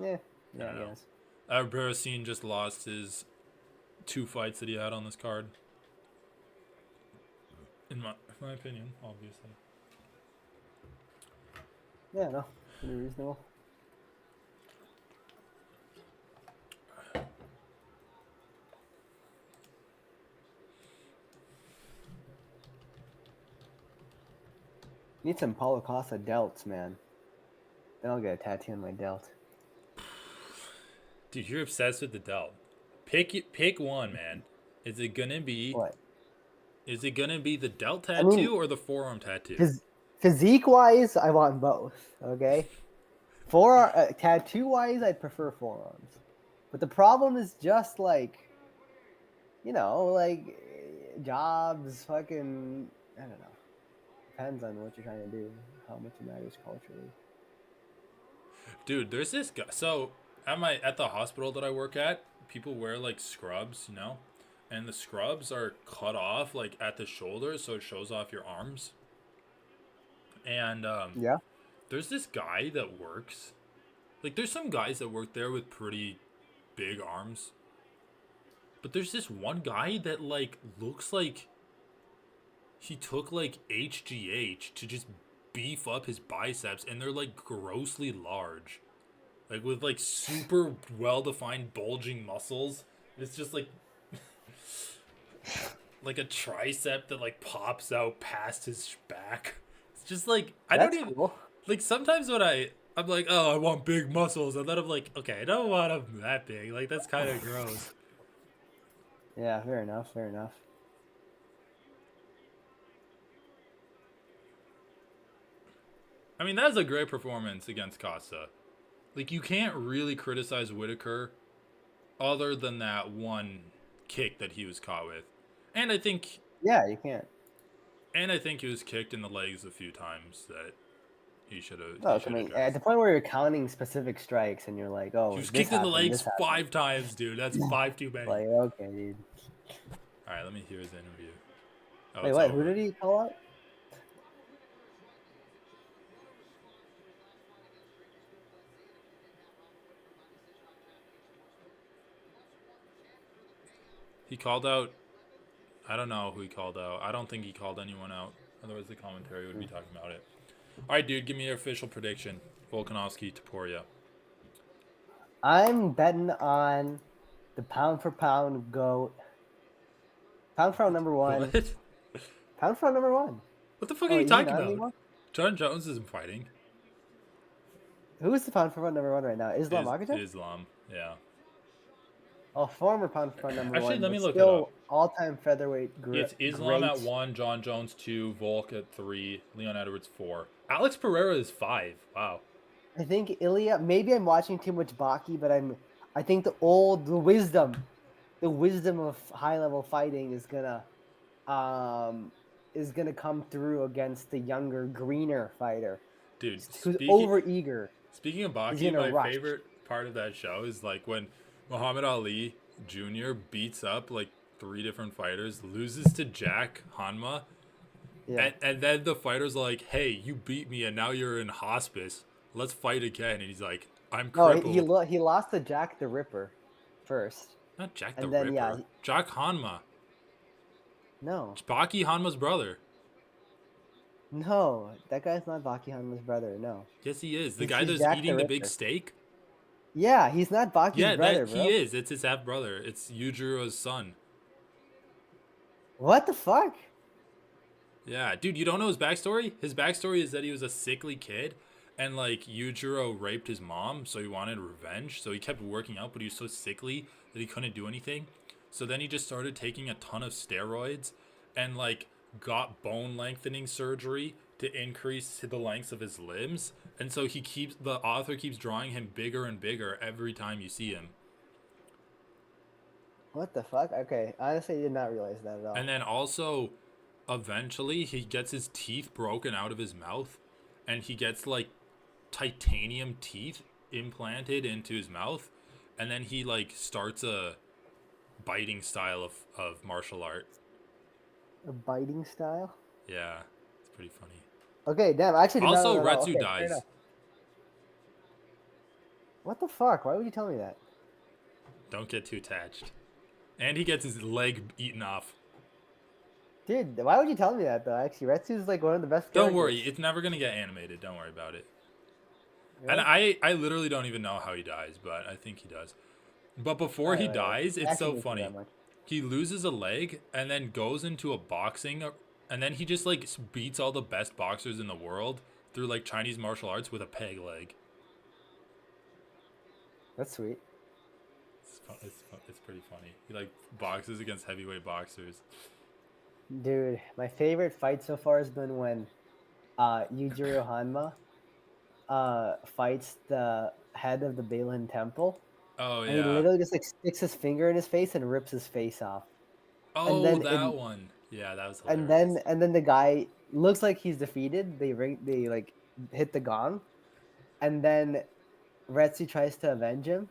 Yeah, I guess. Barricine just lost his 2 fights that he had on this card. In my opinion, obviously. Yeah, no, pretty reasonable. Need some Paulo Costa delts, man. Then I'll get a tattoo on my delt. Dude, you're obsessed with the delt. Pick one, man. Is it gonna be What? is it gonna be the delt I mean, tattoo or the forearm tattoo? physique wise, I want both. Okay. Tattoo wise, I'd prefer forearms. But the problem is just like, jobs, fucking, I don't know. Depends on what you're trying to do, how much it matters culturally. Dude, there's this guy. So at the hospital that I work at, people wear like scrubs, and the scrubs are cut off like at the shoulder, so it shows off your arms. And Yeah. there's this guy that works. Like, there's some guys that work there with pretty big arms. But there's this one guy that like looks like he took like HGH to just beef up his biceps, and they're like grossly large, like with like super well defined bulging muscles. It's just like like a tricep that like pops out past his back. It's just like I That's don't even cool. like sometimes when I'm like, oh, I want big muscles, and then I'm like, okay, I don't want them that big. Like, that's kind of gross. Yeah, fair enough, fair enough. I mean, that was a great performance against Costa. Like, you can't really criticize Whitaker other than that one kick that he was caught with. And I think Yeah, you can't. he was kicked in the legs a few times that he should have. Look, I mean, at the point where you're counting specific strikes and you're like, oh, He was this kicked in the happened, legs this happened. 5 times, dude. That's 5 too many. Like, okay, dude. All right, let me hear his interview. Oh, Wait, it's what? over. Who did he call out? He called out. I don't know who he called out. I don't think he called anyone out. Otherwise, the commentary would be talking about it. All right, dude. Give me your official prediction. Volkanovski, Topuria. I'm betting on the pound for pound GOAT. Pound for pound number one. What? Pound for pound number one. What the fuck Oh, are you you talking not about? anymore? John Jones isn't fighting. Who is the pound for pound number one right now? Islam Makhachev? Islam, yeah. Oh, former pound for pound number one. Actually, let me but look it still up. all-time featherweight great. It's Islam at 1, John Jones 2, Volk at 3, Leon Edwards 4. Alex Pereira is 5. Wow. I think Ilia. Maybe I'm watching too much Baki, but I think the wisdom of high-level fighting is gonna come through against the younger, greener fighter. Dude, Who's over-eager. Speaking of Baki, my favorite part of that show is like when Muhammad Ali Jr. beats up like 3 different fighters, loses to Jack Hanma, Yeah. and then the fighter's like, hey, you beat me and now you're in hospice. Let's fight again. And he's like, I'm crippled. No, he lost to Jack the Ripper first. Not Jack the And then, Ripper. yeah, Jack Hanma. No. Baki Hanma's brother. No, that guy's not Baki Hanma's brother. No. Yes, he is. The He's guy that's Jack eating the the big Ripper. steak. Yeah, he's not Baki's brother, bro. He is. It's his half brother. It's Yujiro's son. What the fuck? Yeah, dude, you don't know his backstory? His backstory is that he was a sickly kid, and like Yujiro raped his mom, so he wanted revenge. So he kept working out, but he was so sickly that he couldn't do anything. So then he just started taking a ton of steroids, and like got bone lengthening surgery to increase the lengths of his limbs. And so the author keeps drawing him bigger and bigger every time you see him. What the fuck? Okay, honestly, I did not realize that at all. And then also, eventually, he gets his teeth broken out of his mouth, and he gets like titanium teeth implanted into his mouth, and then he like starts a biting style of martial art. A biting style? Yeah, it's pretty funny. Okay, damn. I actually did not Also, know that. Retsu Okay, dies. What the fuck? Why would you tell me that? Don't get too attached. And he gets his leg eaten off. Dude, why would you tell me that though? Actually, Retsu's like one of the best Don't characters. worry, it's never gonna get animated. Don't worry about it. Really? And I literally don't even know how he dies, but I think he does. But before he dies, it's so funny. He loses a leg and then goes into a boxing And then he just like beats all the best boxers in the world through like Chinese martial arts with a peg leg. That's sweet. It's pretty funny. He like boxes against heavyweight boxers. Dude, my favorite fight so far has been when Yujiro Hanma fights the head of the Balin Temple, Oh and he yeah. literally just like sticks his finger in his face and rips his face off. And Oh, then that one. Yeah, that was and hilarious. then and then the guy looks like he's defeated. They like hit the gong, and then Retsu tries to avenge him,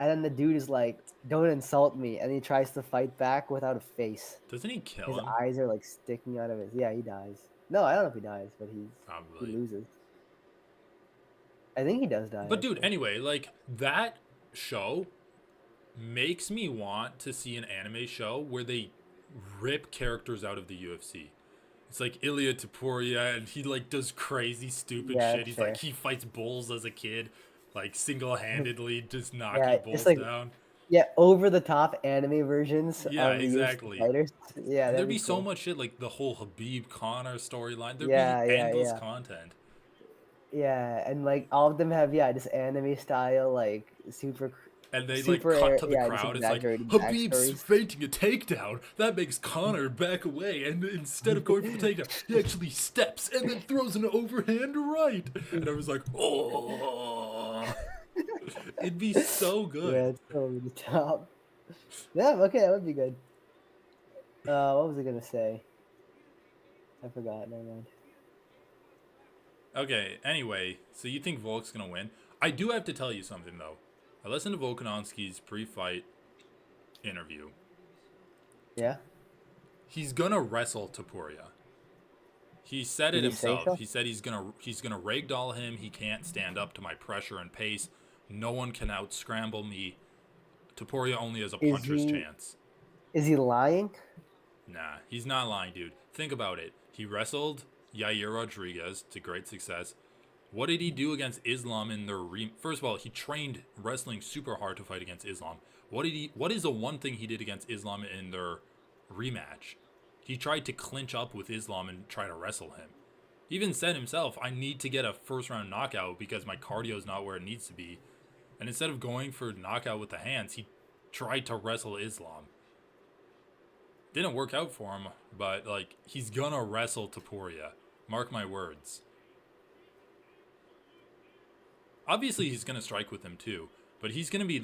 and then the dude is like, "Don't insult me," and he tries to fight back without a face. Doesn't he kill His him? eyes are like sticking out of his. Yeah, he dies. No, I don't know if he dies, but he Probably. loses. I think he does die But dude, actually. anyway, like that show makes me want to see an anime show where they rip characters out of the UFC. It's like Ilia Topuria, and he like does crazy stupid Yeah, shit. that's He's like fair. he fights bulls as a kid, like single-handedly just Yeah, knocking just bulls like down. yeah, over the top anime versions Yeah, of the UFC exactly. fighters. Yeah, And that'd there'd be be so cool. much shit like the whole Habib Connor storyline. There'd be Yeah, yeah, endless yeah. content. Yeah, and like all of them have just anime style like And they like super cut to the just crowd. It's like exaggerated Habib's backstories. feinting a takedown. That makes Connor back away, and instead of going for the takedown, he actually steps and then throws an overhand right. And I was like, oh, it'd be so good. Yeah, it's over the top. Yeah, okay, that would be good. What was I gonna say? I forgot. Never mind. Okay, anyway, so you think Volk's gonna win? I do have to tell you something though. I listened to Volkanovski's pre-fight interview. Yeah, He's gonna wrestle Topuria. He said it did he say himself. so? He said he's gonna ragdoll him. He can't stand up to my pressure and pace. No one can out scramble me. Topuria only has a Is puncher's he chance. is he lying? Nah, he's not lying, dude. Think about it. He wrestled Yair Rodriguez to great success. What did he do against Islam in their First of all, he trained wrestling super hard to fight against Islam. What is the one thing he did against Islam in their rematch? He tried to clinch up with Islam and try to wrestle him. He even said himself, I need to get a first round knockout because my cardio is not where it needs to be. And instead of going for knockout with the hands, he tried to wrestle Islam. Didn't work out for him, but like he's gonna wrestle Topuria. Mark my words. Obviously he's gonna strike with him too, but he's gonna be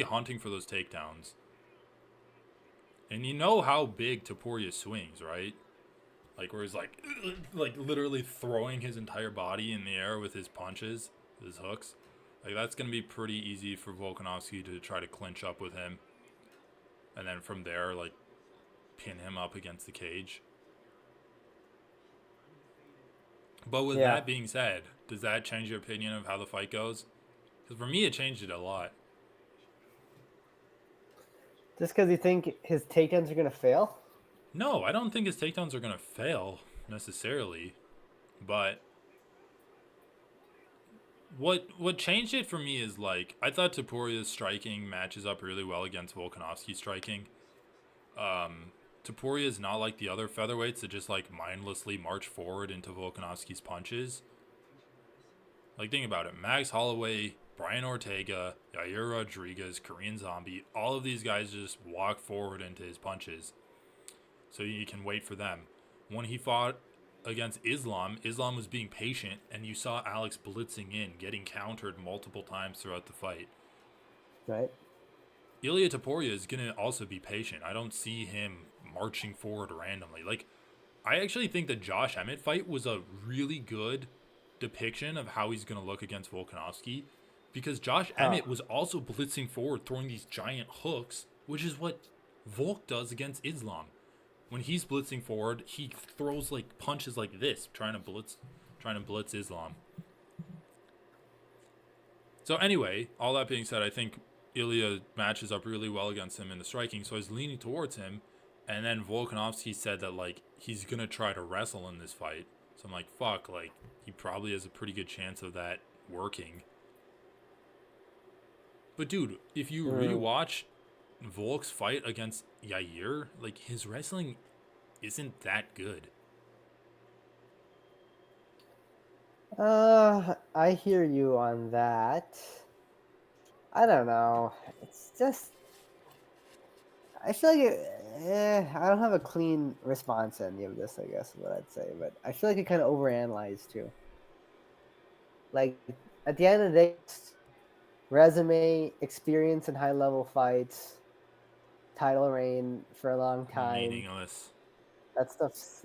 hunting for those takedowns. And you know how big Topuria swings, right? Like where he's like literally throwing his entire body in the air with his punches, his hooks. Like that's gonna be pretty easy for Volkanovski to try to clinch up with him. And then from there, like pin him up against the cage. But with Yeah, that being said, does that change your opinion of how the fight goes? Because for me, it changed it a lot. just because you think his takedowns are gonna fail. No, I don't think his takedowns are going to fail necessarily. But what changed it for me is like, I thought Topuria's striking matches up really well against Volkanovski's striking. Topuria is not like the other featherweights that just like mindlessly march forward into Volkanovski's punches. Like think about it, Max Holloway, Brian Ortega, Yair Rodriguez, Korean Zombie, all of these guys just walk forward into his punches. So you can wait for them. When he fought against Islam, Islam was being patient, and you saw Alex blitzing in, getting countered multiple times throughout the fight. Right. Ilia Topuria is going to also be patient. I don't see him marching forward randomly. Like, I actually think the Josh Emmett fight was a really good depiction of how he's going to look against Volkanovski, because Josh Huh. Emmett was also blitzing forward, throwing these giant hooks, which is what Volk does against Islam. When he's blitzing forward, he throws like punches like this, trying to blitz Islam. So anyway, all that being said, I think Ilia matches up really well against him in the striking, so I was leaning towards him. And then Volkanovski said that like he's gonna try to wrestle in this fight. So I'm like, fuck, like he probably has a pretty good chance of that working. But dude, if you Mm. rewatch Volk's fight against Yair, like his wrestling isn't that good. I hear you on that. I don't know. It's just I feel like I don't have a clean response to any of this. I guess is what I'd say, but I feel like it kind of overanalyzed too. Like at the end of the day, it's resume, experience in high level fights, title reign for a long time. Meaningless. That stuff's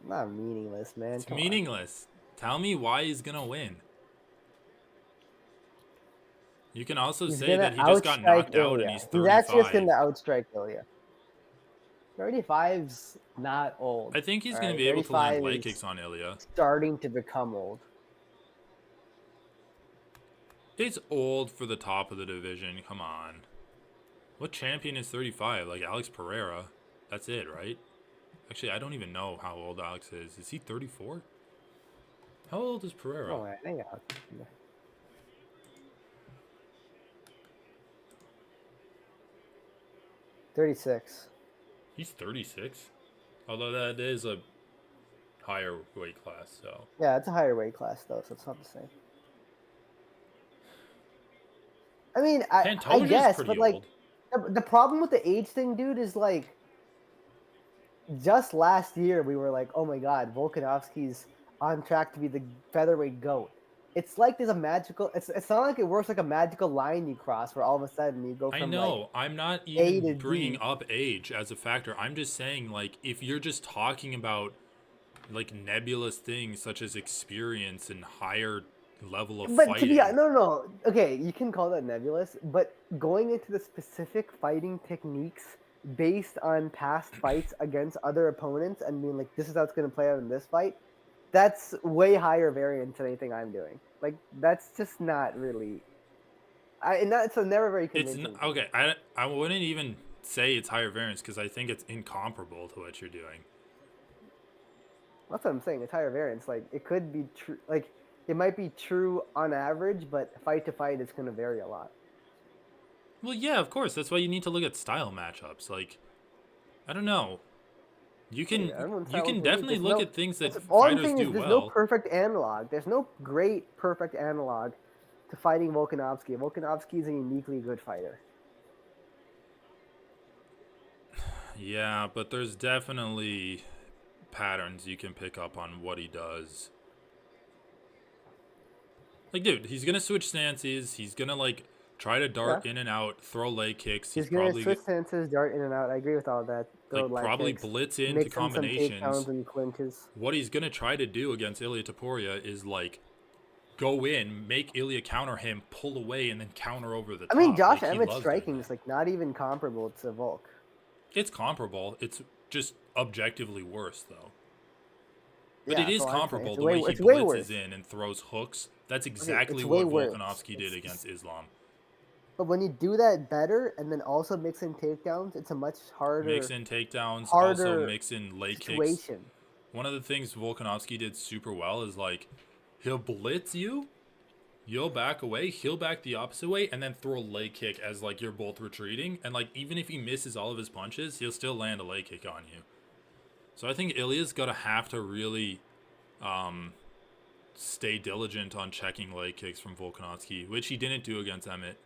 not meaningless, man. It's Come on. meaningless. Tell me why he's gonna win. You can also He's say gonna that he just got outstrike knocked out and Ilya. he's He's actually just 35. gonna outstrike Ilya. 35's not old. I think he's All gonna right, be able to land 35 leg is kicks on Ilia. starting to become old. He's old for the top of the division. Come on. What champion is 35? Like Alex Pereira. That's it, right? Actually, I don't even know how old Alex is. Is he 34? How old is Pereira? Oh, I think 36. He's 36. Although that is a higher weight class, so. Yeah, it's a higher weight class though, so it's not the same. I mean, I Pantoja's guess, pretty but like old. the problem with the age thing, dude, is like just last year we were like, oh my god, Volkanovski's on track to be the featherweight GOAT. It's like there's a magical. It's not like it works like a magical line you cross where all of a sudden you go I from like know. I'm not A even to bringing D. up age as a factor. I'm just saying, like, if you're just talking about, like, nebulous things such as experience and higher level of But to be fighting. no, okay, you can call that nebulous, but going into the specific fighting techniques based on past fights against other opponents and being like, this is how it's going to play out in this fight, that's way higher variance than anything I'm doing. Like, that's just not really. And that's never very It's convincing. okay. I wouldn't even say it's higher variance because I think it's incomparable to what you're doing. That's what I'm saying. It's higher variance. Like, it could be true. Like, it might be true on average, but fight to fight, it's going to vary a lot. Well, yeah, of course. That's why you need to look at style matchups. Like, I don't know. You can you can definitely look at things that All I'm fighters saying is do there's no well. perfect analog. There's no great perfect analog to fighting Volkanovski. Volkanovski is a uniquely good fighter. Yeah, but there's definitely patterns you can pick up on what he does. Like, dude, he's gonna switch stances. He's gonna like try to dart in and out, throw leg kicks. He's Probably gonna switch stances, dart in and out. I agree with all that. Throw like leg probably kicks, blitz into mix in some combinations. takedowns and clinches. What he's gonna try to do against Ilia Topuria is like go in, make Ilia counter him, pull away, and then counter over the top. I mean, Josh like, Emmett's striking is like not even comparable to Volk. It's comparable. It's just objectively worse, though. But Yeah, it is so comparable the way, way he it's way blitzes worse. in and throws hooks. That's exactly it's what way worse. Volkanovski did against Islam. But when you do that better and then also mix in takedowns, it's a much harder. Mix in takedowns, also mix in leg situation. kicks. One of the things Volkanovski did super well is like he'll blitz you, you'll back away, he'll back the opposite way, and then throw a leg kick as like you're both retreating. And like even if he misses all of his punches, he'll still land a leg kick on you. So I think Ilia's gotta have to really stay diligent on checking leg kicks from Volkanovski, which he didn't do against Emmett.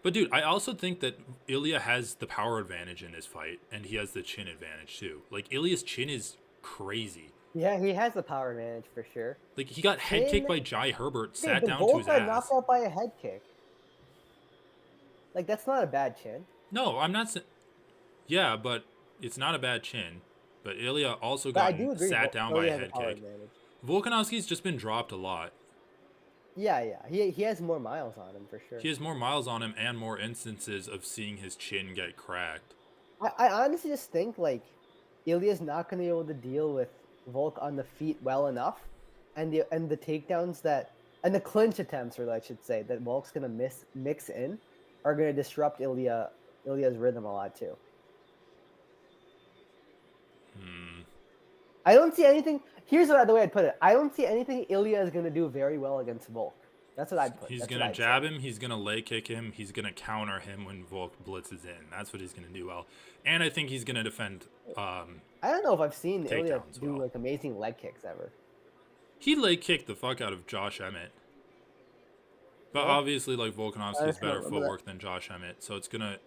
But dude, I also think that Ilia has the power advantage in this fight, and he has the chin advantage too. Like Ilia's chin is crazy. Yeah, he has the power advantage for sure. Like he got head kicked by Jai Herbert, sat down to his got ass. knocked out by a head kick. Like that's not a bad chin. No, I'm not. Yeah, but it's not a bad chin. But Ilia also got sat down by a head kick. Volkanovski's just been dropped a lot. Yeah. He has more miles on him for sure. He has more miles on him and more instances of seeing his chin get cracked. I honestly just think like Ilia's not going to be able to deal with Volk on the feet well enough, and the takedowns and the clinch attempts, or I should say, that Volk's going to mix in, are going to disrupt Ilia's rhythm a lot too. I don't see anything. Here's the way I'd put it. I don't see anything Ilia is going to do very well against Volk. That's what I'd put. He's That's going what to I'd jab say. him. He's going to leg kick him. He's going to counter him when Volk blitzes in. That's what he's going to do well. And I think he's going to defend I don't know if I've seen Ilya takedowns do well. like amazing leg kicks ever. He leg kicked the fuck out of Josh Emmett. But Yeah? obviously, like, I Volkanovski has honestly better don't remember that. footwork than Josh Emmett. So it's going to I think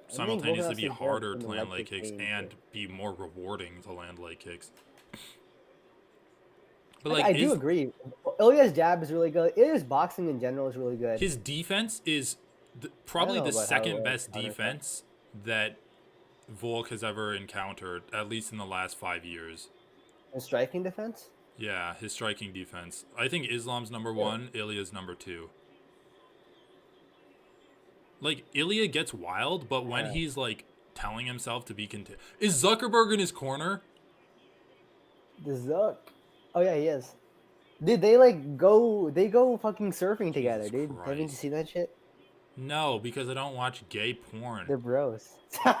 simultaneously be Volkanovski is better harder in to the land leg leg kick kicks game, and too. be more rewarding to land leg kicks. But, Like, like, I do agree. Ilya's jab is really good. Ilya's boxing in general is really good. his defense is I don't probably know the about how second well best counterattack. defense that Volk has ever encountered, at least in the last 5 years. And striking defense? Yeah, his striking defense. I think Islam's number Yeah. 1, Ilya's number 2. Like, Ilia gets wild, but when he's, like, telling himself to be content. Is Zuckerberg in his corner? The Zuck. Oh yeah, he is. Dude, they go fucking surfing together, Jesus dude. Haven't you Christ. seen that shit? No, because I don't watch gay porn. They're bros. I'm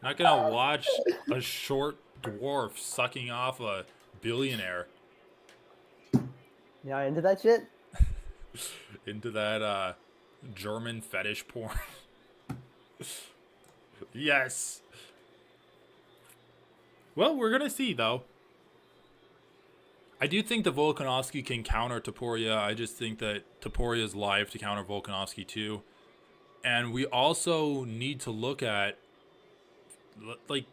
not gonna watch a short dwarf sucking off a billionaire Yeah, into that shit? into that German fetish porn. Yes. Well, we're gonna see though. I do think that Volkanovski can counter Topuria. I just think that Topuria is live to counter Volkanovski too. And we also need to look at, like,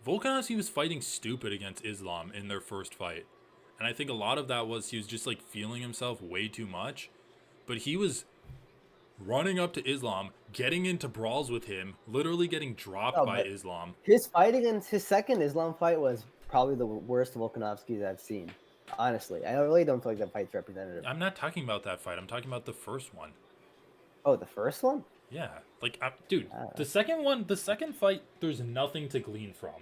Volkanovski was fighting stupid against Islam in their first fight. And I think a lot of that was he was just, like, feeling himself way too much. But he was running up to Islam, getting into brawls with him, literally getting dropped No, by but Islam. his fight against his second Islam fight was probably the worst Volkanovski I've seen. Honestly, I really don't feel like that fight's representative. I'm not talking about that fight. I'm talking about the first one. Oh, the first one? Yeah. Like, dude, the second fight, there's nothing to glean from.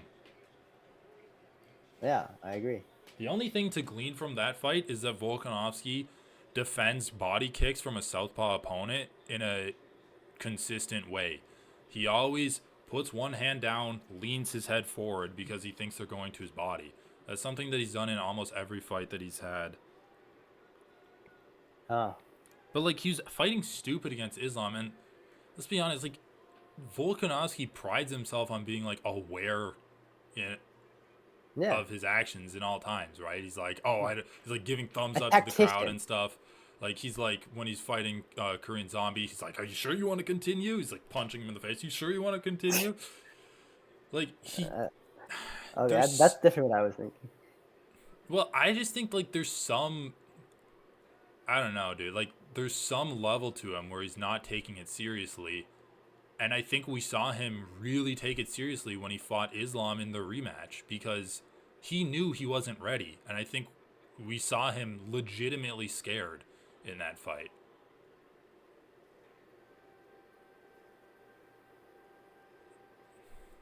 Yeah, I agree. The only thing to glean from that fight is that Volkanovski defends body kicks from a southpaw opponent in a consistent way. He always puts one hand down, leans his head forward because he thinks they're going to his body. That's something that he's done in almost every fight that he's had. Oh. But, like, he was fighting stupid against Islam, and let's be honest, like, Volkanovski prides himself on being, like, aware of his actions in all times, right? He's like, he's like giving thumbs up to the crowd and stuff. Like, he's like, when he's fighting Korean Zombie, he's like, are you sure you want to continue? He's like punching him in the face. You sure you want to continue? Like, Okay, that's different what I was thinking. Well, I just think, like, there's some, I don't know, dude. Like, there's some level to him where he's not taking it seriously. And I think we saw him really take it seriously when he fought Islam in the rematch because he knew he wasn't ready. And I think we saw him legitimately scared in that fight.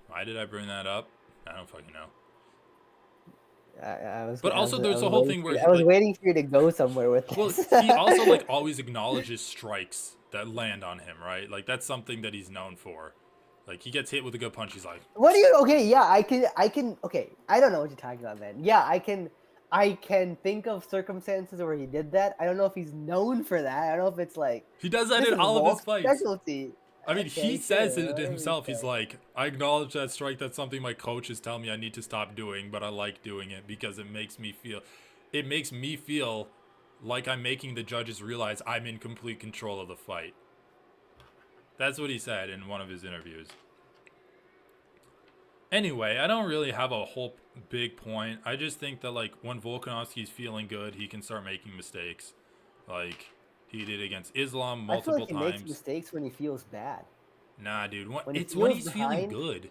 Why did I bring that up? I don't fucking know. There's a whole thing where I was waiting for you to go somewhere with this. Well, he also, like, always acknowledges strikes that land on him, right? Like, that's something that he's known for. Like, he gets hit with a good punch, he's like, what do you? Okay, yeah, I can. Okay, I don't know what you're talking about, man. Yeah, I can think of circumstances where he did that. I don't know if he's known for that. I don't know if it's like he does that in all of his fights. Specialty. I mean, Okay, he says sure, it himself. He's like, I acknowledge that strike. That's something my coaches tell me I need to stop doing, but I like doing it because it makes me feel like I'm making the judges realize I'm in complete control of the fight. That's what he said in one of his interviews. Anyway, I don't really have a whole big point. I just think that, like, when Volkanovski's feeling good, he can start making mistakes. Like, he did against Islam multiple times. He makes mistakes when he feels bad. Nah, dude. When he's behind, feeling good.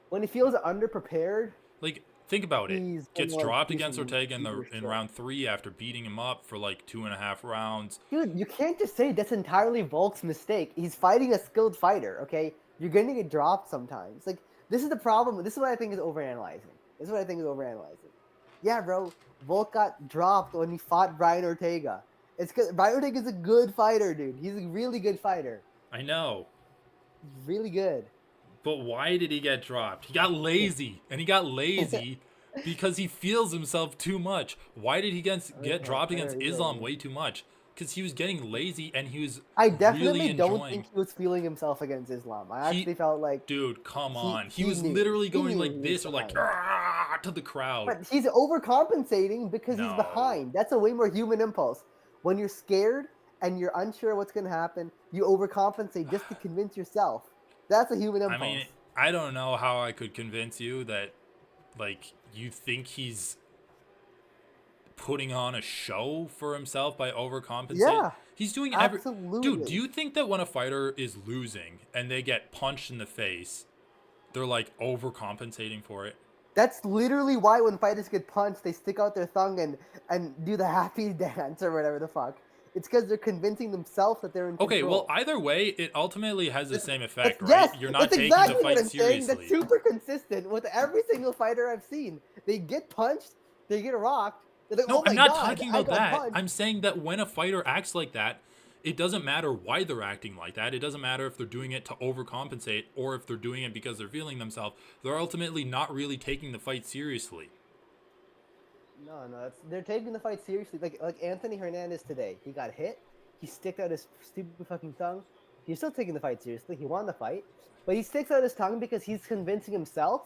When he feels underprepared. Like, think about it. Gets dropped against Ortega in round 3 after beating him up for like 2.5 rounds. Dude, you can't just say that's entirely Volk's mistake. He's fighting a skilled fighter, okay? You're going to get dropped sometimes. Like, this is the problem. This is what I think is overanalyzing. Yeah, bro. Volk got dropped when he fought Brian Ortega. It's because Brian Ortega's a good fighter, dude. He's a really good fighter. I know. He's really good. But why did he get dropped? He got lazy. And he got lazy because he feels himself too much. Why did he get dropped against Islam way too much? because he was getting lazy and he was I really definitely don't enjoying. think he was feeling himself against Islam. I He, actually felt like dude, come on. He he was knew. literally He going knew like he was this or like behind. to the crowd. But he's overcompensating because he's No. behind. That's a way more human impulse. When you're scared and you're unsure what's going to happen, you overcompensate just to convince yourself. That's a human I mean, impulse. I don't know how I could convince you that, like, you think he's putting on a show for himself by overcompensating. Yeah, He's doing every. Dude, do absolutely. you think that when a fighter is losing and they get punched in the face, they're like overcompensating for it? That's literally why when fighters get punched, they stick out their tongue and do the happy dance or whatever the fuck. It's because they're convincing themselves that they're in Okay, well, control. either way, it ultimately has the same That's effect, right? yes, You're not that's taking the exactly what fight I'm saying. That's seriously. super consistent with every single fighter I've seen. They get punched, they get rocked. They're like, No, "Oh I'm my not god, talking I about got that. punched." I'm saying that when a fighter acts like that, it doesn't matter why they're acting like that. It doesn't matter if they're doing it to overcompensate or if they're doing it because they're feeling themselves. They're ultimately not really taking the fight seriously. No, they're taking the fight seriously. Like Anthony Hernandez today, he got hit. He sticked out his stupid fucking tongue. He's still taking the fight seriously. He won the fight, but he sticks out his tongue because he's convincing himself.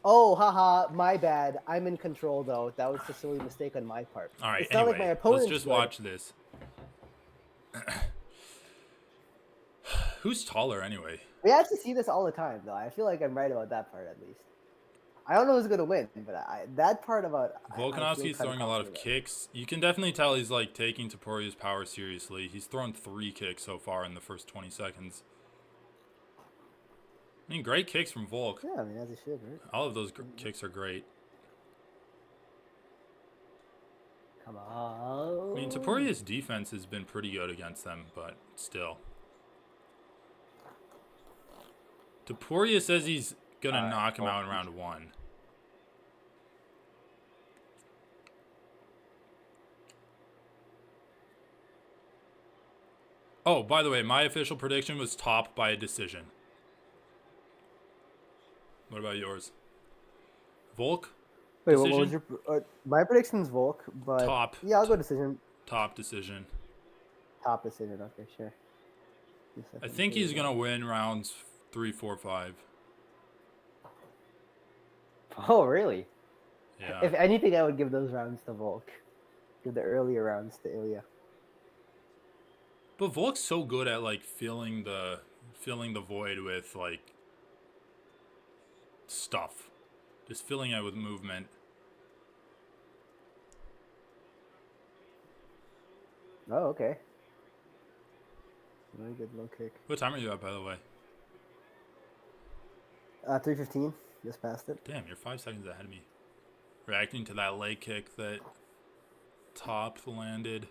Oh, haha, my bad. I'm in control though. That was a silly mistake on my part. All right, It's not like my anyway, let's opponent's just good. watch this. Who's taller anyway? We actually see this all the time though. I feel like I'm right about that part at least. I don't know who's gonna win, but that part about I feel Volkanovski's kind of throwing a lot of confident about. kicks. You can definitely tell he's like taking Topuria's power seriously. He's thrown 3 kicks so far in the first 20 seconds. I mean, great kicks from Volk. Yeah, I mean as it should, right? All of those kicks are great. Come on. I mean, Topuria's defense has been pretty good against them, but still. Topuria says he's gonna knock him out in round 1. Oh, by the way, my official prediction was top by a decision. What about yours? Volk? Wait, Decision? what was your? My prediction's Volk, but Top. yeah, I'll go decision. Top decision. Top decision. Okay, sure. I think he's gonna win rounds 3, 4, 5. Oh, really? Yeah. If anything, I would give those rounds to Volk. Give the earlier rounds to Ilia. But Volk's so good at like filling the void with like stuff. Just filling it with movement. Oh, okay. Very good low kick. What time are you at, by the way? 3:15. Just passed it. Damn, you're 5 seconds ahead of me. Reacting to that leg kick that Top landed.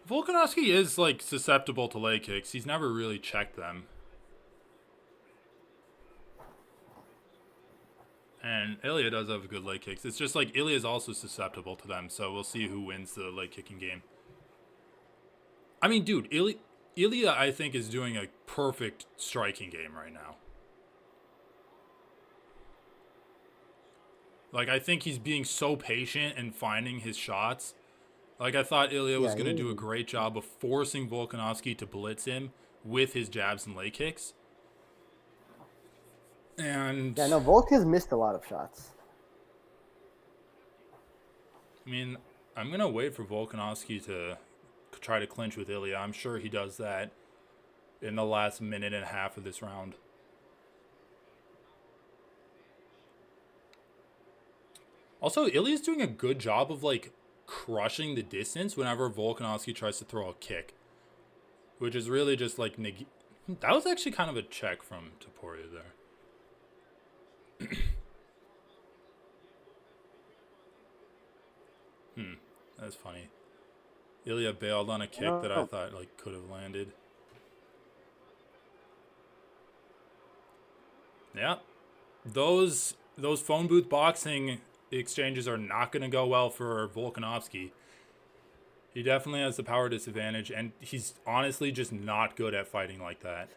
Volkanovski is like susceptible to leg kicks. He's never really checked them. And Ilia does have good leg kicks. It's just like Ilia is also susceptible to them, so we'll see who wins the leg kicking game. I mean, dude, Ilia I think is doing a perfect striking game right now. Like, I think he's being so patient and finding his shots. Like, I thought Ilia was going to do a great job of forcing Volkanovski to blitz him with his jabs and leg kicks. And yeah, no, Volk has missed a lot of shots. I mean, I'm going to wait for Volkanovski to try to clinch with Ilia. I'm sure he does that in the last minute and a half of this round. Also, Ilia's doing a good job of, like, crushing the distance whenever Volkanovski tries to throw a kick. Which is really just, like, that was actually kind of a check from Topuria there. That's funny. Ilia bailed on a kick that I thought like could have landed. Yeah. Those phone booth boxing exchanges are not going to go well for Volkanovski. He definitely has the power disadvantage, and he's honestly just not good at fighting like that.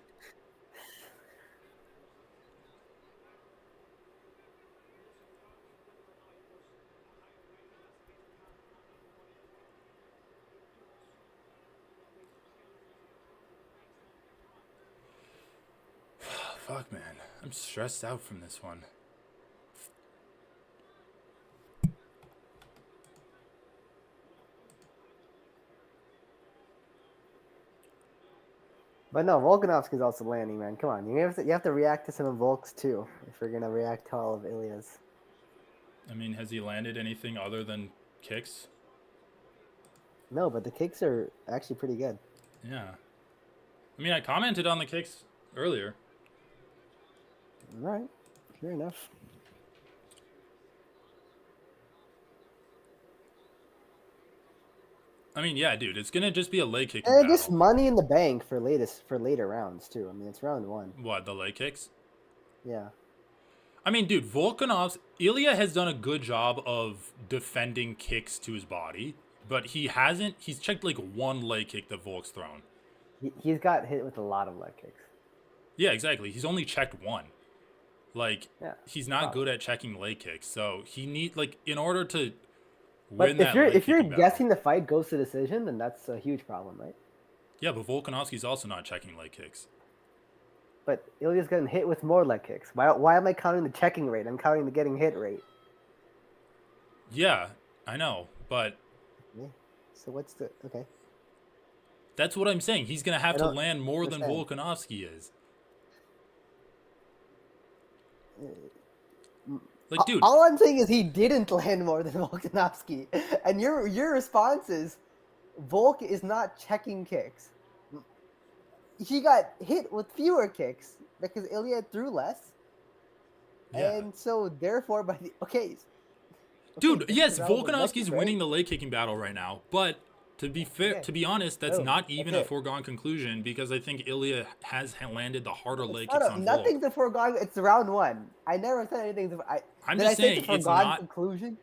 Fuck, man. I'm stressed out from this one. But no, Volkanovski's also landing, man. Come on, you have to react to some of Volk's too if you're gonna react to all of Ilia's. I mean, has he landed anything other than kicks? No, but the kicks are actually pretty good. Yeah. I mean, I commented on the kicks earlier. All right, fair enough. I mean, yeah, dude, it's gonna just be a leg kicking And battle. just money in the bank for later rounds too. I mean, it's round 1. What, the leg kicks? Yeah. I mean, dude, Ilia has done a good job of defending kicks to his body, but he's checked like one leg kick that Volk's thrown. He's got hit with a lot of leg kicks. Yeah, exactly. He's only checked one. Like, Yeah, he's not probably good at checking leg kicks, so in order to But win that if you're leg kicking guessing battle. the fight goes to decision, then that's a huge problem, right? Yeah, but Volkanovski's also not checking leg kicks. But Ilya's getting hit with more leg kicks. Why am I counting the checking rate? I'm counting the getting hit rate. Yeah, I know, but Yeah. So what's the okay? that's what I'm saying. He's gonna have I to don't land more than understand. Volkanovski is. Like, dude, All I'm saying is he didn't land more than Volkanovski, and your response is Volk is not checking kicks. He got hit with fewer kicks because Ilya threw less, yeah. and so therefore by the Dude, this yes, is relevant Volkanovski's metric, right? winning the leg kicking battle right now, but to be fair, Okay. to be honest, that's Oh, not even okay. a foregone conclusion because I think Ilia has landed the harder leg It's kicks not on nothing's Volk. a foregone. It's round 1. I never said anything. I'm Did I just say it's saying a it's foregone not. conclusion?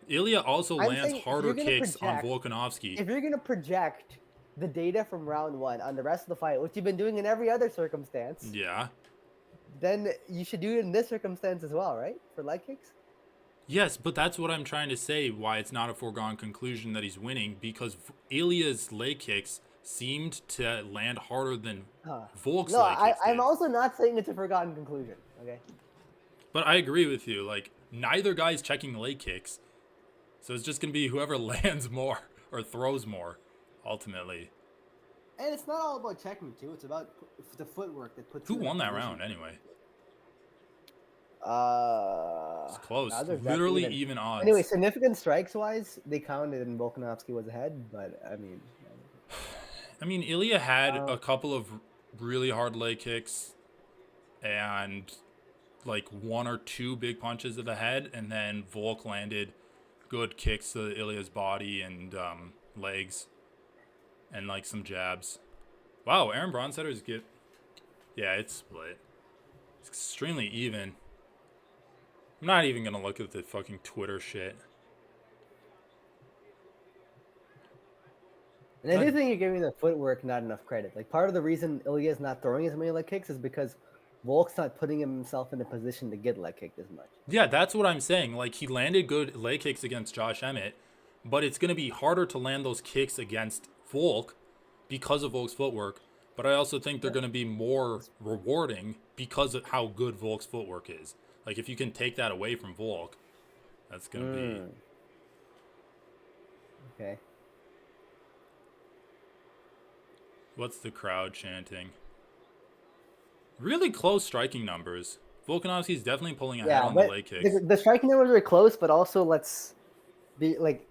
Ilia also I'm lands saying if harder you're gonna kicks on project, Volkanovski. if you're gonna project the data from round 1 on the rest of the fight, which you've been doing in every other circumstance, Yeah. then you should do it in this circumstance as well, right? For leg kicks. Yes, but that's what I'm trying to say. Why it's not a foregone conclusion that he's winning because Ilia's leg kicks seemed to land harder than Volk's No, leg kicks I'm did. also not saying it's a forgotten conclusion. Okay. But I agree with you. Like, neither guy's checking leg kicks. So it's just going to be whoever lands more or throws more, ultimately. And it's not all about checking too. It's about the footwork that puts. Who won that round, anyway? It's close. Literally even odds. Anyway, significant strikes wise, they counted and Volkanovski was ahead, but I mean, Ilia had a couple of really hard leg kicks and like one or two big punches to the head, and then Volk landed good kicks to Ilia's body and legs and like some jabs. Wow, Aaron Bronsetter's good. Yeah, it's split. It's extremely even. I'm not even gonna look at the fucking Twitter shit. And I do think you're giving the footwork not enough credit. Like part of the reason Ilya is not throwing as many leg kicks is because Volk's not putting himself in a position to get leg kicked as much. Yeah, that's what I'm saying. Like, he landed good leg kicks against Josh Emmett, but it's going to be harder to land those kicks against Volk because of Volk's footwork. But I also think they're going to be more rewarding because of how good Volk's footwork is. Like, if you can take that away from Volk, that's going to be... Okay. What's the crowd chanting? Really close striking numbers. Volkanovski's definitely pulling ahead on the leg kicks. The striking numbers are close, but also let's be like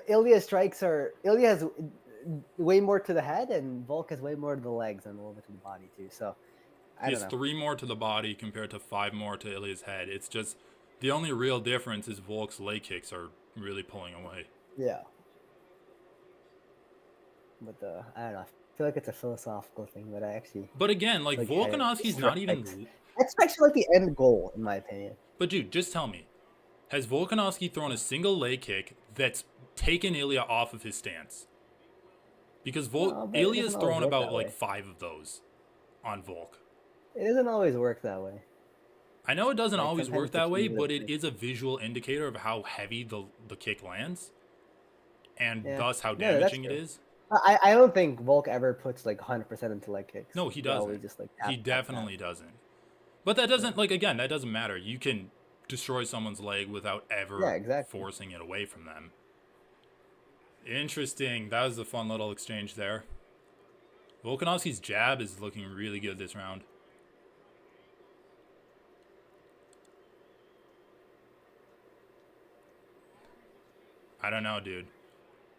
Ilya has way more to the head, and Volk has way more to the legs and a little bit to the body too. So he has 3 more to the body compared to 5 more to Ilya's head. It's just the only real difference is Volk's leg kicks are really pulling away. Yeah. But I don't know. I feel like it's a philosophical thing, but I actually. But again, like Volkanovski's not even. That's actually like the end goal, in my opinion. But dude, just tell me, has Volkanovski thrown a single leg kick that's taken Ilia off of his stance? Because Ilya's thrown about like 5 of those on Volk. It doesn't always work that way. I know it doesn't always work that way, but it is a visual indicator of how heavy the kick lands, and thus how damaging it is. I don't think Volk ever puts like 100% into leg kicks. No, he doesn't. He definitely doesn't. But that doesn't, like, again, that doesn't matter. You can destroy someone's leg without Yeah, ever exactly. forcing it away from them. Interesting. That was a fun little exchange there. Volkanovski's jab is looking really good this round. I don't know, dude.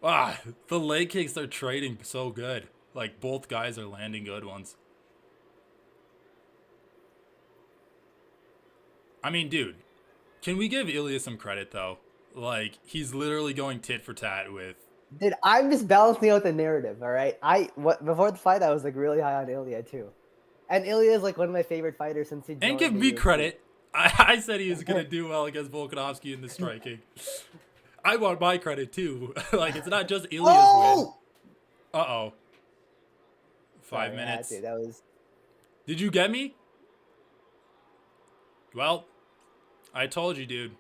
Ah, the leg kicks are trading so good. Like, both guys are landing good ones. I mean, dude, can we give Ilia some credit, though? Like, he's literally going tit for tat with... Dude, I'm just balancing out the narrative, all right? Before the fight, I was like really high on Ilia too. And Ilia is like one of my favorite fighters since he And joined give the me UFC. credit. I said he was going to do well against Volkanovski in the striking. I want my credit, too. Like, it's not just Ilia's win. Uh-oh. 5 Sorry, minutes. dude, that was... Did you get me? Well, I told you, dude.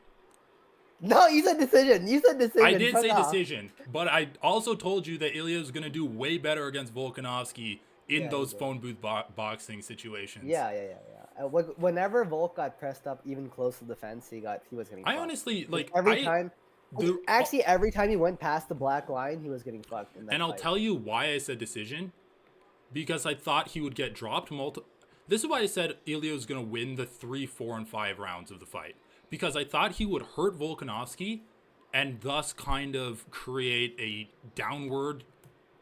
No, you said decision. You said decision. I did Fuck say off. decision, but I also told you that Ilya was going to do way better against Volkanovski in Yeah, those he did. phone booth boxing situations. Yeah. Whenever Volk got pressed up even close to the fence, he was getting fucked. Honestly, like, every time he went past the black line, he was getting fucked in that and I'll fight. tell you why I said decision, because I thought he would get dropped This is why I said Ilya was going to win the 3, 4, and 5 rounds of the fight, because I thought he would hurt Volkanovski and thus kind of create a downward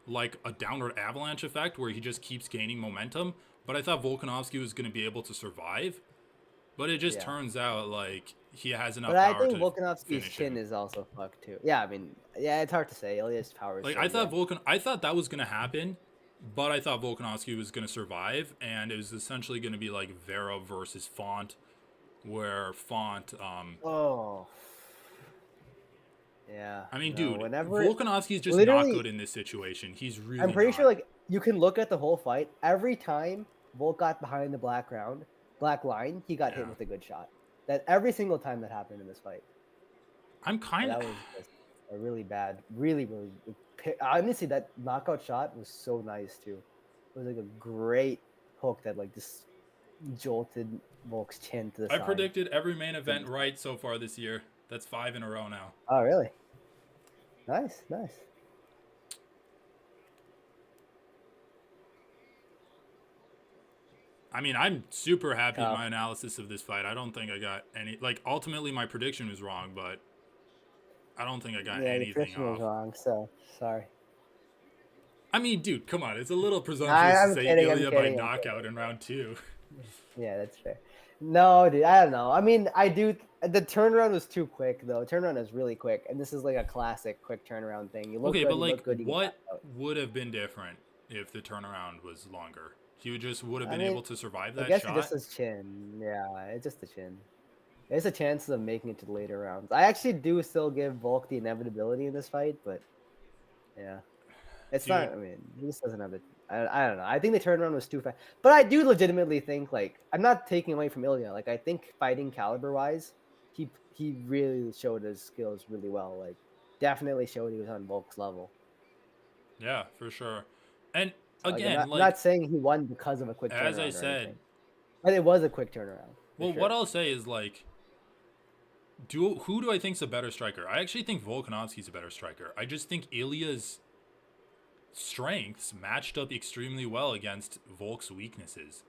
avalanche effect where he just keeps gaining momentum. But I thought Volkanovski was going to be able to survive. But it just turns out, like, he has enough power to But I think Volkanovski's chin is also fucked, too. Yeah, I mean, it's hard to say. Ilya's power is like, so I thought that was going to happen, but I thought Volkanovski was going to survive, and it was essentially going to be like Vera versus Font, where Font, yeah. I mean, dude, whenever Volkanovski is just not good in this situation. He's really I'm pretty not. sure, like, you can look at the whole fight. Every time Volk got behind the black line, he got hit with a good shot. That every single time that happened in this fight. I'm kind of... That was just a really bad, really, honestly, that knockout shot was so nice, too. It was, like, a great hook that, like, just jolted Volk's chin to the side. I predicted every main event right so far this year. That's 5 in a row now. Oh, really? Nice. I mean, I'm super happy with my analysis of this fight. I don't think I got any... Like, ultimately, my prediction was wrong, but I don't think I got anything your prediction off. was wrong, so sorry. I mean, dude, come on. It's a little presumptuous to say Ilya by knockout in round 2. Yeah, that's fair. No, dude, I don't know. I mean, the turnaround was too quick, though. Turnaround is really quick, and this is like a classic quick turnaround thing. You look okay, good, but like, good, what would have been different if the turnaround was longer? He would have been able to survive that shot? I guess just his chin. Yeah, it's just the chin. There's a chance of making it to the later rounds. I actually do still give Volk the inevitability in this fight, but yeah. It's not, I mean, he just doesn't have the... I don't know. I think the turnaround was too fast. But I do legitimately think, like, I'm not taking away from Ilya. Like, I think fighting caliber-wise, he really showed his skills really well. Like, definitely showed he was on Volk's level. Yeah, for sure. And, so, again, I'm not saying he won because of a quick turnaround. As I said... But it was a quick turnaround. Well, what I'll say is, like... Who do I think's a better striker? I actually think Volkanovski's a better striker. I just think Ilya's strengths matched up extremely well against Volk's weaknesses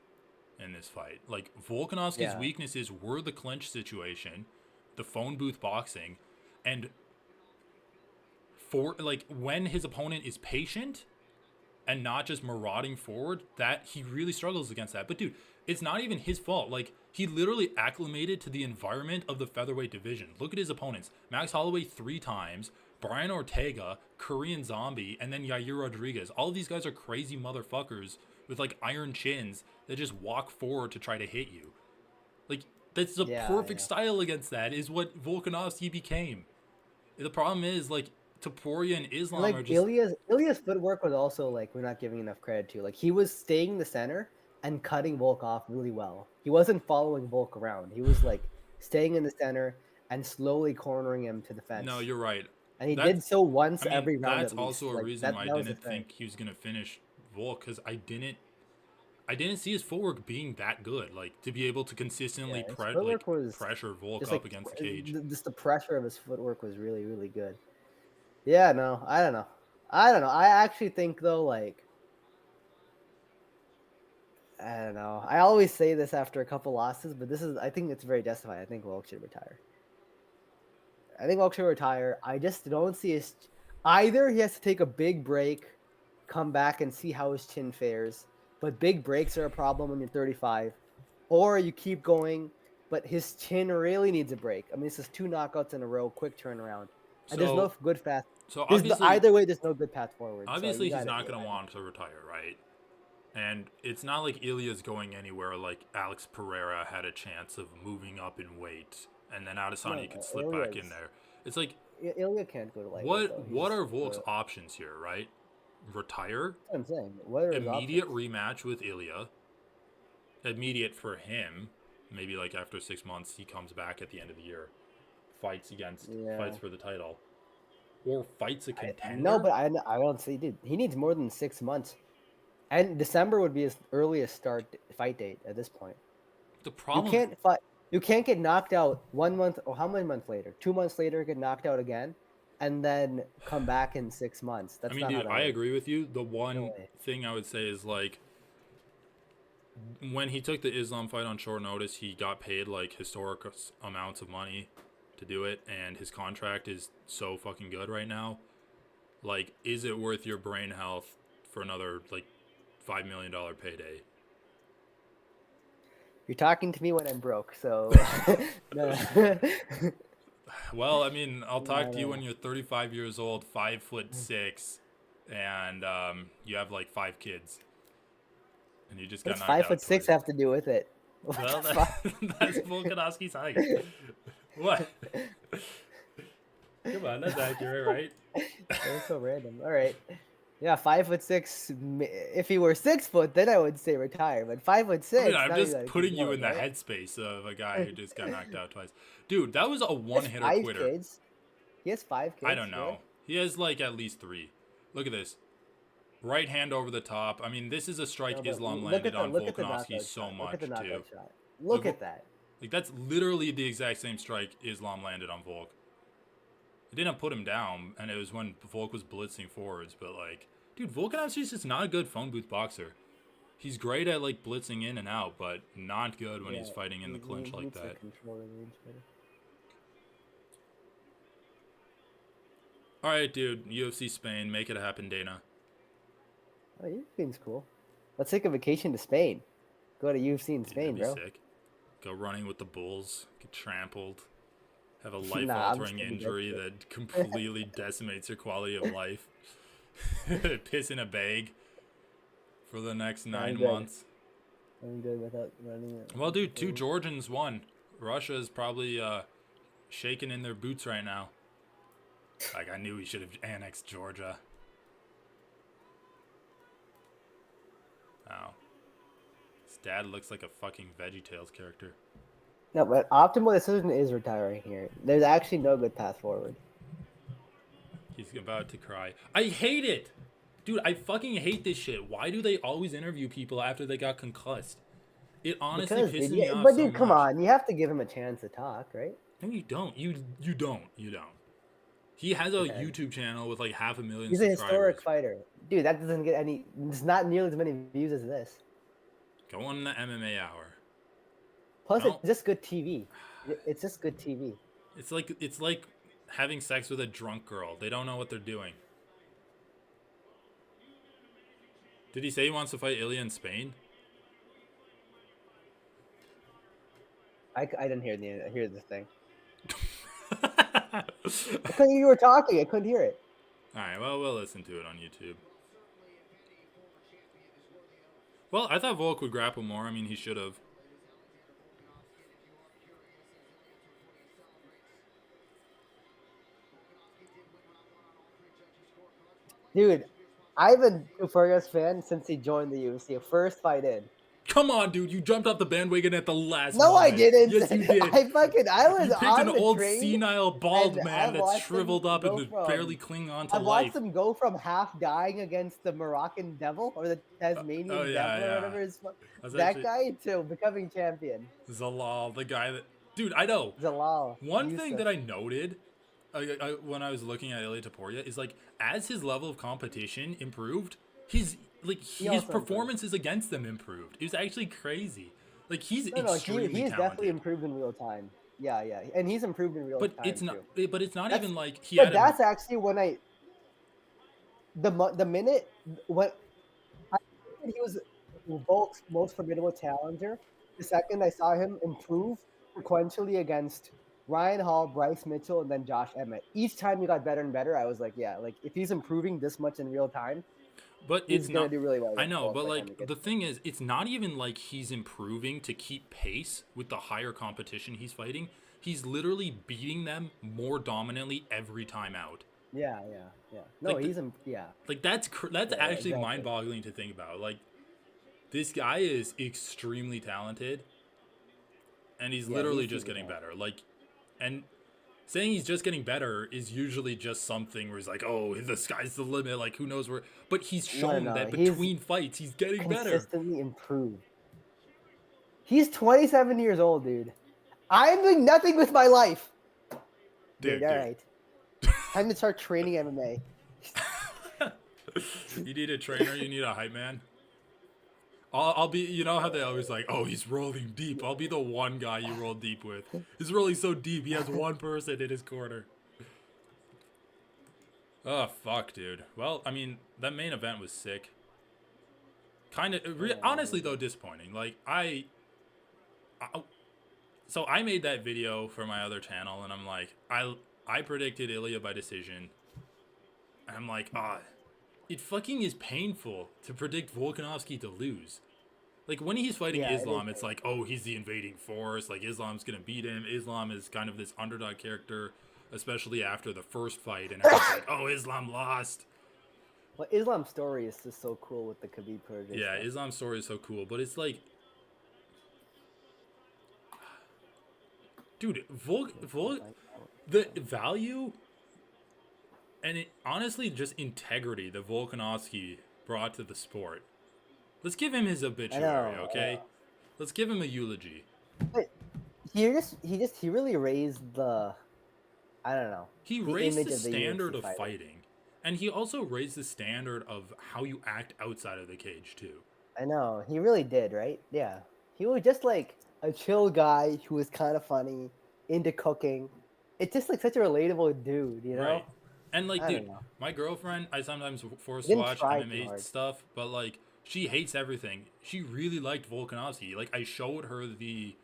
in this fight. Like, Volkanovski's weaknesses were the clinch situation, the phone booth boxing, and when his opponent is patient and not just marauding forward, that he really struggles against that. But dude, it's not even his fault. Like, he literally acclimated to the environment of the featherweight division. Look at his opponents. Max Holloway 3 times, Brian Ortega, Korean Zombie, and then Yair Rodriguez. All of these guys are crazy motherfuckers with, like, iron chins that just walk forward to try to hit you. Like, that's the perfect style against that, is what Volkanovski became. The problem is, like, Topuria and Islam are just... Ilya's footwork was also, like, we're not giving enough credit to. Like, he was staying in the center and cutting Volk off really well. He wasn't following Volk around. He was, like, staying in the center and slowly cornering him to the fence. No, you're right. And he did so once every round. That's also a reason why I didn't think he was going to finish Volk, because I didn't... I didn't see his footwork being that good. Like to be able to consistently His footwork was pressure Volk just up like against the cage. just the pressure of his footwork was really really good. Yeah, no, I don't know. I don't know. I actually think though, like I don't know. I always say this after a couple losses, but I think it's very justified. I think Volk should retire. I think Volk should retire. I just don't see his. Either he has to take a big break, come back and see how his chin fares. But big breaks are a problem when you're 35. Or you keep going, but his chin really needs a break. I mean, this is 2 knockouts in a row, quick turnaround. And there's no So good path. so Either way, there's no good path forward. So obviously you he's got it. not gonna want to retire, right? And it's not like Ilia's going anywhere like Alex Pereira had a chance of moving up in weight and then Adesanya could slip back in there. It's like Ilya can't go to lightweight though. what are Volk's options here, right? Retire, That's what I'm saying. What are his immediate options? rematch with Ilia. Immediate for him. Maybe like after 6 months he comes back at the end of the year. Fights for the title. Or fights a contender. No, but I don't see, dude. He needs more than 6 months. And December would be his earliest fight date at this point. The problem You can't fight. You can't get knocked out 1 month or how many months later? 2 months later, get knocked out again, and then come back in 6 months. That's not dude, how that I works. agree with you. The one thing I would say is like when he took the Islam fight on short notice, he got paid like historic amounts of money to do it, and his contract is so fucking good right now. Like, is it worth your brain health for another like $5 million payday? You're talking to me when I'm broke, so. No. Well, I mean, I'll talk to you when you're 35 years old, 5'6", and you have like 5 kids, and you just got What's knocked out 5'6" twice. have to do with it? Well, that's Volkanovski's height. What? Come on, that's accurate, right? That was so random. All right. Yeah, 5'6". If he were 6 foot, then I would say retire. But 5'6". I mean, I'm now just gotta putting keep you going, in the right? headspace of a guy who just got knocked out twice. Dude, that was a He has one-hitter 5 quitter. kids. He has 5 kids. I don't know. Really? He has like at least 3. Look at this. Right hand over the top. I mean, this is a strike Islam landed on Volkanovski so much, Look at the knockout too. shot. Look at that. Like, that's literally the exact same strike Islam landed on Volk. It didn't put him down, and it was when Volk was blitzing forwards, but, like, dude, Volkanovski's just not a good phone booth boxer. He's great at, like, blitzing in and out, but not good when he's fighting in the clinch like that. Alright, dude, UFC Spain, make it happen, Dana. Oh, UFC's cool. Let's take a vacation to Spain. Go to UFC in Spain, bro. Sick. Go running with the bulls, get trampled, have a life-altering injury that completely decimates your quality of life, piss in a bag for the next 9 months. I'm good without running it. Well, dude, 2 Georgians won. Russia is probably shaking in their boots right now. Like, I knew we should have annexed Georgia. Wow. His dad looks like a fucking VeggieTales character. No, but optimal decision is retiring here. There's actually no good path forward. He's about to cry. I hate it! Dude, I fucking hate this shit. Why do they always interview people after they got concussed? It honestly pisses me off. But dude, come on. You have to give him a chance to talk, right? No, you don't. You don't. He has a YouTube channel with like 500,000 He's subscribers. a historic fighter. Dude, that doesn't get any... It's not nearly as many views as this. Go on the MMA Hour. Plus, it's just good TV. It's just good TV. It's like having sex with a drunk girl. They don't know what they're doing. Did he say he wants to fight Ilia in Spain? I didn't hear the thing. I couldn't hear you were talking. I couldn't hear it. All right, well, we'll listen to it on YouTube. Well, I thought Volk would grapple more. I mean, he should have. Dude, I've been a Tupuria's fan since he joined the UFC. First fight in. Come on, dude. You jumped off the bandwagon at the last No, I moment. didn't. Yes, you did. I was You picked on an the old train, senile bald and I man that's watched them shriveled up go and from. barely clinging on to I watched life. them go from half dying against the Moroccan devil or the Tasmanian Oh, yeah, devil or yeah. whatever is That's that actually guy to becoming champion. Zalal, the guy that... Dude, I know. Zalal One thing Yusuf. that I noted when I was looking at Ilia Topuria is, like, as his level of competition improved, his also performances against them improved. It was actually crazy. Like, he's No, extremely he's talented. definitely improved in real time. Yeah, and he's improved in real But time it's not. too. But it's not That's, even like he but had a. that's actually when the minute when I think he was Volk's most formidable challenger. The second I saw him improve sequentially against Ryan Hall, Bryce Mitchell, and then Josh Emmett. Each time he got better and better, I was like, yeah, like if he's improving this much in real time, But he's it's gonna not. do really well. I Against know, Volk but by the time he like gets the thing is, it's not even like he's improving to keep pace with the higher competition he's fighting. He's literally beating them more dominantly every time out. yeah. No, Like, yeah. like that's Yeah, actually exactly. mind-boggling to think about. Like, this guy is extremely talented, and he's Yeah, literally he's just super getting talented. better. Like, and saying he's just getting better is usually just something where he's like, oh, the sky's the limit. Like, who knows where? But he's shown No. that He's between fights, he's getting better. consistently improved. He's 27 years old, dude. I'm doing nothing with my life. Dude, all right. Time to start training MMA. You need a trainer. You need a hype man. I'll be. You know how they always like, oh, he's rolling deep. I'll be the one guy you roll deep with. He's rolling so deep. He has one person in his corner. Oh fuck, dude. Well, I mean, that main event was sick. Kind of, honestly though, disappointing. Like so I made that video for my other channel, and I'm like, I predicted Ilia by decision. And I'm like, it fucking is painful to predict Volkanovski to lose. Like, when he's fighting Islam, it's like, oh, he's the invading force. Like, Islam's gonna beat him. Islam is kind of this underdog character, especially after the first fight, and everyone's like, oh, Islam lost. Well, Islam's story is just so cool with the Khabib project. Yeah, Islam's story is so cool, but it's like, dude, the value and honestly just integrity that Volkanovski brought to the sport. Let's give him his obituary, okay? Let's give him a eulogy. But he really raised the, I don't know. He raised the standard of fighting, and he also raised the standard of how you act outside of the cage too. I know, he really did, right? Yeah, he was just like a chill guy who was kind of funny, into cooking. It's just like such a relatable dude, you know? Right. And like, dude, my girlfriend, I sometimes force watch MMA stuff, but like, she hates everything. She really liked Volkanovski. Like, I showed her the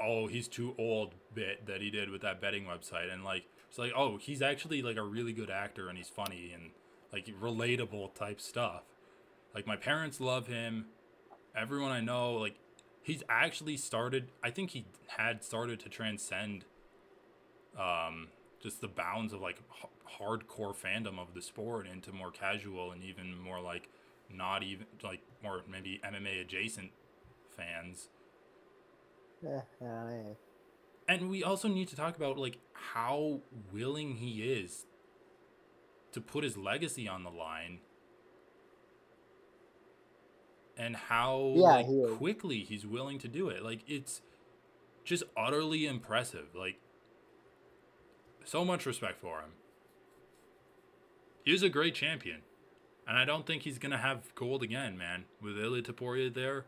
oh, he's too old bit that he did with that betting website, and like, it's like, oh, he's actually like a really good actor, and he's funny and like relatable type stuff. Like, my parents love him. Everyone I know, like, he's actually started. I think he had started to transcend just the bounds of like hardcore fandom of the sport into more casual and even more like not even like more maybe MMA adjacent fans. Yeah. And we also need to talk about like how willing he is to put his legacy on the line, and how quickly he's willing to do it. Like, it's just utterly impressive. Like, so much respect for him. He was a great champion. And I don't think he's going to have gold again, man. With Ilia Topuria there.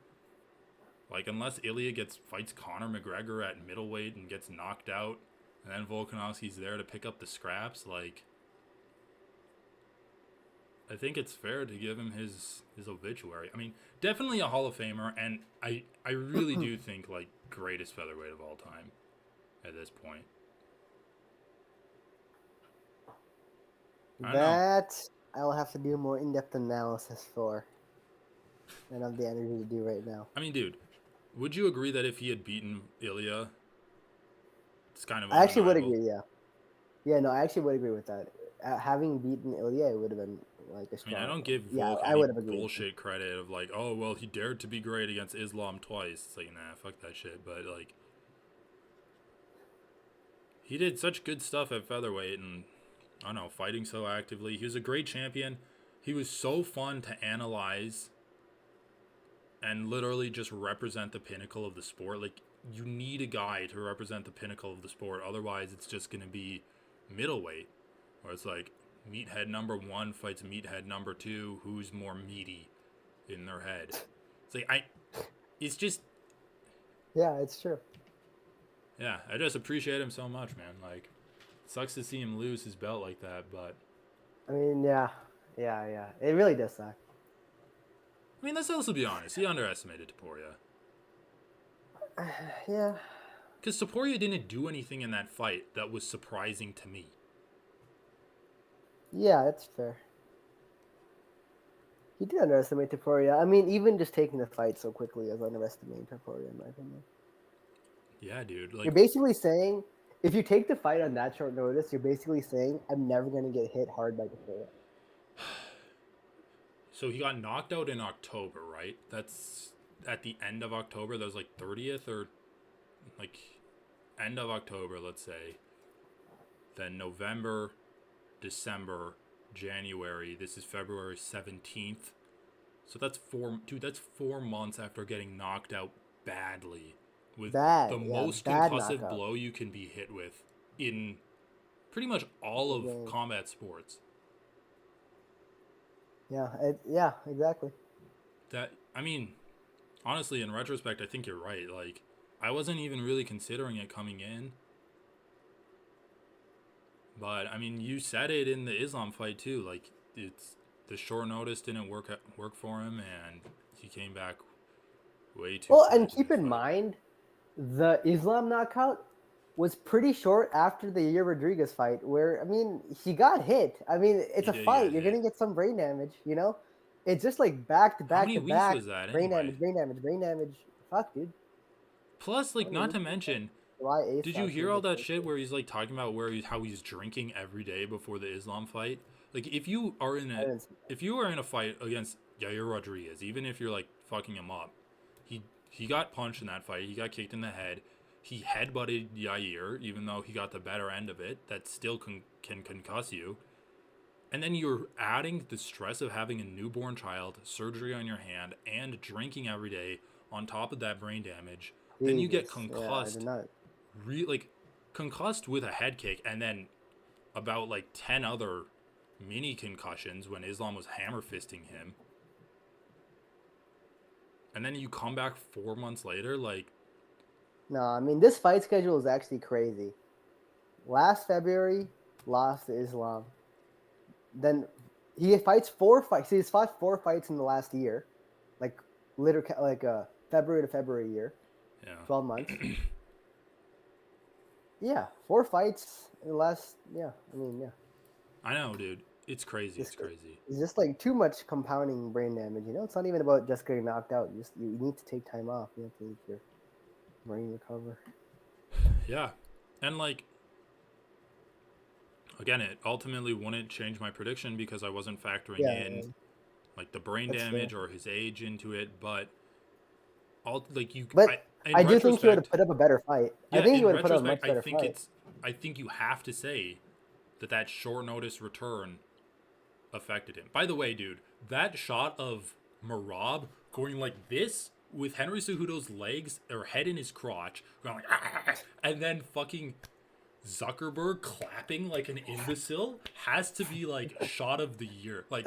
Like, unless Ilia fights Conor McGregor at middleweight and gets knocked out, and then Volkanovski's there to pick up the scraps, like, I think it's fair to give him his obituary. I mean, definitely a Hall of Famer, and I really do think, like, greatest featherweight of all time at this point. That I will have to do more in-depth analysis for. I don't have the energy to do right now. I mean, dude, would you agree that if he had beaten Ilia, it's kind of I actually would agree, yeah. Yeah, no, I actually would agree with that. having beaten Ilya, it would have been like a I mean, I strong. don't give Yeah, Volk I any would have agreed. bullshit credit of like, oh well, he dared to be great against Islam twice. It's like, nah, fuck that shit. But like, he did such good stuff at featherweight, and I don't know, fighting so actively. He was a great champion. He was so fun to analyze and literally just represent the pinnacle of the sport. Like, you need a guy to represent the pinnacle of the sport. Otherwise, it's just going to be middleweight, where it's like meathead number 1 fights meathead number 2. Who's more meaty in their head? It's like, it's just, Yeah, it's true. yeah, I just appreciate him so much, man. Like, sucks to see him lose his belt like that, but I mean, yeah. It really does suck. I mean, let's also be honest. He underestimated Topuria. Yeah. Because Topuria didn't do anything in that fight that was surprising to me. Yeah, that's fair. He did underestimate Topuria. I mean, even just taking the fight so quickly is underestimating Topuria, in my opinion. Yeah, dude. Like, You're basically saying, if you take the fight on that short notice, you're basically saying, I'm never going to get hit hard by Topuria. so he got knocked out in October, right? That's at the end of October. That was like 30th or like end of October, let's say. Then November, December, January. This is February 17th. So that's 4 months after getting knocked out badly with the most concussive knockout. blow you can be hit with in pretty much all of combat sports. Yeah, exactly. That, I mean, honestly, in retrospect, I think you're right. Like, I wasn't even really considering it coming in. But, I mean, you said it in the Islam fight, too. Like, it's the short notice didn't work for him, and he came back way too Well, and keep in mind, the Islam knockout was pretty short after the Yair Rodriguez fight, where, I mean, he got hit. I mean, it's a fight. You're going to get some brain damage, you know? It's just like back to back How many to weeks back. was that, brain anyway? brain damage. Fuck, dude. Plus, like, not to mention, July 8th, did you hear all that shit where he's, like, talking about how he's drinking every day before the Islam fight? Like, if you are in a fight against Yair Rodriguez, even if you're, like, fucking him up, he got punched in that fight. He got kicked in the head. He headbutted Yair, even though he got the better end of it. That still can concuss you. And then you're adding the stress of having a newborn child, surgery on your hand, and drinking every day on top of that brain damage. Jesus, then you get concussed. Yeah, concussed with a head kick, and then about like 10 other mini concussions when Islam was hammer fisting him. And then you come back 4 months later, like... No, I mean, this fight schedule is actually crazy. Last February, lost to Islam. Then he fights 4 fights. He's fought 4 fights in the last year. February to February year. Yeah. 12 months. Yeah, 4 fights in the last... Yeah, I mean, yeah. I know, dude. It's crazy. It's crazy. It's just like too much compounding brain damage. You know, it's not even about just getting knocked out. You need to take time off. You have to let your brain recover. Yeah, and like, again, it ultimately wouldn't change my prediction because I wasn't factoring in like the brain damage or his age into it. But I do think he would have put up a better fight. Yeah, I think he would have put up a much better fight. I think you have to say that short notice return affected him. By the way, dude, that shot of Merab going like this with Henry Cejudo's legs or head in his crotch, going like, ah, and then fucking Zuckerberg clapping like an imbecile has to be like shot of the year, like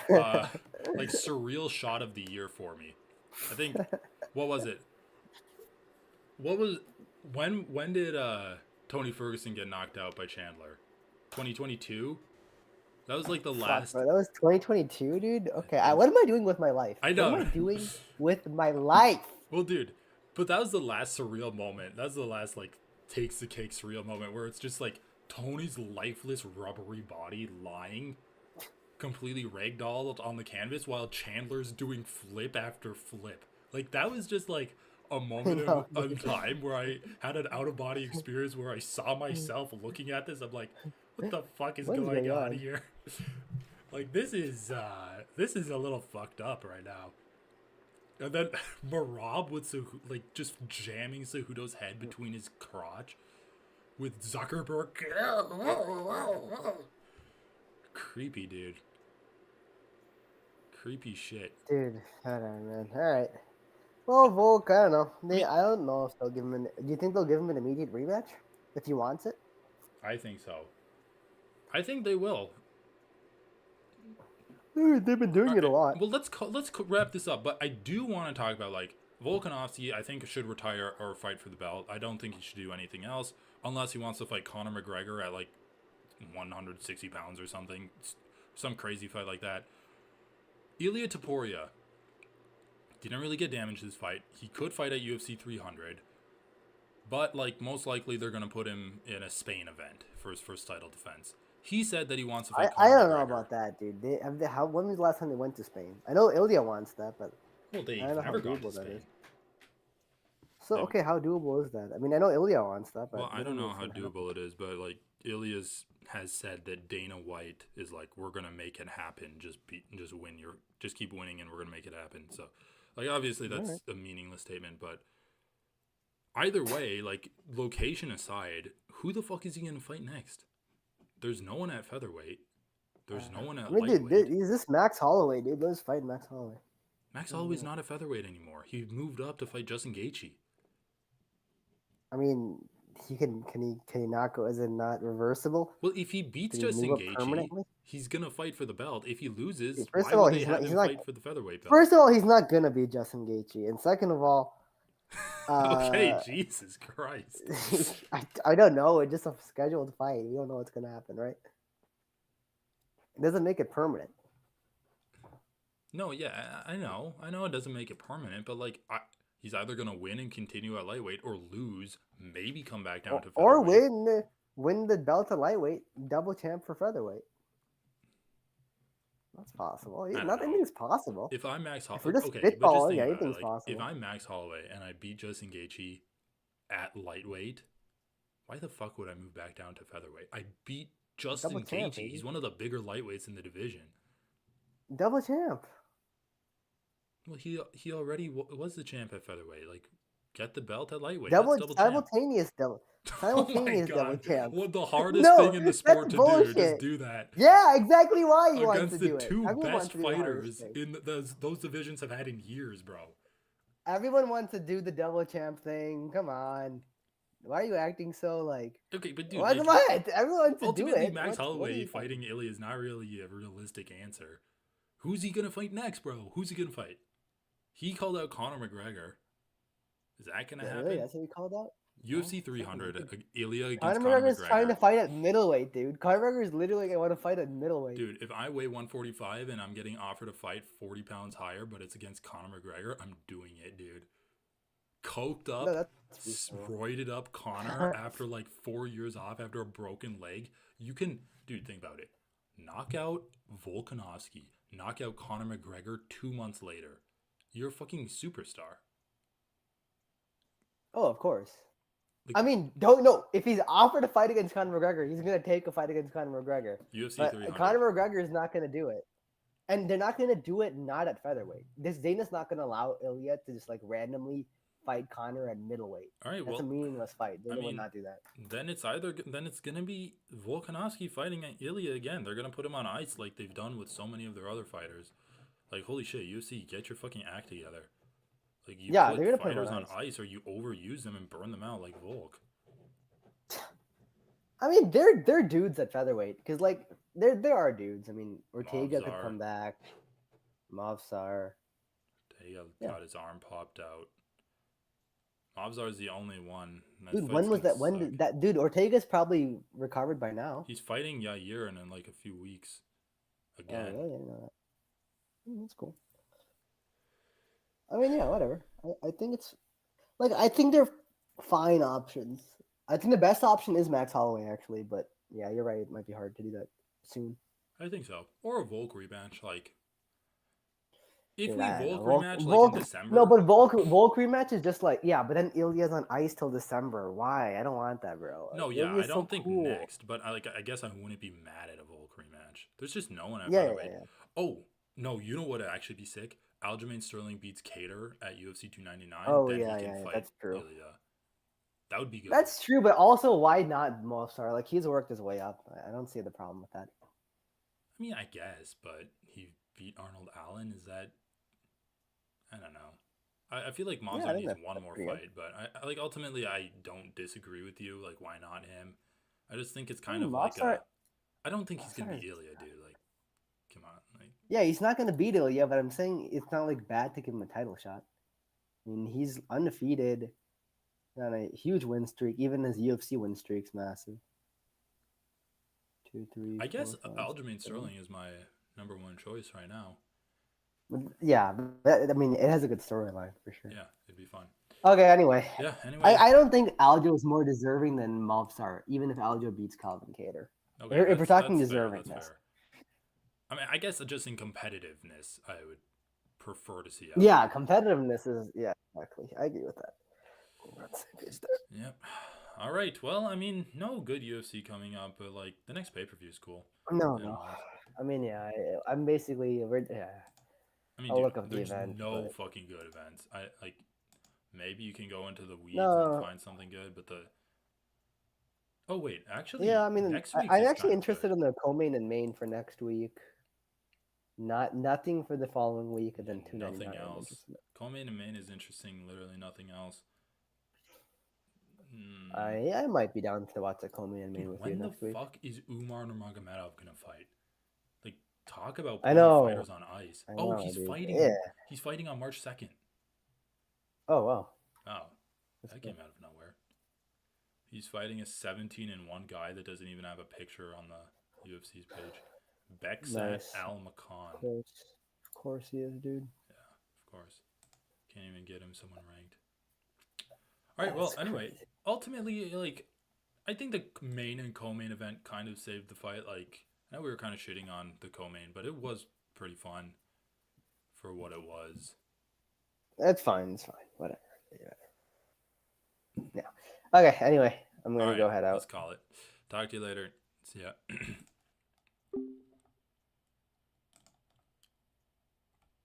surreal shot of the year for me. I think, what was it? When did Tony Ferguson get knocked out by Chandler? 2022? That was like the last. Bro, that was 2022, dude. Okay, what am I doing with my life? I know. What am I doing with my life? Well, dude, but that was the last surreal moment. That was the last like takes the cake surreal moment where it's just like Tony's lifeless rubbery body lying completely ragdolled on the canvas while Chandler's doing flip after flip. Like that was just like a moment of time where I had an out of body experience where I saw myself looking at this. I'm like, What the fuck is What's going going on on? here? Like this is a little fucked up right now. And then Marab with like just jamming Cejudo's head between his crotch with Zuckerberg. Creepy, dude. Creepy shit. Dude, I don't know, man. All right. Well, Volk, I don't know. I mean, I don't know if they'll give him an. Do you think they'll give him an immediate rematch if he wants it? I think so. I think they will. Dude, they've been doing it a Alright, lot. well, let's wrap this up. But I do want to talk about like Volkanovski. I think should retire or fight for the belt. I don't think he should do anything else unless he wants to fight Conor McGregor at like 160 pounds or something, some crazy fight like that. Ilia Topuria didn't really get damaged this fight. He could fight at UFC 300, but like most likely they're gonna put him in a Spain event for his first title defense. He said that he wants to fight I Conor don't know McGregor. about that, dude. When was the last time they went to Spain? I know Ilya wants that, but Well, they've I don't know how never gone to doable that Spain. is. So They've- okay, how doable is that? I mean, I know Ilya wants that, but Well, I we don't know if how it's gonna happen. doable it is, but like Ilias has said that Dana White is like, we're gonna make it happen. Just keep winning, and we're gonna make it happen. So, like, obviously that's Alright. a meaningless statement, but either way, like location aside, who the fuck is he gonna fight next? There's no one at featherweight. There's no one I at mean, dude, lightweight. is this Max Holloway, dude? Let's fight Max Holloway. Max Holloway's not a featherweight anymore. He moved up to fight Justin Gaethje. I mean, can he not go? Is it not reversible? Well, if he beats Did he Justin move up Gaethje, permanently? he's gonna fight for the belt. If he loses, First why of all, would they have him fight for the featherweight belt? First of all, he's not gonna be Justin Gaethje, and second of all, Okay, Jesus Christ. I don't know. It's just a scheduled fight. We don't know what's gonna happen, right? It doesn't make it permanent. No, yeah, I know it doesn't make it permanent, but like, he's either gonna win and continue at lightweight, or lose, maybe come back down to Or featherweight. win the belt at lightweight, double champ for featherweight. That's possible. I don't Nothing know. is possible. If I'm Max If Holloway, we're just okay, but just spitballing, think about it. anything's Like, possible. if I'm Max Holloway and I beat Justin Gaethje at lightweight, why the fuck would I move back down to featherweight? I beat Justin Double champ, Gaethje. baby. He's one of the bigger lightweights in the division. Double champ. Well, he already was the champ at featherweight. Like, get the belt at lightweight. That's double champ. Simultaneous double. Simultaneous double champ. What the hardest No, thing in the sport that's to bullshit. do? Just do that. Yeah, exactly why you want to Against do the it. two Everyone wants best to do the hardest fighters thing. in those divisions have had in years, bro. Everyone wants to do the double champ thing. Come on. Why are you acting so like? Okay, but dude, What? like, What? Everyone wants to do ultimately, it. Max What are Holloway you fighting Ilia is not really a realistic answer. Who's he gonna fight next, bro? Who's he gonna fight? He called out Conor McGregor. Is that gonna happen? Really? That's what you called out? UFC 300, Ilya against Conor Conor McGregor's McGregor. trying to fight at middleweight, dude. Conor McGregor's literally gonna want to fight at middleweight. Dude, if I weigh 145 and I'm getting offered a fight 40 pounds higher, but it's against Conor McGregor, I'm doing it, dude. Coked up, No, that's roided up Conor after like 4 years off after a broken leg. You can, dude, think about it. Knock out Volkanovski, knock out Conor McGregor 2 months later. You're a fucking superstar. Oh, of course. Like, I mean, don't know if he's offered a fight against Conor McGregor, he's gonna take a fight against Conor McGregor. UFC But 300. Conor McGregor is not gonna do it, and they're not gonna do it not at featherweight. This Dana's not gonna allow Ilya to just like randomly fight Conor at middleweight. All right, That's a meaningless fight. They will not do that. Then it's gonna be Volkanovski fighting Ilya again. They're gonna put him on ice like they've done with so many of their other fighters. Like, holy shit, UFC, get your fucking act together. Like, you Yeah, put they're gonna put him fighters on on ice, or you overuse them and burn them out like Volk. I mean, they're dudes at featherweight because like there are dudes. I mean, Ortega could Movsar. come back. Movsar. He got his arm popped out. Mavzar's the only one. Dude, when was that? When did that dude Ortega's probably recovered by now? He's fighting Yair in like a few weeks. Again. Oh, really? I didn't know that. That's cool. I mean, yeah, whatever. I think it's like I think they're fine options. I think the best option is Max Holloway, actually, but yeah, you're right. It might be hard to do that soon. I think so. Or a Volk rematch. Like, If Dude, we I don't know. Volk rematch like in No, December, but Volk rematch is just like, yeah, but then Ilya's on ice till December. Why? I don't want that, bro. Like, no, yeah, I Ilya's so don't think cool. next, but I guess I wouldn't be mad at a Volk rematch. There's just no one at Yeah, yeah, featherweight. yeah. Oh no, you know what would actually be sick? Aljamain Sterling beats Cater at UFC 299, Oh, then he yeah, can yeah, yeah. fight That's true. Ilya. That would be good. That's true, but also, why not Mostar? Like, he's worked his way up. I don't see the problem with that. I mean, I guess, but he beat Arnold Allen. Is that? I don't know. I feel like Yeah, I Monzo think needs one that's more pretty good. fight, but I like ultimately I don't disagree with you. Like, why not him? I just think it's I kind mean, of like Mostar, a. I don't think he's gonna Mostar beat is. Ilya, dude. Like, come on, like. Yeah, he's not gonna beat Ilya, but I'm saying it's not like bad to give him a title shot. I mean, he's undefeated on a huge win streak. Even his UFC win streak's massive. Two, three, I four, guess five, six, Aljamain seven. Sterling is my number one choice right now. Yeah, I mean, it has a good storyline for sure. Yeah, it'd be fun. Okay, anyway. Yeah. I, Anyway, I don't think Aljo is more deserving than Mobstar, even if Aljo beats Calvin Cater. okay, If we're talking that's fair. That's deservingness. fair. I mean, I guess just in competitiveness, I would prefer to see Yeah, Aljo. competitiveness is, yeah, exactly. I agree with that. Let's see, Yep. All right. Well, I mean, no good UFC coming up, but like the next pay per view is cool. No, And no. I mean, yeah, I'm basically, yeah, I mean, I'll dude, look up the there's event, no but fucking good events. I like maybe you can go into the weeds and no, find something good, but the oh wait, yeah, actually I mean, next week's I'm is actually kind of interested good. in the co-main and main for next week. Nothing for the following week, and then Nothing 299. I'm else. interested in. Co-main and main is interesting. Literally nothing else. Mm, I might be down to watch the co-main and main dude, with you when the next week. fuck is Umar Nurmagomedov gonna fight? Like, talk about I putting know, fighters on ice. I Oh, know, dude. Yeah. He's fighting on March 2nd. Oh wow, Oh, that's that good. came out of nowhere. He's fighting a 17-1 guy that doesn't even have a picture on the UFC's page. Beksat Nice. Al Makan. Of course he is, dude. Yeah, of course. Can't even get him someone ranked. All right. That's Well, anyway, crazy. ultimately, like, I think the main and co-main event kind of saved the fight. Like, I know we were kind of shitting on the co-main, but it was pretty fun for what it was. That's fine. It's fine. Whatever. Yeah. Okay. Anyway, I'm All gonna right, go head out. let's call it. Talk to you later. See ya.